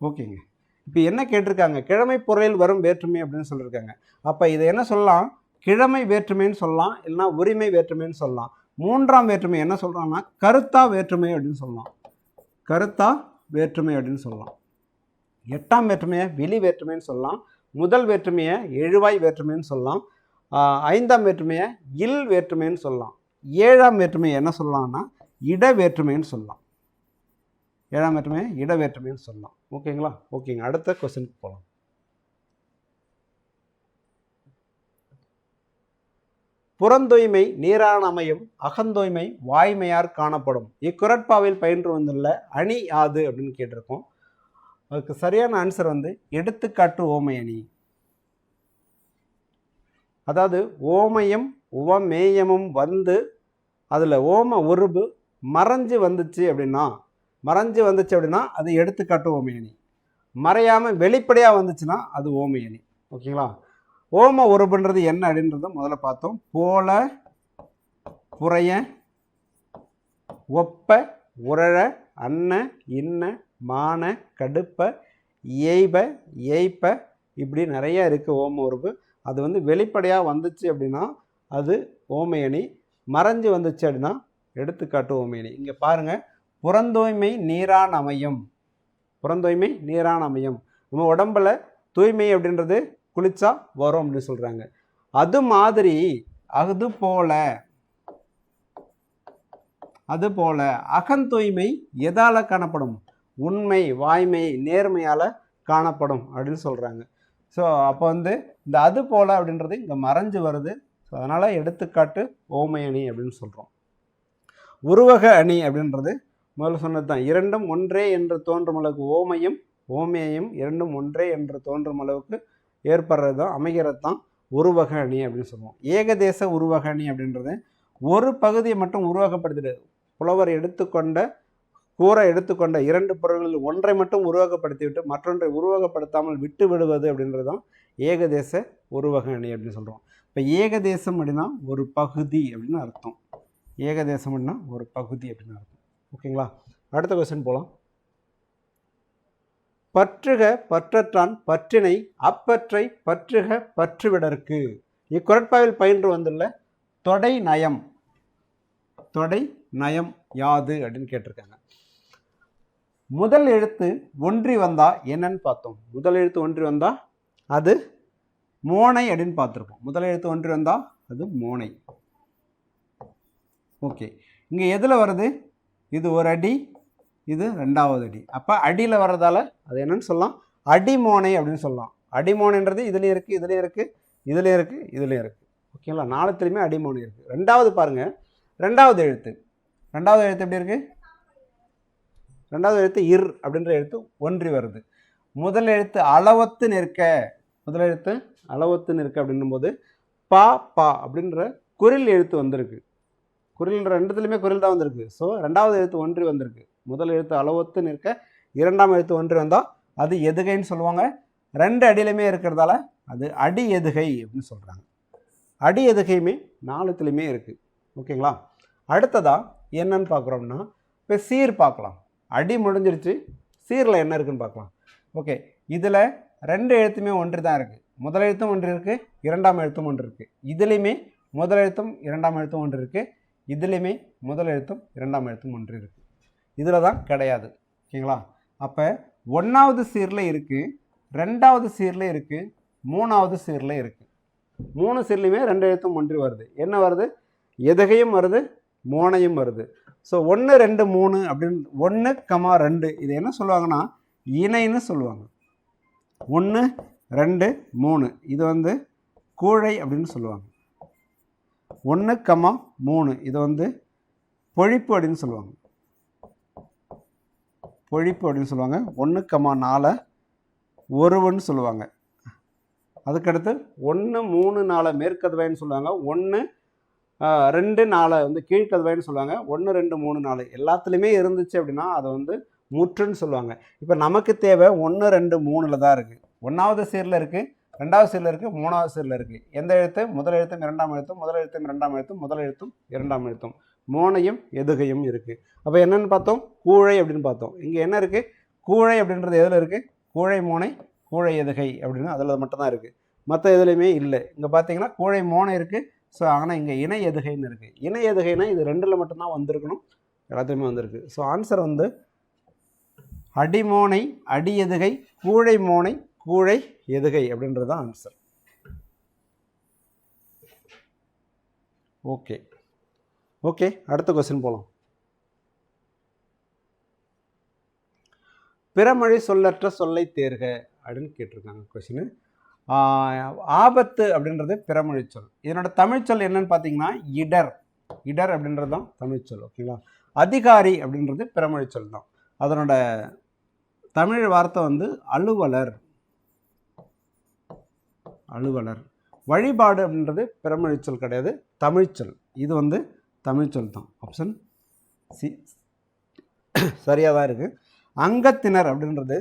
ஓகேங்க. இப்போ என்ன கேட்டிருக்காங்க, கிழமை பொருளில் வரும் வேற்றுமை அப்படின்னு சொல்லியிருக்காங்க. அப்போ இதை என்ன சொல்லலாம், கிழமை வேற்றுமைன்னு சொல்லலாம், இல்லைன்னா உரிமை வேற்றுமைன்னு சொல்லலாம். 3ஆம் வேற்றுமை என்ன சொல்கிறாங்கன்னா கருத்தா வேற்றுமை அப்படின்னு சொல்லலாம், கருத்தா வேற்றுமை அப்படின்னு சொல்லலாம். 8ஆம் வேற்றுமையை வெளி வேற்றுமைன்னு சொல்லலாம். முதல் வேற்றுமையை எழுவாய் வேற்றுமைன்னு சொல்லலாம். 5ஆம் வேற்றுமையை இல் வேற்றுமைன்னு சொல்லலாம். 7ஆம் வேற்றுமையை என்ன சொல்லலாம்னா இட வேற்றுமைன்னு சொல்லலாம். 7ஆம் வேற்றுமையை இட வேற்றுமைன்னு சொல்லலாம். ஓகேங்களா. ஓகேங்க. அடுத்த கொஸ்டினுக்கு போகலாம். புறந்தூய்மை நீரான அமையும், அகந்தூய்மை வாய்மையார் காணப்படும். இக்குறட்பாவில் பயின்று வந்துள்ள அணி யாது அப்படின்னு கேட்டிருக்கோம். அதுக்கு சரியான ஆன்சர் வந்து எடுத்துக்காட்டு ஓமை அணி. அதாவது ஓமையும் உவமேயமும் வந்து அதில் ஓம உருபு மறைஞ்சு வந்துச்சு அப்படின்னா, மறைஞ்சு வந்துச்சு அப்படின்னா அது எடுத்துக்காட்டு ஓமை அணி. மறையாமல் வெளிப்படையாக வந்துச்சுன்னா அது ஓமை அணி. ஓகேங்களா. ஓம உருபுன்றது என்ன அப்படின்றத முதல்ல பார்த்தோம். போல, புறைய, ஒப்ப, உரழ, அன்ன, இன்ன, மான, கடுப்ப, ஏய்ப, ஏய்ப்ப, இப்படி நிறைய இருக்குது ஓம உருபு. அது வந்து வெளிப்படையாக வந்துச்சு அப்படின்னா அது ஓமை அணி, மறைஞ்சு வந்துச்சு அப்படின்னா எடுத்துக்காட்டு ஓமை அணி. இங்கே பாருங்கள், புறந்தூய்மை நீரான் அமையும், புறந்தூய்மை நீரான் அமையும். நம்ம உடம்புல தூய்மை அப்படின்றது குளிச்சா வரும் அப்படின்னு சொல்கிறாங்க. அது மாதிரி அது போல அகந்தூய்மை எதால் காணப்படும், உண்மை, வாய்மை, நேர்மையால் காணப்படும் அப்படின்னு சொல்கிறாங்க. ஸோ அப்போ வந்து இந்த அது போல் அப்படின்றது இங்கே மறைஞ்சு வருது. ஸோ அதனால் எடுத்துக்காட்டு ஓமை அணி அப்படின்னு சொல்கிறோம். உருவக அணி அப்படின்றது முதல்ல சொன்னது தான். இரண்டும் ஒன்றே என்று தோன்றும் அளவுக்கு ஓமையும் ஓமையையும் இரண்டும் ஒன்றே என்று தோன்றும் அளவுக்கு ஏற்படுறது தான், அமைகிறது தான் உருவக அணி அப்படின்னு சொல்லுவோம். ஏகதேச உருவக அணி அப்படின்றது ஒரு பகுதியை மட்டும் உருவகப்படுத்திடு, புலவர் எடுத்துக்கொண்ட 2 பொருள்களில் ஒன்றை மட்டும் உருவகப்படுத்திவிட்டு மற்றொன்றை உருவகப்படுத்தாமல் விட்டு விடுவது அப்படின்றது தான் ஏகதேச உருவக அணி அப்படின்னு சொல்கிறோம். இப்போ ஏகதேசம் அப்படின்னா ஒரு பகுதி அப்படின்னு அர்த்தம். ஏகதேசம் அப்படின்னா ஒரு பகுதி அப்படின்னு அர்த்தம். ஓகேங்களா. அடுத்த கொஸ்டின் போகலாம். பற்றுக பற்றற்றான் பற்றினை அப்பற்றை பற்றுக பற்றுவிடற்கு. இக்குரட்பாவில் பயின்று வந்துள்ள தொடை நயம் யாது அப்படின்னு கேட்டிருக்காங்க. முதல் எழுத்து ஒன்றி வந்தா என்னன்னு பார்த்தோம். முதல் எழுத்து ஒன்றி வந்தா அது மோனை அப்படின்னு பார்த்துருப்போம். முதல் எழுத்து ஒன்றி வந்தா அது மோனை. ஓகே, இங்கே எதில் வருது? இது ஒரு அடி, இது ரெண்டாவது அடி. அப்போ அடியில் வர்றதால அது என்னன்னு சொல்லலாம்? அடிமோனை அப்படின்னு சொல்லலாம். அடிமோனைன்றது இதுலேயும் இருக்குது, இதுலேயும் இருக்குது, இதுலேயும் இருக்குது, இதுலேயும் இருக்குது. ஓகேங்களா? நாலுத்துலேயுமே அடிமோனை இருக்குது. ரெண்டாவது பாருங்கள், ரெண்டாவது எழுத்து எப்படி இருக்குது? ரெண்டாவது எழுத்து இர் அப்படின்ற எழுத்து ஒன்றி வருது. முதல் எழுத்து அளவத்து நிற்க அப்படின்னும் போது பா அப்படின்ற குரில் எழுத்து வந்திருக்கு. குரில் ரெண்டுத்துலையுமே குரில் தான் வந்திருக்கு. ஸோ ரெண்டாவது எழுத்து ஒன்றி வந்திருக்கு. முதல் எழுத்து அளவத்து நிற்க, இரண்டாம் எழுத்து ஒன்றி வந்தால் அது எதுகைன்னு சொல்லுவாங்க. ரெண்டு அடியிலுமே இருக்கிறதால அது அடி எதுகை அப்படின்னு சொல்கிறாங்க. அடி எதுகையுமே நாலுத்துலையுமே இருக்குது. ஓகேங்களா? அடுத்ததாக என்னன்னு பார்க்குறோம்னா, இப்போ சீர் பார்க்கலாம். அடி முடிஞ்சிருச்சு, சீரில் என்ன இருக்குதுன்னு பார்க்கலாம். ஓகே, இதில் ரெண்டு எழுத்துமே ஒன்று தான் இருக்குது. முதல் எழுத்தும் ஒன்று இருக்குது, இரண்டாம் எழுத்தும் ஒன்று இருக்குது. இதுலேயுமே முதல் எழுத்தும் இரண்டாம் எழுத்தும் ஒன்று இருக்குது, இதுலேயுமே முதல் எழுத்தும் இரண்டாம் எழுத்தும் ஒன்று இருக்குது. இதில் தான் கிடையாது. ஓகேங்களா? அப்போ ஒன்றாவது சீரில் இருக்குது, ரெண்டாவது சீரில் இருக்குது, மூணாவது சீரில் இருக்குது. மூணு சீர்லையுமே ரெண்டு எழுத்தும் ஒன்றி வருது. என்ன வருது? எதுகையும் வருது, மோனையும் வருது. ஸோ 1 2 3 அப்படின்னு 1, 2 இது என்ன சொல்லுவாங்கன்னா இணைன்னு சொல்லுவாங்க. 1 2 3 இது வந்து கூழை அப்படின்னு சொல்லுவாங்க. 1, 3 இது வந்து பொழிப்பு அப்படின்னு சொல்லுவாங்க. 1, 4 ஒருவன்னு சொல்லுவாங்க. அதுக்கடுத்து 1 3 4 மேற்கதவைன்னு சொல்லுவாங்க. 1 2 4 வந்து கீழ்கதவைன்னு சொல்லுவாங்க. 1 2 3 4 எல்லாத்துலேயுமே இருந்துச்சு அப்படின்னா அதை வந்து முற்றுன்னு சொல்லுவாங்க. இப்போ நமக்கு தேவை 1 2 3 தான் இருக்குது. ஒன்றாவது சீரில் இருக்குது, ரெண்டாவது சீரில் இருக்குது, மூணாவது சீரில் இருக்குது. எந்த எழுத்து? முதல் எழுத்தும் இரண்டாம் எழுத்தும், முதல் எழுத்தும் இரண்டாம் எழுத்தும், முதல் எழுத்தும் இரண்டாம் எழுத்தும், மோனையும் எதுகையும் இருக்குது. அப்போ என்னென்னு பார்த்தோம்? கூழை அப்படின்னு பார்த்தோம். இங்கே என்ன இருக்குது? கூழை அப்படின்றது எதில் இருக்குது? கூழை மோனை, கூழை எதுகை அப்படின்னு அதில் மட்டும்தான் இருக்குது. மற்ற எதுலையுமே இல்லை. இங்கே பார்த்தீங்கன்னா கூழை மோனை இருக்குது. ஸோ ஆனால் இங்கே இணை எதுகைன்னு இருக்குது. இணை எதுகைனா இது ரெண்டில் மட்டும்தான் வந்திருக்கணும், எல்லாத்தையுமே வந்திருக்கு. ஸோ ஆன்சர் வந்து அடிமோனை, அடி எதுகை, கூழை மோனை, கூழை எதுகை அப்படின்றது தான் ஆன்சர். ஓகே, அடுத்த கொஸ்டின் போகலாம். பிறமொழி சொல்லற்ற சொல்லை தேர்க அப்படின்னு கேட்டிருக்காங்க கொஸ்டின். ஆபத்து அப்படின்றது பிறமொழி சொல். இதனோட தமிழ்ச்சொல் என்னன்னு பார்த்தீங்கன்னா இடர் அப்படின்றது தான் தமிழ்ச்சொல். ஓகேங்களா? அதிகாரி அப்படின்றது பிறமொழி சொல் தான். அதனோட தமிழ் வார்த்தை வந்து அலுவலர். வழிபாடு அப்படின்றது பிறமொழி சொல் கிடையாது, தமிழ்ச்சொல். இது வந்து தமிழ்ச்சொல் தான். ஆப்ஷன் சி சரியாக தான் இருக்குது. அங்கத்தினர் அப்படின்றது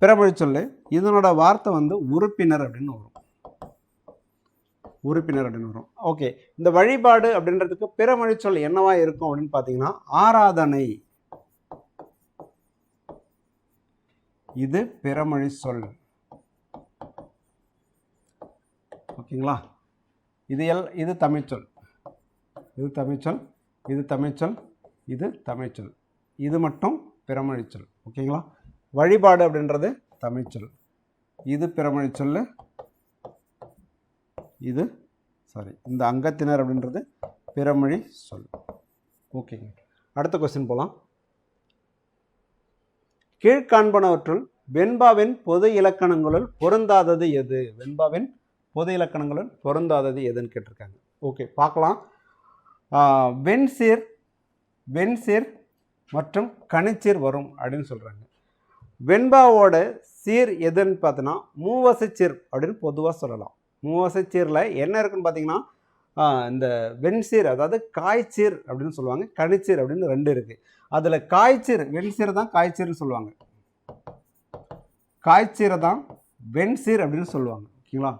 பிறமொழி சொல்லு. இதனோட வார்த்தை வந்து உறுப்பினர் அப்படின்னு வரும். ஓகே, இந்த வழிபாடு அப்படின்றதுக்கு பிறமொழி சொல் என்னவா இருக்கும் அப்படின்னு பார்த்தீங்கன்னா ஆராதனை. இது பிறமொழி சொல். ஓகேங்களா? இது தமிழ்ச்சொல். இது மட்டும் பிறமொழி சொல். ஓகேங்களா? வழிபாடு அப்படின்றது தமிழ்ச்சொல். இது பிறமொழி சொல். இந்த அங்கத்தினர் அப்படின்றது பிறமொழி சொல். ஓகேங்க, அடுத்த கொஸ்டின் போகலாம். கீழ்காண்பனவற்றுள் வெண்பாவின் பொது இலக்கணங்களுள் பொருந்தாதது எது? வெண்பாவின் பொது இலக்கணங்களுள் பொருந்தாதது எதுன்னு கேட்டிருக்காங்க. ஓகே, பார்க்கலாம். வெண்சீர் மற்றும் கனிச்சீர் வரும் அப்படின்னு சொல்கிறாங்க. வெண்பாவோட சீர் எதுன்னு பார்த்தோன்னா மூவசைச்சீர் அப்படின்னு பொதுவாக சொல்லலாம். மூவசைச்சீரில் என்ன இருக்குன்னு பார்த்தீங்கன்னா இந்த வெண்சீர், அதாவது காய்ச்சீர் அப்படின்னு சொல்லுவாங்க, கனிச்சீர் அப்படின்னு ரெண்டு இருக்குது. அதில் காய்ச்சீர், வெண்சீரை தான் காய்ச்சீர்னு சொல்லுவாங்க, காய்ச்சீரை தான் வெண்சீர் அப்படின்னு சொல்லுவாங்க. ஓகேங்களா?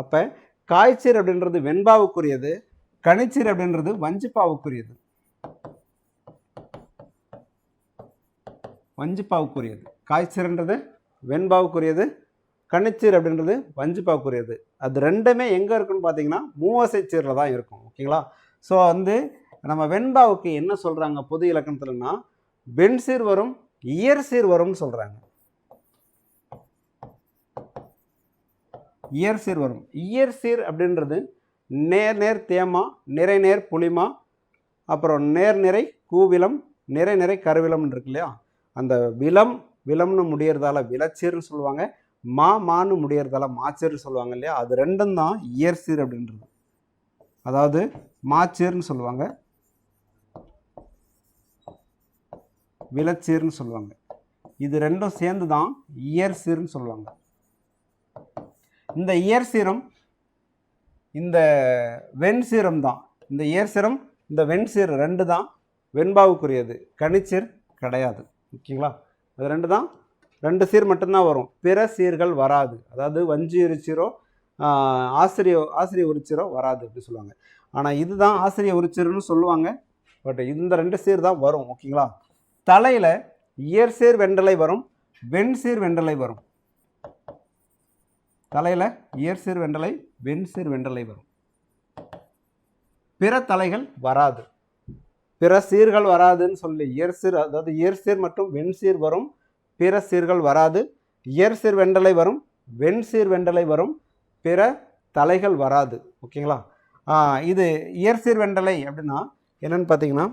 அப்போ காய்ச்சீர் அப்படின்றது வெண்பாவுக்குரியது, கனிச்சீர் அப்படின்றது வஞ்சிப்பாவுக்குரியது. காய்ச்சீர்ன்றது வெண்பாவுக்குரியது, கனிச்சீர் அப்படின்றது வஞ்சிப்பாக்குரியது. அது ரெண்டுமே எங்கே இருக்குன்னு பார்த்தீங்கன்னா மூவசை சீரில் தான் இருக்கும். ஓகேங்களா? ஸோ வந்து நம்ம வெண்பாவுக்கு என்ன சொல்கிறாங்க பொது இலக்கணத்துலன்னா, வெண்சீர் வரும், இயற்சீர் வரும்னு சொல்கிறாங்க. இயற்சீர் வரும். இயற்சீர் அப்படின்றது நேர் நேர் தேமா, நிறை நேர் புளிமா, அப்புறம் நேர் நிறை கூவிலம், நிறை நிறை கருவிலம்னு இருக்கு இல்லையா, அந்த விலம்னு முடியறதால விலச்சீர்னு சொல்லுவாங்க, மான்னு முடியறதால மாச்சீர்னு சொல்லுவாங்க இல்லையா, அது ரெண்டும் தான் இயற்சீர் அப்படின்றது. அதாவது மாச்சீர்னு சொல்லுவாங்க, விலச்சீர்னு சொல்லுவாங்க. இது ரெண்டும் சேர்ந்து தான் இயற்சீர்னு சொல்லுவாங்க. இந்த இயற்சீரம் இந்த வெண்சீரம் தான். இந்த இயற்சீரம் இந்த வெண்சீர் ரெண்டு தான் வெண்பாவுக்குரியது. கனிச்சீர் கிடையாது. ஓகேங்களா? அது ரெண்டு தான், ரெண்டு சீர் மட்டும்தான் வரும், பிற சீர்கள் வராது. அதாவது வஞ்சி உரிச்சீரோ ஆசிரிய உரிச்சீரோ வராது அப்படி சொல்லுவாங்க. ஆனால் இதுதான் ஆசிரிய உரிச்சீர்னு சொல்லுவாங்க. பட் இந்த ரெண்டு சீர் தான் வரும். ஓகேங்களா? தலையில் இயற்சீர் வெண்டலை வரும், வெண்சீர் வெண்டலை வரும். தலையில் இயற்சீர் வெண்டலை, வெண்சீர் வெண்டலை வரும். பிற தலைகள் வராது, பிற சீர்கள் வராதுன்னு சொல்லி இயற்சீர், அதாவது இயற்சீர் மற்றும் வெண்சீர் வரும், பிற சீர்கள் வராது. இயற்சீர் வெண்டலை வரும், வெண்சீர் வெண்டலை வரும், பிற தலைகள் வராது. ஓகேங்களா? இது இயற்சீர் வெண்டலை அப்படின்னா என்னன்னு பார்த்தீங்கன்னா,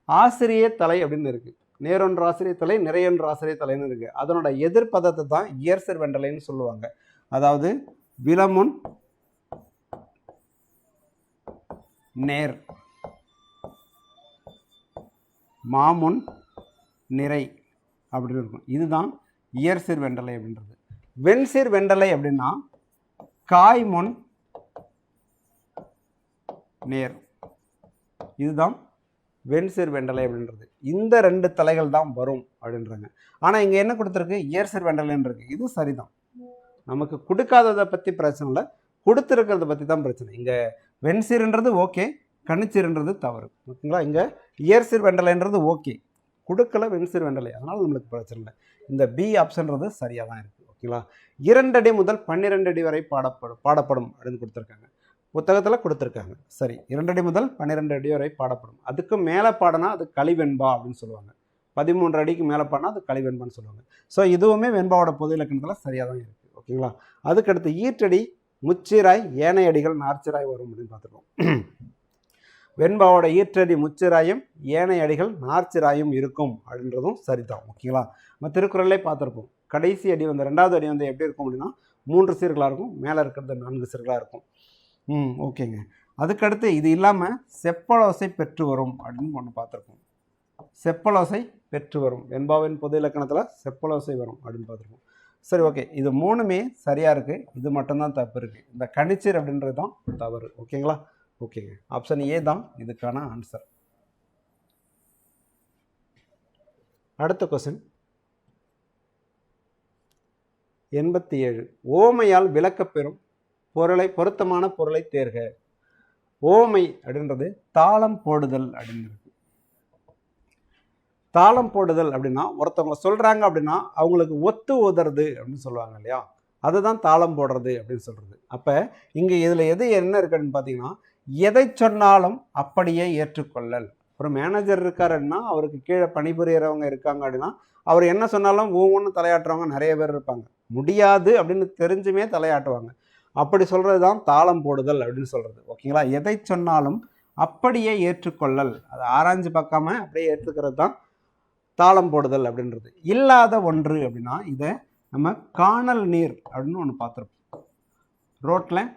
ஆசிரிய தலை அப்படின்னு இருக்குது. நேரொன்று ஆசிரிய தலை, நிறையொன்று ஆசிரிய தலைன்னு இருக்குது. அதனோட எதிர்ப்பதத்தை தான் இயற்சீர் வெண்டலைன்னு சொல்லுவாங்க. அதாவது விலமுன் நேர், மாமுன் நிறை அப்படின்னு இருக்கும். இதுதான் இயற்சீர் வெண்டலை அப்படின்றது. வெண்சீர் வெண்டலை அப்படின்னா காய்முன் நேர். இதுதான் வெண்சீர் வெண்டலை அப்படின்றது. இந்த ரெண்டு தலைகள் தான் வரும் அப்படின்றாங்க. ஆனால் இங்கே என்ன கொடுத்துருக்கு, இயற்சீர் வெண்டலைன்னு இருக்கு. இது சரிதான். நமக்கு கொடுக்காததை பற்றி பிரச்சனை இல்லை, கொடுத்துருக்கிறத பற்றி தான் பிரச்சனை. இங்கே வெண்சீர்ன்றது ஓகே, கனிச்சீர்ன்றது தவறு. ஓகேங்களா? இங்கே இயற்சீர் வெண்டலைன்றது ஓகே, கொடுக்கல வெண்சீர் வெண்டலை, அதனால் நம்மளுக்கு பிரச்சனை இல்லை. இந்த பி ஆப்ஷன்றது சரியாக தான் இருக்குது. ஓகேங்களா? 2 அடி முதல் 12 அடி வரை பாடப்படும் அப்படின்னு கொடுத்துருக்காங்க. புத்தகத்தில் கொடுத்துருக்காங்க. சரி, 2 அடி முதல் 12 அடி வரை பாடப்படும். அதுக்கு மேலே பாடினா அது கலிவெண்பா அப்படின்னு சொல்லுவாங்க. 13 அடிக்கு மேலே பாடினா அது கலிவெண்பான்னு சொல்லுவாங்க. ஸோ இதுவுமே வெண்பாவோட பொது இலக்கணத்தில் சரியாக தான் இருக்குது. ஓகேங்களா? அதுக்கடுத்து ஈற்றடி, முச்சீராய், ஏனைய அடிகள் நார்ச்சீராய் வரும் அப்படின்னு பார்த்துருக்கோம். வெண்பாவோட ஈற்றடி முச்சீராயும் ஏனைய அடிகள் நார்ச்சீராயும் இருக்கும் அப்படின்றதும் சரிதான். ஓகேங்களா? நம்ம திருக்குறளே பார்த்துருப்போம். கடைசி அடி வந்து 2வது அடி வந்து எப்படி இருக்கும் அப்படின்னா 3 சீர்களாக இருக்கும், மேலே இருக்கிறது 4 சீர்களாக இருக்கும். ஓகேங்க. அதுக்கடுத்து இது இல்லாமல் செப்பலோசை பெற்று வரும் அப்படின்னு ஒன்று பார்த்துருக்கோம். செப்பலோசை பெற்று வரும், வெண்பாவின் பொது இலக்கணத்தில் செப்பலோசை வரும் அப்படின்னு பார்த்துருக்கோம். சரி, ஓகே. இது 3மே சரியாக இருக்குது, இது மட்டும்தான் தப்பு இருக்குது. இந்த கனிச்சீர் அப்படின்றது தான் தவறு. ஓகேங்களா? ஓகேங்க. ஆப்ஷன் ஏ தான் இதுக்கான ஆன்சர். அடுத்த கொஸ்டின் 87. ஓமையால் விளக்கப்பெறும் பொருத்தமான பொருளை தேர்க. ஓமை அப்படின்றது தாளம் போடுதல் அப்படின்னு இருக்கு. தாளம் போடுதல் அப்படின்னா ஒருத்தவங்க சொல்றாங்க அப்படின்னா அவங்களுக்கு ஒத்து உதறது அப்படின்னு சொல்லுவாங்க இல்லையா, அதுதான் தாளம் போடுறது அப்படின்னு சொல்றது. அப்ப இங்க இதுல என்ன இருக்குன்னு பாத்தீங்கன்னா, எதை சொன்னாலும் அப்படியே ஏற்றுக்கொள்ளல். ஒரு மேனேஜர் இருக்காருன்னா அவருக்கு கீழே பணிபுரியறவங்க இருக்காங்க அப்படின்னா அவர் என்ன சொன்னாலும் ஒவ்வொன்று தலையாட்டுறவங்க நிறைய பேர் இருப்பாங்க. முடியாது அப்படின்னு தெரிஞ்சுமே தலையாட்டுவாங்க. அப்படி சொல்கிறது தான் தாளம் போடுதல் அப்படின்னு சொல்கிறது. ஓகேங்களா? எதை சொன்னாலும் அப்படியே ஏற்றுக்கொள்ளல், அதை ஆராய்ஞ்சு பார்க்காம அப்படியே ஏற்றுக்கிறது தான் தாளம் போடுதல் அப்படின்றது. இல்லாத ஒன்று அப்படின்னா இதை நம்ம காணல் நீர் அப்படின்னு ஒன்று பார்த்துருப்போம். ரோட்டில்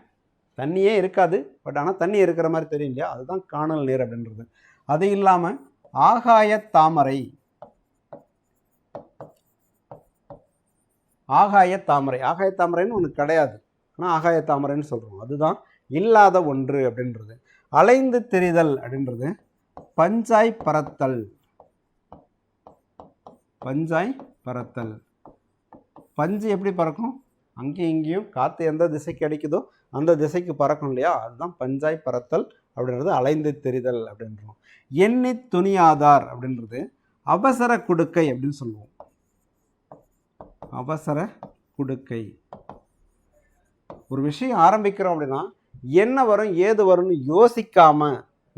தண்ணியே இருக்காது, பட் ஆனால் தண்ணி இருக்கிற மாதிரி தெரியும் இல்லையா, அதுதான் காணல் நீர் அப்படின்றது. அது இல்லாமல் ஆகாய தாமரை, ஆகாய தாமரைன்னு ஒன்று கிடையாது, ஆனால் ஆகாய தாமரைன்னு சொல்கிறோம். அதுதான் இல்லாத ஒன்று அப்படின்றது. அலைந்து திரிதல் அப்படின்றது பஞ்சாய் பறத்தல். பஞ்சு எப்படி பறக்கும்? அங்கேயும் இங்கேயும் காற்று எந்த திசைக்கு அடிக்குதோ அந்த திசைக்கு பறக்கும் இல்லையா, அதுதான் பஞ்சாய் பறத்தல் அப்படின்றது அலைந்து திரிதல் அப்படின்றோம். எண்ணி துணியாதார் அப்படின்றது அவசர குடுக்கை அப்படின்னு சொல்லுவோம். அவசர குடுக்கை. ஒரு விஷயம் ஆரம்பிக்கிறோம் அப்படின்னா என்ன வரும் ஏது வரும்னு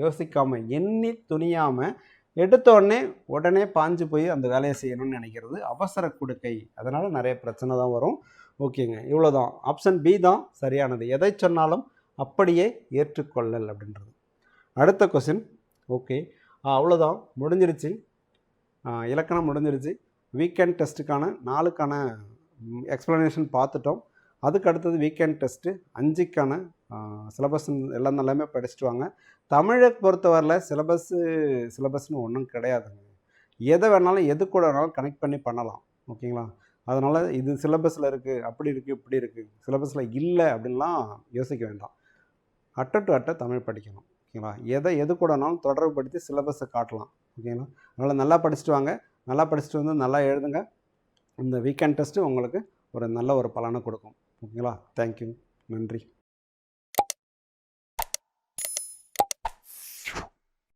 யோசிக்காம எண்ணி துணியாமல் உடனே பாஞ்சு போய் அந்த வேலையை செய்யணும்னு நினைக்கிறது அவசர குடுக்கை. அதனால் நிறைய பிரச்சனை தான் வரும். ஓகேங்க, இவ்வளோதான். ஆப்ஷன் பி தான் சரியானது. எதை சொன்னாலும் அப்படியே ஏற்றுக்கொள்ளல் அப்படின்றது. அடுத்த கொஸ்டின். ஓகே, அவ்வளோதான், முடிஞ்சிருச்சு. இலக்கணம் முடிஞ்சிருச்சு. வீக்கெண்ட் டெஸ்ட்டுக்கான 4க்கான எக்ஸ்ப்ளனேஷன் பார்த்துட்டோம். அதுக்கு அடுத்தது வீக்கெண்ட் டெஸ்ட்டு 5க்கான சிலபஸ் எல்லாமே படிச்சுட்டு வாங்க. தமிழை பொறுத்தவரையில் சிலபஸ்னு ஒன்றும் கிடையாதுங்க. எதை வேணாலும் எது கூட வேணாலும் கனெக்ட் பண்ணி பண்ணலாம். ஓகேங்களா? அதனால் இது சிலபஸில் இருக்குது, அப்படி இருக்குது, இப்படி இருக்குது, சிலபஸில் இல்லை அப்படின்லாம் யோசிக்க வேண்டாம். அட்டை தமிழ் படிக்கணும். ஓகேங்களா? எது கூட வேணாலும் தொடர்புபடுத்தி சிலபஸை காட்டலாம். ஓகேங்களா? அதனால் நல்லா படிச்சுட்டு வாங்க. நல்லா படிச்சுட்டு வந்து நல்லா எழுதுங்க. இந்த வீக்கெண்ட் டெஸ்ட்டு உங்களுக்கு ஒரு நல்ல ஒரு பலனை கொடுக்கும். ஓகேங்களா? தேங்க்யூ, நன்றி.